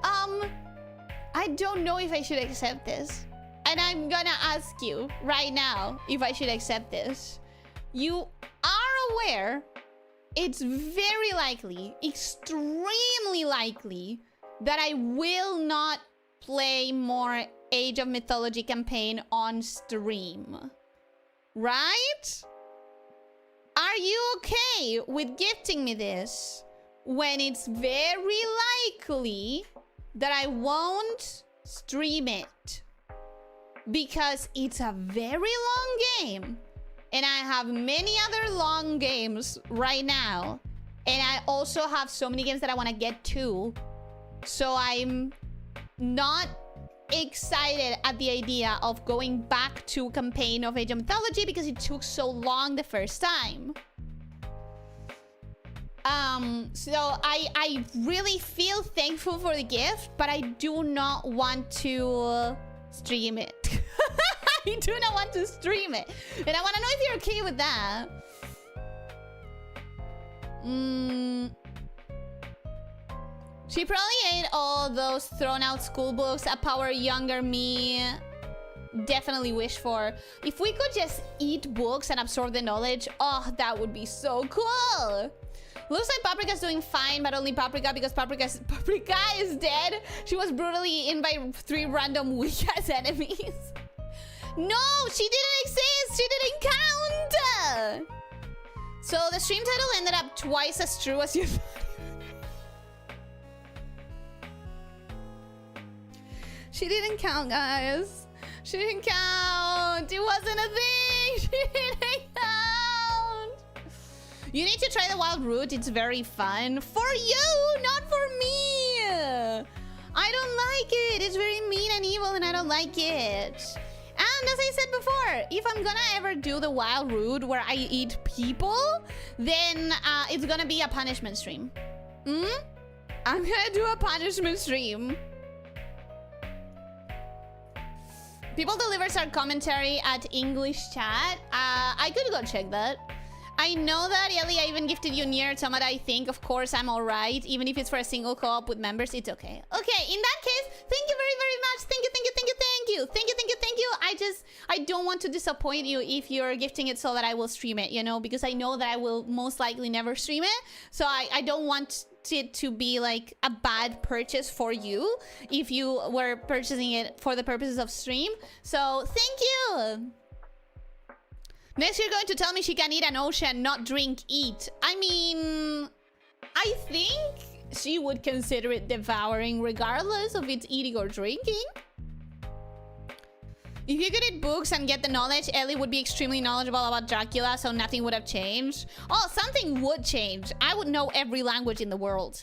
I don't know if I should accept this. And I'm gonna ask you right now if I should accept this. You are aware it's very likely, extremely likely, that I will not play more Age of Mythology campaign on stream. Right? Are you okay with gifting me this when it's very likely that I won't stream it? Because it's a very long game. And I have many other long games right now. And I also have so many games that I want to get to. So I'm not excited at the idea of going back to campaign of Age of Mythology because it took so long the first time. So I really feel thankful for the gift, but I do not want to stream it. I do not want to stream it. And I want to know if you're okay with that. She probably ate all those thrown out school books a power younger me definitely wish for. If we could just eat books and absorb the knowledge, oh, that would be so cool. Looks like Paprika's doing fine, but only Paprika because Paprika is dead. She was brutally eaten by 3 random weak-ass enemies. No, she didn't exist. She didn't count. So the stream title ended up twice as true as you thought. She didn't count, guys. She didn't count. It wasn't a thing. She didn't count. You need to try the wild root. It's very fun. For you, not for me. I don't like it. It's very mean and evil and I don't like it. And as I said before, if I'm gonna ever do the wild root where I eat people, then it's gonna be a punishment stream. I'm gonna do a punishment stream. People delivers our commentary at English chat. I could go check that. I know that, Ellie, I even gifted you Nier Automata, I think. Of course, I'm alright. Even if it's for a single co-op with members, it's okay. Okay, in that case, thank you very, very much. Thank you, thank you, thank you, thank you. Thank you, thank you, thank you. I don't want to disappoint you if you're gifting it so that I will stream it, you know? Because I know that I will most likely never stream it. So I don't want it to be like a bad purchase for you if you were purchasing it for the purposes of stream. So, thank you. Next, you're going to tell me she can eat an ocean, not drink, eat. I mean, I think she would consider it devouring regardless of it's eating or drinking. If you could eat books and get the knowledge, Ellie would be extremely knowledgeable about Dracula, so nothing would have changed. Oh, something would change. I would know every language in the world.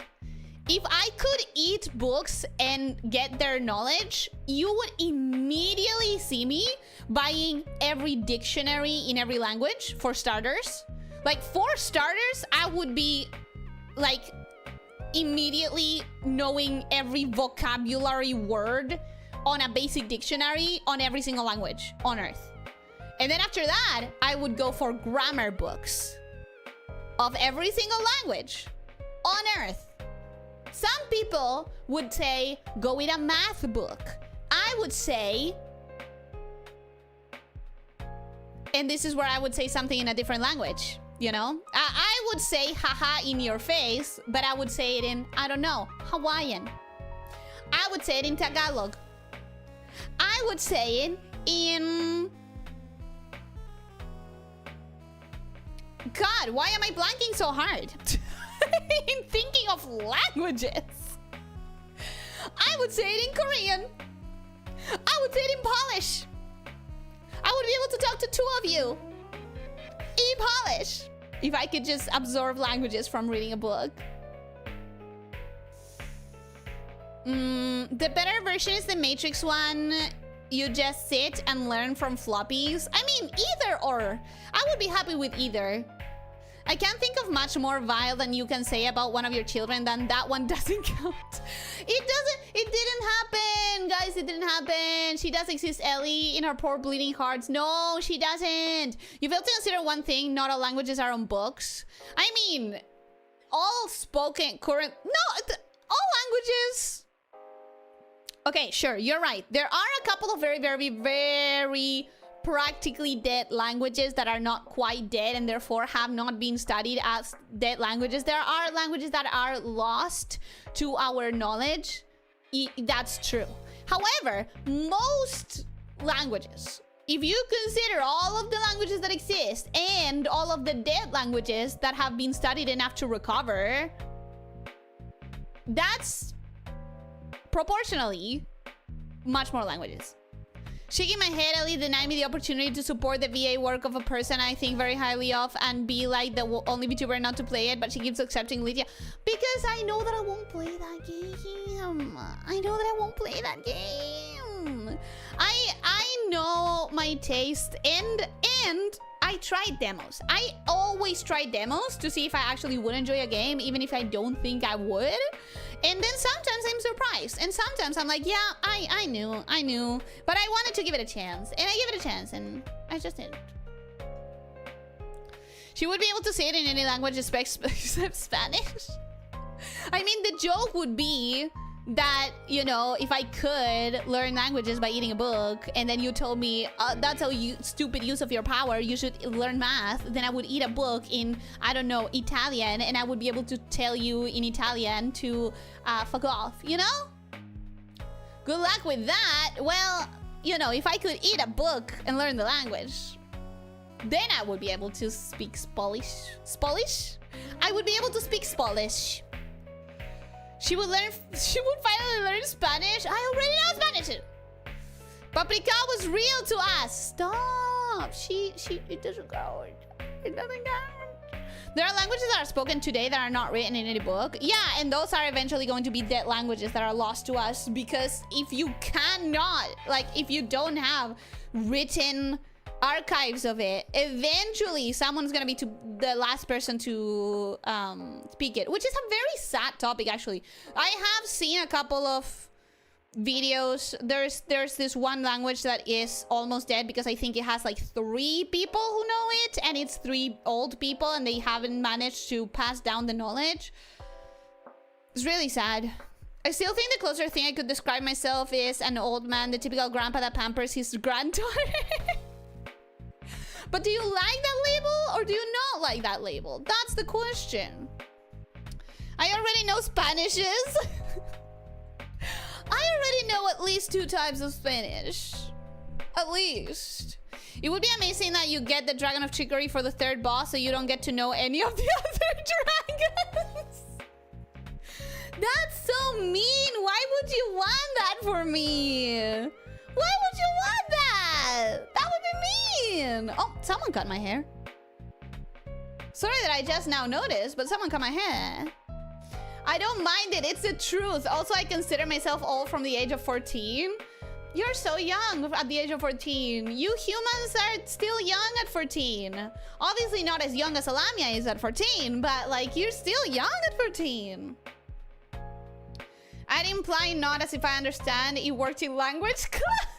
If I could eat books and get their knowledge, you would immediately see me buying every dictionary in every language, for starters. Like, for starters, I would be, like, immediately knowing every vocabulary word on a basic dictionary on every single language on Earth. And then after that, I would go for grammar books of every single language on Earth. Some people would say, go with a math book. I would say, and this is where I would say something in a different language, you know? I would say, haha, in your face, but I would say it in, I don't know, Hawaiian. I would say it in Tagalog. I would say it in... God, why am I blanking so hard? In thinking of languages. I would say it in Korean. I would say it in Polish. I would be able to talk to two of you in Polish if I could just absorb languages from reading a book. The better version is the Matrix one. You just sit and learn from floppies. I mean, either or. I would be happy with either. I can't think of much more vile than you can say about one of your children than that one doesn't count. It didn't happen, guys, it didn't happen. She does exist, Ellie, in her poor bleeding hearts. No, she doesn't. You fail to consider one thing, not all languages are on books. I mean, all spoken current, no, all languages. Okay, sure, you're right. There are a couple of very, very, very practically dead languages that are not quite dead and therefore have not been studied as dead languages. There are languages that are lost to our knowledge. That's true. However, most languages, if you consider all of the languages that exist and all of the dead languages that have been studied enough to recover, that's proportionally much more languages. Shaking my head, Ellie denied me the opportunity to support the VA work of a person I think very highly of and be like the only VTuber not to play it, but she keeps accepting Lydia because I know that I won't play that game. I know that I won't play that game. I know my taste and I tried demos. I always try demos to see if I actually would enjoy a game, even if I don't think I would. And then sometimes I'm surprised. And sometimes I'm like, yeah, I knew. But I wanted to give it a chance. And I gave it a chance, and I just didn't. She would be able to say it in any language except Spanish. I mean, the joke would be that, you know, if I could learn languages by eating a book, and then you told me that's a stupid use of your power, you should learn math, then I would eat a book in, I don't know, Italian, and I would be able to tell you in Italian to fuck off, you know? Good luck with that. Well, you know, if I could eat a book and learn the language, then I would be able to speak Spolish? I would be able to speak Spolish. She would finally learn Spanish. I already know Spanish. Paprika was real to us. Stop. It doesn't count. Nothing counts. There are languages that are spoken today that are not written in any book. Yeah, and those are eventually going to be dead languages that are lost to us, because if you cannot, like, if you don't have written archives of it, eventually someone's gonna be the last person to speak it, which is a very sad topic, actually. I have seen a couple of videos. There's this one language that is almost dead because I think it has like 3 people who know it, and it's 3 old people and they haven't managed to pass down the knowledge. It's really sad. I still think the closer thing I could describe myself is an old man, the typical grandpa that pampers his granddaughter. But do you like that label or do you not like that label? That's the question. I already know Spanishes. I already know at least 2 types of Spanish. At least. It would be amazing that you get the Dragon of Trickery for the 3rd boss so you don't get to know any of the other dragons. That's so mean. Why would you want that for me? Why would you want that? That would be mean. Oh, someone cut my hair. Sorry that I just now noticed, but someone cut my hair. I don't mind it. It's the truth. Also, I consider myself old from the age of 14. You're so young at the age of 14. You humans are still young at 14. Obviously not as young as a lamia is at 14, but like you're still young at 14. I'd imply not as if I understand. You worked in language class.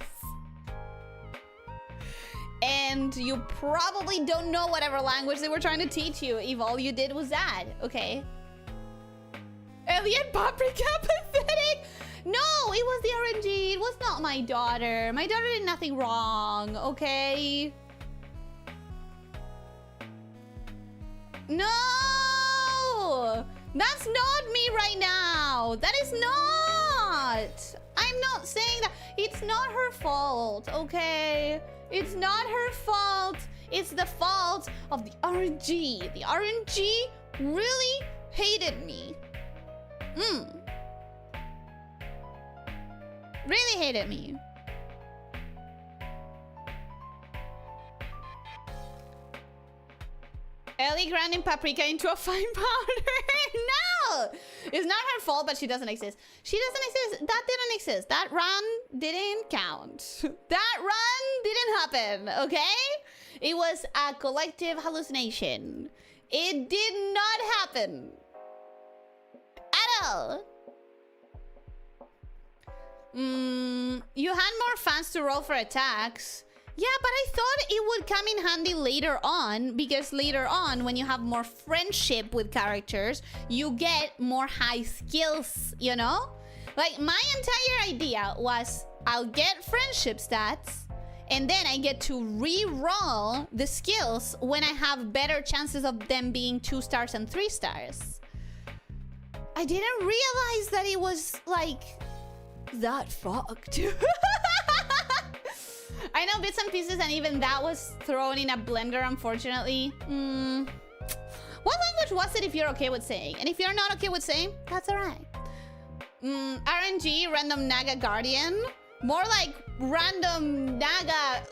And you probably don't know whatever language they were trying to teach you if all you did was that, okay? Elliot Paprika, pathetic. No, it was the RNG. It was not my daughter. My daughter did nothing wrong, okay? No! That's not me right now. That is not. I'm not saying that. It's not her fault, okay? It's not her fault. It's the fault of the RNG. The RNG really hated me. Really hated me. Ellie grinding paprika into a fine powder. No! It's not her fault, but she doesn't exist. She doesn't exist. That didn't exist. That run didn't count. That run didn't happen, okay? It was a collective hallucination. It did not happen. At all. You had more fans to roll for attacks. Yeah, but I thought it would come in handy later on, because later on, when you have more friendship with characters, you get more high skills, you know? Like, my entire idea was I'll get friendship stats, and then I get to re-roll the skills when I have better chances of them being 2 stars and 3 stars. I didn't realize that it was, like, that fucked. I know bits and pieces, and even that was thrown in a blender, unfortunately. What language was it, if you're okay with saying? And if you're not okay with saying, that's alright. RNG, random Naga Guardian. More like random Naga...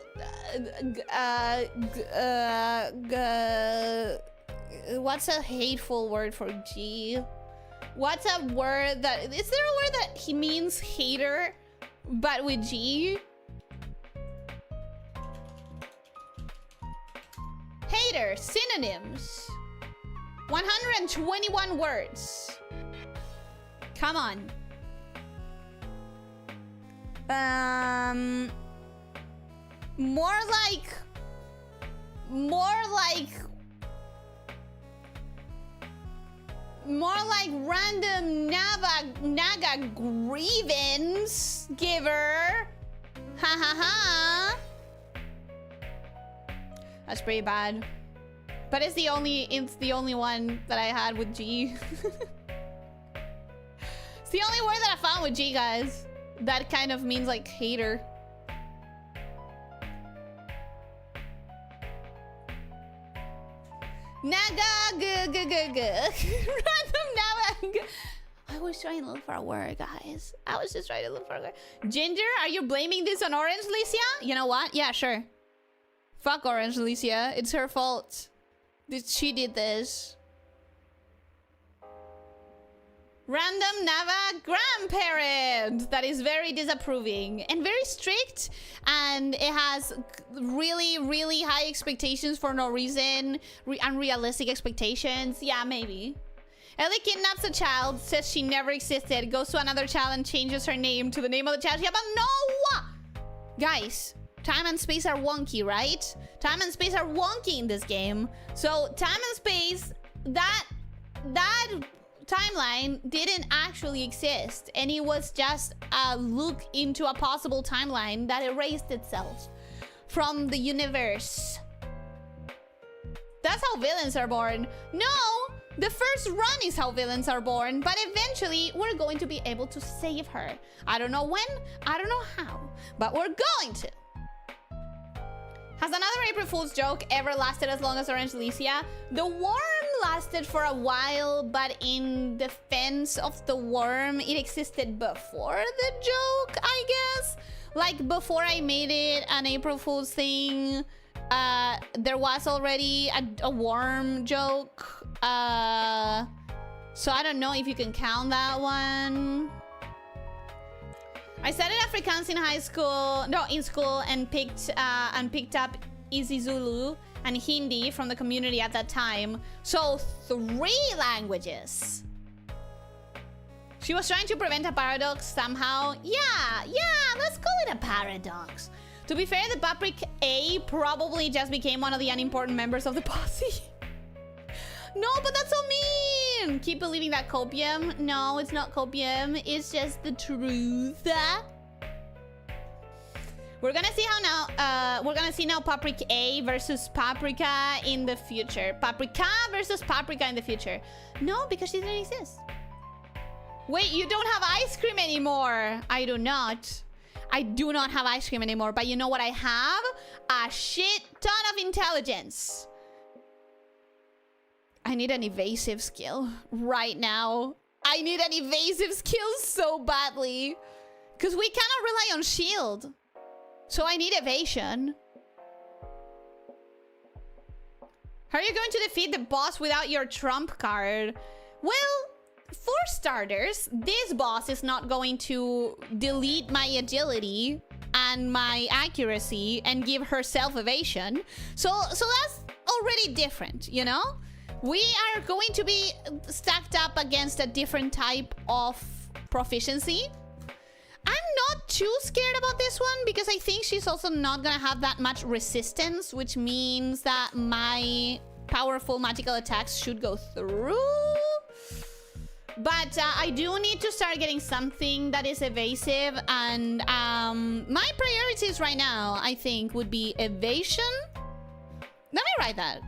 what's a hateful word for G? What's a word that... Is there a word that he means hater, but with G? Hater, synonyms. 121 words. Come on. More like random Naga grievance giver. Ha ha ha. That's pretty bad. But it's the only one that I had with G. It's the only word that I found with G, guys. That kind of means like hater. Naga random Naga. I was trying to look for a word, guys. I was just trying to look for a word. Ginger, are you blaming this on Orange, Elyssia? You know what? Yeah, sure. Fuck Orange, Elyssia. It's her fault. She did this. Random Nava grandparent that is very disapproving and very strict, and it has really, really high expectations for no reason, unrealistic expectations. Yeah, maybe. Ellie kidnaps a child, says she never existed, goes to another child and changes her name to the name of the child. Yeah, but no! Guys, time and space are wonky, right? Time and space are wonky in this game. So time and space, that timeline didn't actually exist, and it was just a look into a possible timeline that erased itself from the universe. That's how villains are born. No, the first run is how villains are born, but eventually we're going to be able to save her. I don't know when, I don't know how, but we're going to. Has another April Fool's joke ever lasted as long as Orange Elyssia? The worm lasted for a while, but in defense of the worm, it existed before the joke, I guess. Like, before I made it an April Fool's thing, there was already a worm joke. So I don't know if you can count that one. I studied Afrikaans in in school, and picked up isiZulu and Hindi from the community at that time. So 3 languages. She was trying to prevent a paradox somehow. Yeah, let's call it a paradox. To be fair, the Paprika A probably just became one of the unimportant members of the posse. No, but that's so mean! Keep believing that copium. No, it's not copium. It's just the truth. We're gonna see how now. We're gonna see now Paprika A versus Paprika in the future. Paprika versus Paprika in the future. No, because she didn't exist. Wait, you don't have ice cream anymore. I do not. I do not have ice cream anymore. But you know what I have? A shit ton of intelligence. I need an evasive skill right now. I need an evasive skill so badly. Because we cannot rely on shield. So I need evasion. How are you going to defeat the boss without your trump card? Well, for starters, this boss is not going to delete my agility and my accuracy and give herself evasion. So that's already different, you know? We are going to be stacked up against a different type of proficiency. I'm not too scared about this one because I think she's also not gonna have that much resistance, which means that my powerful magical attacks should go through. But I do need to start getting something that is evasive, and my priorities right now, I think, would be evasion. Let me write that.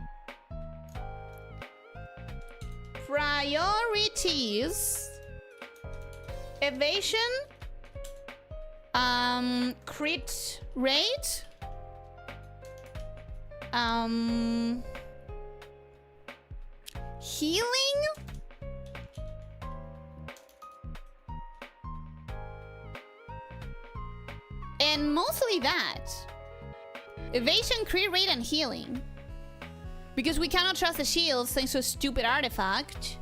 Priorities. Evasion. Crit rate. Healing. And mostly that. Evasion, crit rate, and healing. Because we cannot trust the shields thanks to a stupid artifact.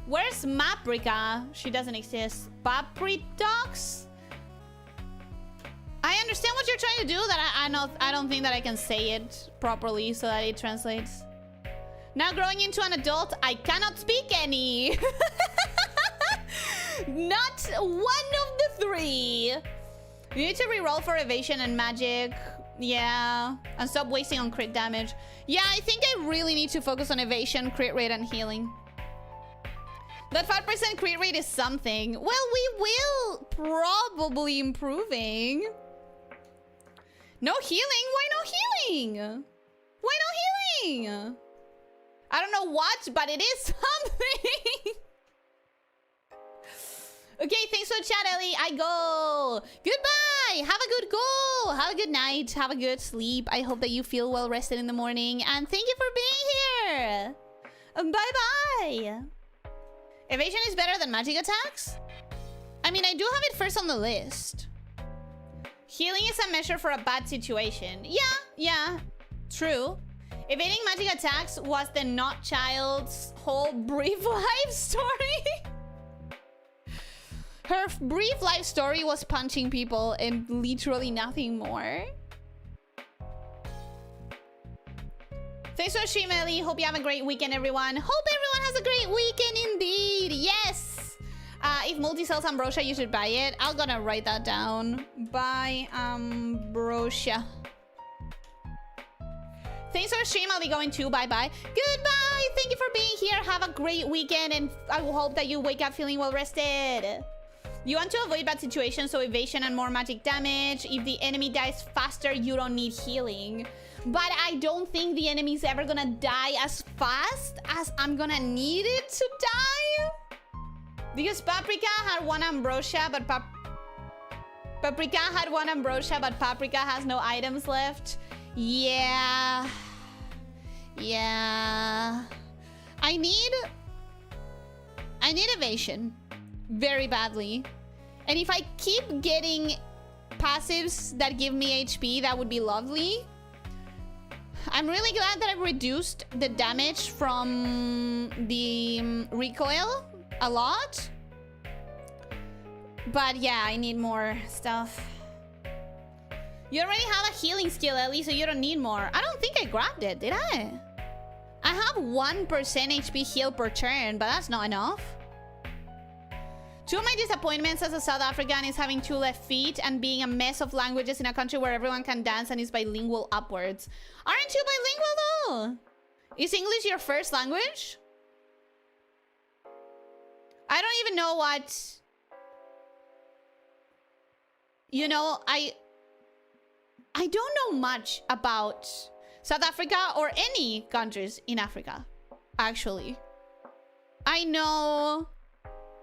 Where's Maprika? She doesn't exist. Papritox? I understand what you're trying to do. That I don't think that I can say it properly so that it translates. Now growing into an adult, I cannot speak any. Not one of the 3. You need to reroll for evasion and magic. Yeah. And stop wasting on crit damage. Yeah, I think I really need to focus on evasion, crit rate, and healing. That 5% crit rate is something. Well, we will probably improving. No healing? Why no healing? Why no healing? I don't know what, but it is something. Okay, thanks for the chat, Ellie. I go. Goodbye. Have a good go. Have a good night. Have a good sleep. I hope that you feel well rested in the morning. And thank you for being here. Bye-bye. Evasion is better than magic attacks? I mean, I do have it first on the list. Healing is a measure for a bad situation. Yeah, true. Evading magic attacks was the not child's whole brief life story. Her brief life story was punching people and literally nothing more. Thanks for streaming, Ellie. Hope you have a great weekend, everyone. Hope everyone has a great weekend indeed. Yes. If multi sells ambrosia, you should buy it. I'm gonna write that down. Buy ambrosia. Thanks for stream. I'll be going too. Bye-bye. Goodbye. Thank you for being here. Have a great weekend, and I will hope that you wake up feeling well rested. You want to avoid bad situations, so evasion and more magic damage. If the enemy dies faster, you don't need healing. But I don't think the enemy's ever gonna die as fast as I'm gonna need it to die. Because Paprika had one ambrosia, but Paprika has no items left. Yeah. I need evasion very badly. And if I keep getting passives that give me HP, that would be lovely. I'm really glad that I reduced the damage from the recoil a lot. But yeah, I need more stuff. You already have a healing skill, Ellie, so you don't need more. I don't think I grabbed it, did I? I have 1% HP heal per turn, but that's not enough. Two of my disappointments as a South African is having 2 left feet and being a mess of languages in a country where everyone can dance and is bilingual upwards. Aren't you bilingual though? Is English your first language? I don't even know what... You know, I don't know much about South Africa or any countries in Africa, actually. I know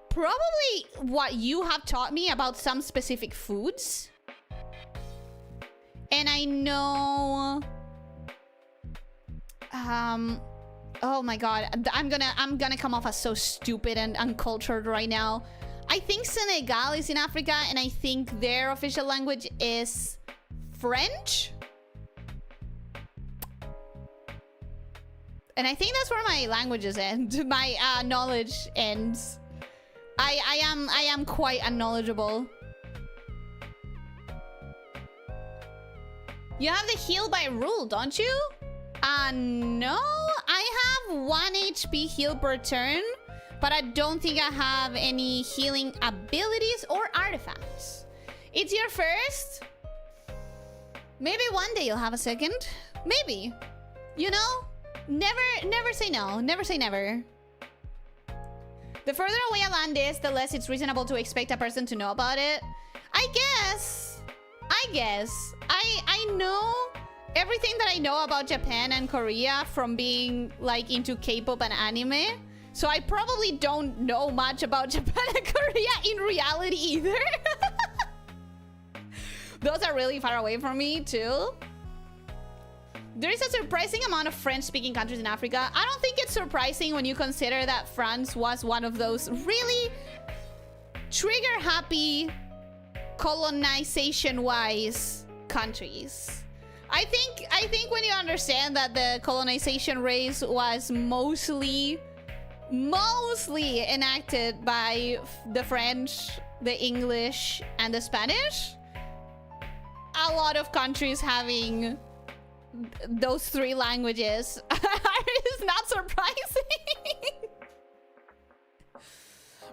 probably what you have taught me about some specific foods. And I know... oh my god, I'm gonna come off as so stupid and uncultured right now. I think Senegal is in Africa, and I think their official language is French. And I think that's where my languages end. My knowledge ends. I am quite unknowledgeable. You have the heal by rule, don't you? No. I have 1 HP heal per turn, but I don't think I have any healing abilities or artifacts. It's your first? Maybe one day you'll have a second. Maybe. You know? Never say no. Never say never. The further away a land is, the less it's reasonable to expect a person to know about it. I guess. I know everything that I know about Japan and Korea from being like into K-pop and anime. So I probably don't know much about Japan and Korea in reality either. Those are really far away from me too. There is a surprising amount of French-speaking countries in Africa. I don't think it's surprising when you consider that France was one of those really trigger-happy, colonization-wise countries. I think when you understand that the colonization race was mostly enacted by the French, the English, and the Spanish, a lot of countries having those 3 languages is not surprising.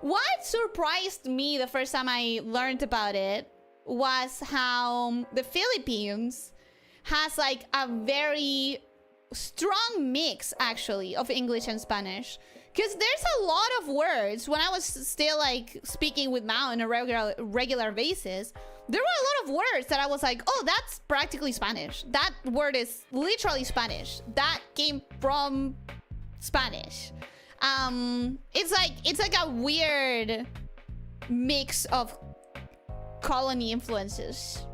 What surprised me the first time I learned about it was how the Philippines has like a very strong mix actually of English and Spanish. Because there's a lot of words, when I was still like speaking with Mao on a regular basis, there were a lot of words that I was like, oh, that's practically Spanish. That word is literally Spanish. That came from Spanish. It's like a weird mix of colony influences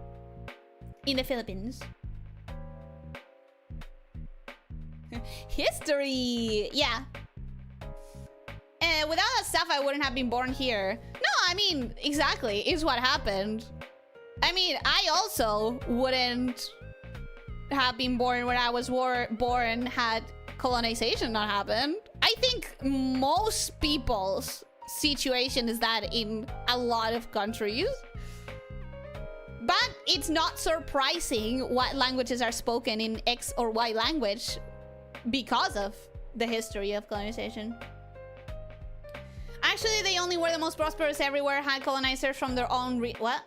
in the Philippines. History, yeah. Without that stuff, I wouldn't have been born here. No, I mean, exactly, is what happened. I mean, I also wouldn't have been born when I was born had colonization not happened. I think most people's situation is that in a lot of countries. But it's not surprising what languages are spoken in X or Y language because of the history of colonization. Actually, they only were the most prosperous everywhere, had colonizers from their own what?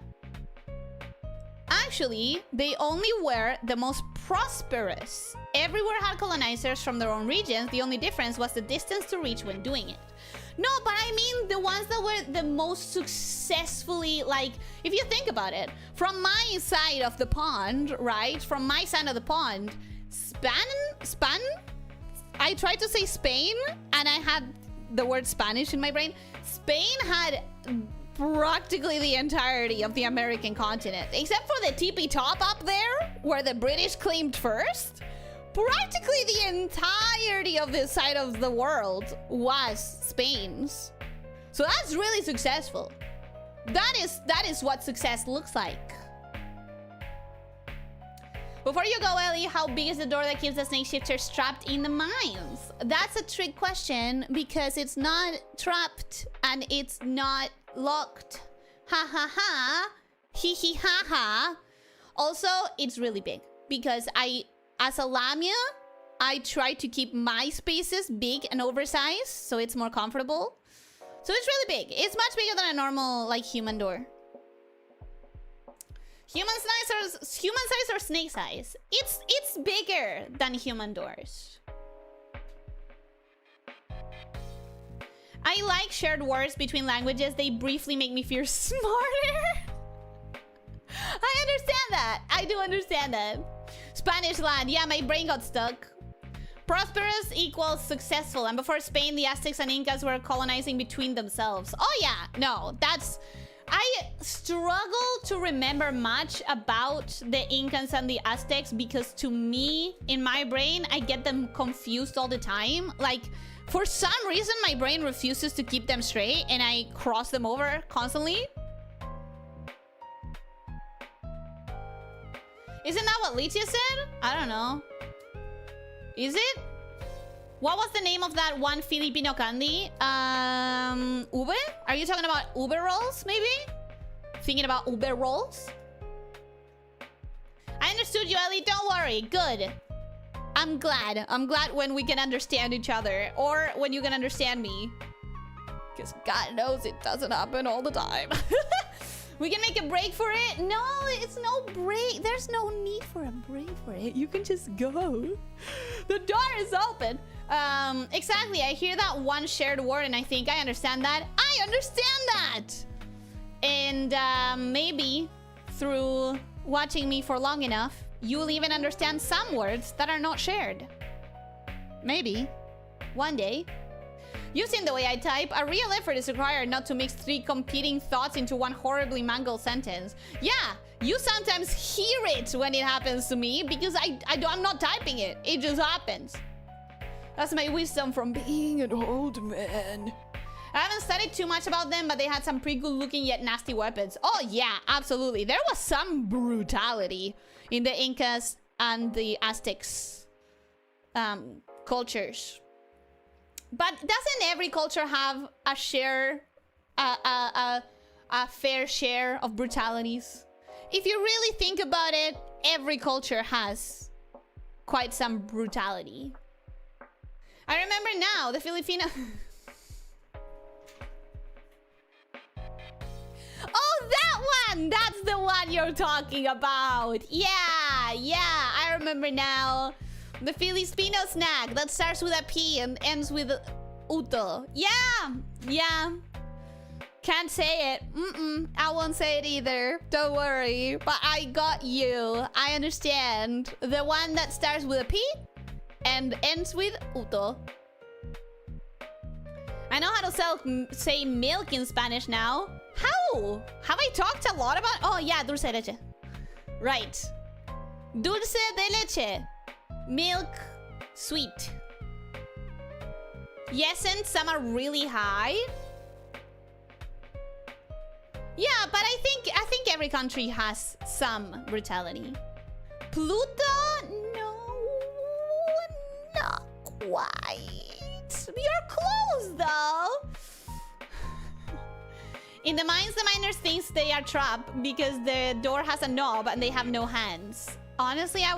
Actually, they only were the most prosperous. Everywhere had colonizers from their own regions. The only difference was the distance to reach when doing it. No, but I mean the ones that were the most successfully, like, if you think about it, from my side of the pond, right? From my side of the pond, I tried to say Spain, and I had the word Spanish in my brain. Spain had practically the entirety of the American continent, except for the tippy top up there, where the British claimed first. Practically the entirety of this side of the world was Spain's. So that's really successful. That is what success looks like. Before you go, Ellie, how big is the door that keeps the snake shifters trapped in the mines? That's a trick question because it's not trapped and it's not locked. Ha ha ha. Hee hee ha ha. Also, it's really big because as a lamia, I try to keep my spaces big and oversized so it's more comfortable. So it's really big. It's much bigger than a normal, like, human door. Human size or snake size? It's bigger than human doors. I like shared words between languages. They briefly make me feel smarter. I understand that. I do understand that. Spanish land. Yeah, my brain got stuck. Prosperous equals successful. And before Spain, the Aztecs and Incas were colonizing between themselves. Oh yeah, no, that's... I struggle to remember much about the Incans and the Aztecs because to me, in my brain, I get them confused all the time. Like, for some reason, my brain refuses to keep them straight and I cross them over constantly. Isn't that what Elyssia said? I don't know. Is it? What was the name of that one Filipino candy? Ube? Are you talking about Ube rolls, maybe? Thinking about Ube rolls? I understood you, Ellie. Don't worry. Good. I'm glad. I'm glad when we can understand each other. Or when you can understand me. Because God knows it doesn't happen all the time. We can make a break for it? No, it's no break. There's no need for a break for it. You can just go. The door is open. Exactly. I hear that one shared word and I think I understand that. I understand that. And maybe through watching me for long enough, you'll even understand some words that are not shared. Maybe. One day. You've seen the way I type. A real effort is required not to mix 3 competing thoughts into one horribly mangled sentence. Yeah, you sometimes hear it when it happens to me because I'm not typing it. It just happens. That's my wisdom from being an old man. I haven't studied too much about them, but they had some pretty good looking yet nasty weapons. Oh yeah, absolutely. There was some brutality in the Incas and the Aztecs cultures. But doesn't every culture have a share, a fair share of brutalities? If you really think about it, every culture has quite some brutality. I remember now, the Filipino... Oh, that one! That's the one you're talking about! Yeah, I remember now. The Filipino snack that starts with a P and ends with uto. Yeah. Can't say it. I won't say it either. Don't worry. But I got you. I understand. The one that starts with a P and ends with uto. I know how to say milk in Spanish now. How? Have I talked a lot about... Oh, yeah, dulce de leche. Right. Dulce de leche. Milk, sweet. Yes, and some are really high. Yeah, but I think every country has some brutality. Pluto? No, not quite. You're close though. In the mines, the miners think they are trapped because the door has a knob and they have no hands. Honestly, I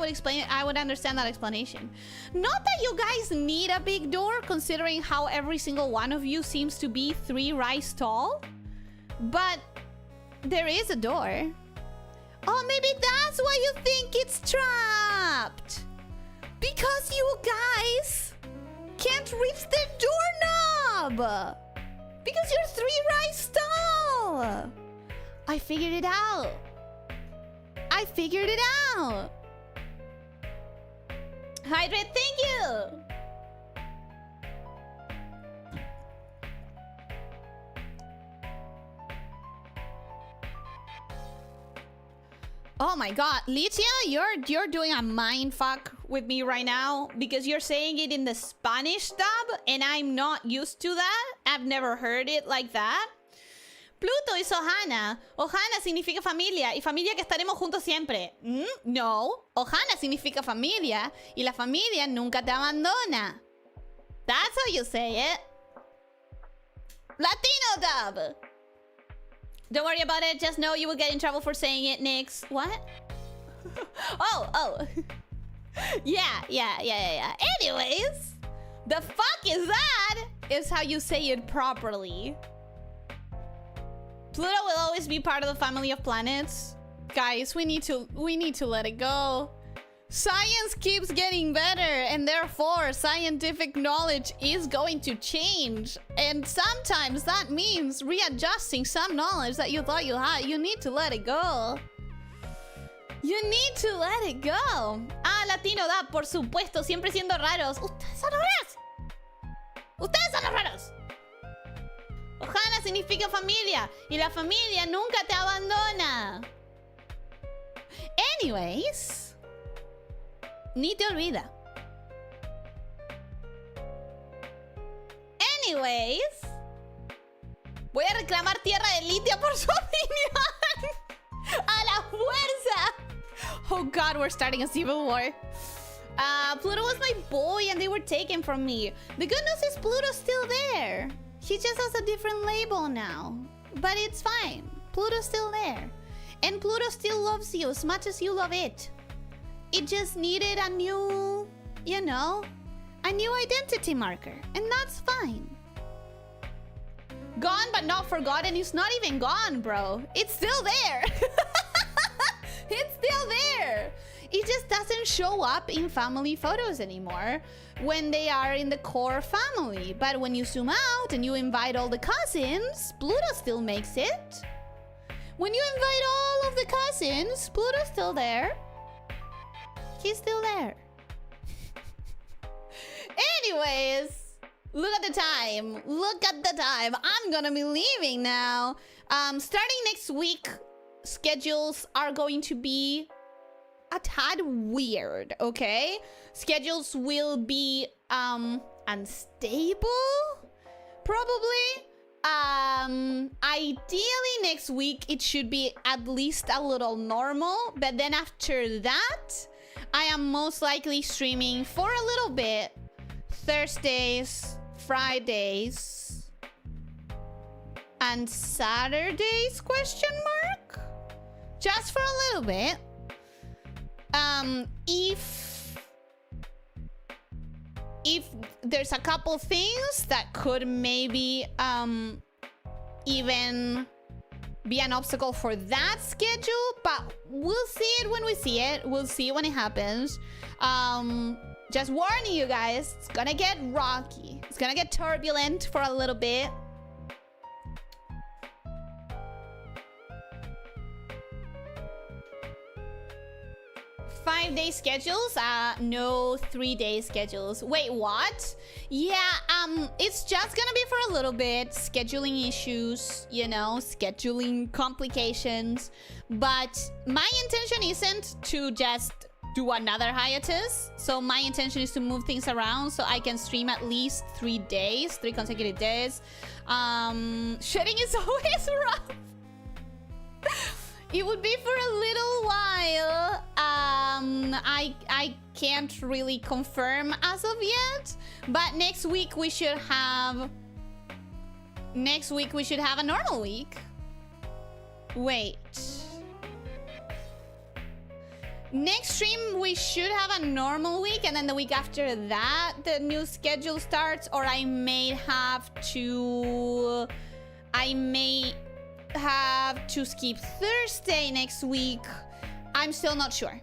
would understand that explanation. Not that you guys need a big door, considering how every single one of you seems to be 3 rise tall. But there is a door. Oh, maybe that's why you think it's trapped. Because you guys can't reach the doorknob. Because you're 3 rise tall. I figured it out. I figured it out. Hydrate, thank you. Oh my god, Elyssia, you're doing a mind fuck with me right now because you're saying it in the Spanish dub and I'm not used to that. I've never heard it like that. Pluto is Ohana. Ohana significa familia y familia que estaremos juntos siempre. No, Ohana significa familia y la familia nunca te abandona. That's how you say it. Latino dub. Don't worry about it. Just know you will get in trouble for saying it, Nix. What? Oh. Yeah. Anyways, the fuck is that? Is how you say it properly. Pluto will always be part of the family of planets. Guys, we need to let it go. Science keeps getting better, and therefore scientific knowledge is going to change. And sometimes that means readjusting some knowledge that you thought you had. You need to let it go. You need to let it go. Ah, Latino da, por supuesto, siempre siendo raros. Ustedes son los raros. Ustedes son los raros. Ohana significa familia y la familia nunca te abandona. Anyways, ni te olvida. Anyways, voy a reclamar tierra de Litia por su opinión. A la fuerza. Oh god, we're starting a civil war. Pluto was my boy and they were taken from me. The good news is Pluto's still there. He just has a different label now. But it's fine. Pluto's still there. And Pluto still loves you as much as you love it. It just needed a new, you know, a new identity marker. And that's fine. Gone but not forgotten is not even gone, bro. It's still there. It's still there. It just doesn't show up in family photos anymore when they are in the core family. But when you zoom out and you invite all the cousins, Pluto still makes it. When you invite all of the cousins, Pluto's still there. He's still there. Anyways, look at the time. Look at the time. I'm gonna be leaving now. Starting next week, schedules are going to be a tad weird, okay? Schedules will be unstable, probably. Ideally next week it should be at least a little normal, but then after that I am most likely streaming for a little bit Thursdays, Fridays, and Saturdays, question mark? Just for a little bit. If there's a couple things that could maybe even be an obstacle for that schedule, but we'll see it when we see it. We'll see it when it happens. Just warning you guys, it's gonna get rocky. It's gonna get turbulent for a little bit. Five-day schedules? No 3-day schedules. Wait, what? Yeah, it's just gonna be for a little bit. Scheduling issues, you know, scheduling complications. But my intention isn't to just do another hiatus. So my intention is to move things around so I can stream at least 3 days, 3 consecutive days. Shedding is always rough. It would be for a little while. I can't really confirm as of yet, but next week we should have a normal week. Wait. Next stream we should have a normal week, and then the week after that the new schedule starts, or I may have to skip Thursday next week. I'm still not sure.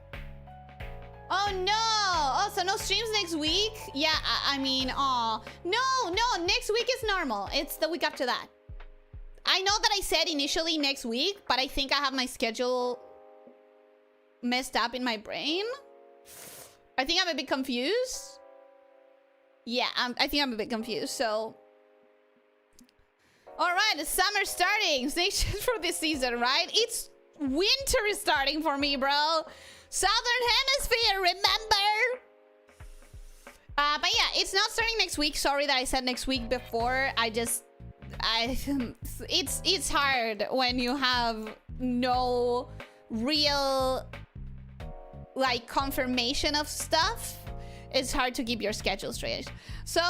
Oh no! Oh, so no streams next week? Yeah, I mean, no, next week is normal. It's the week after that. I know that I said initially next week, but I think I have my schedule messed up in my brain. I think I'm a bit confused. Yeah, I think I'm a bit confused, so... Alright, the summer's starting. Stations for this season, right? It's winter is starting for me, bro. Southern Hemisphere, remember? But yeah, it's not starting next week. Sorry that I said next week before. It's hard when you have no real like confirmation of stuff. It's hard to keep your schedule straight. So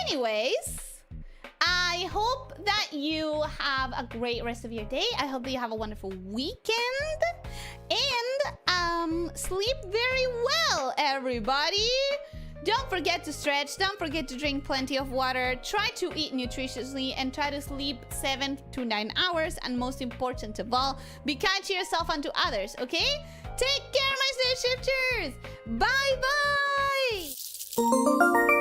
anyways, I hope that you have a great rest of your day. I hope that you have a wonderful weekend, and sleep very well, everybody. Don't forget to stretch, don't forget to drink plenty of water, try to eat nutritiously, and try to sleep 7 to 9 hours, and most important of all, be kind to yourself and to others, okay? Take care, my stage shifters! Bye bye!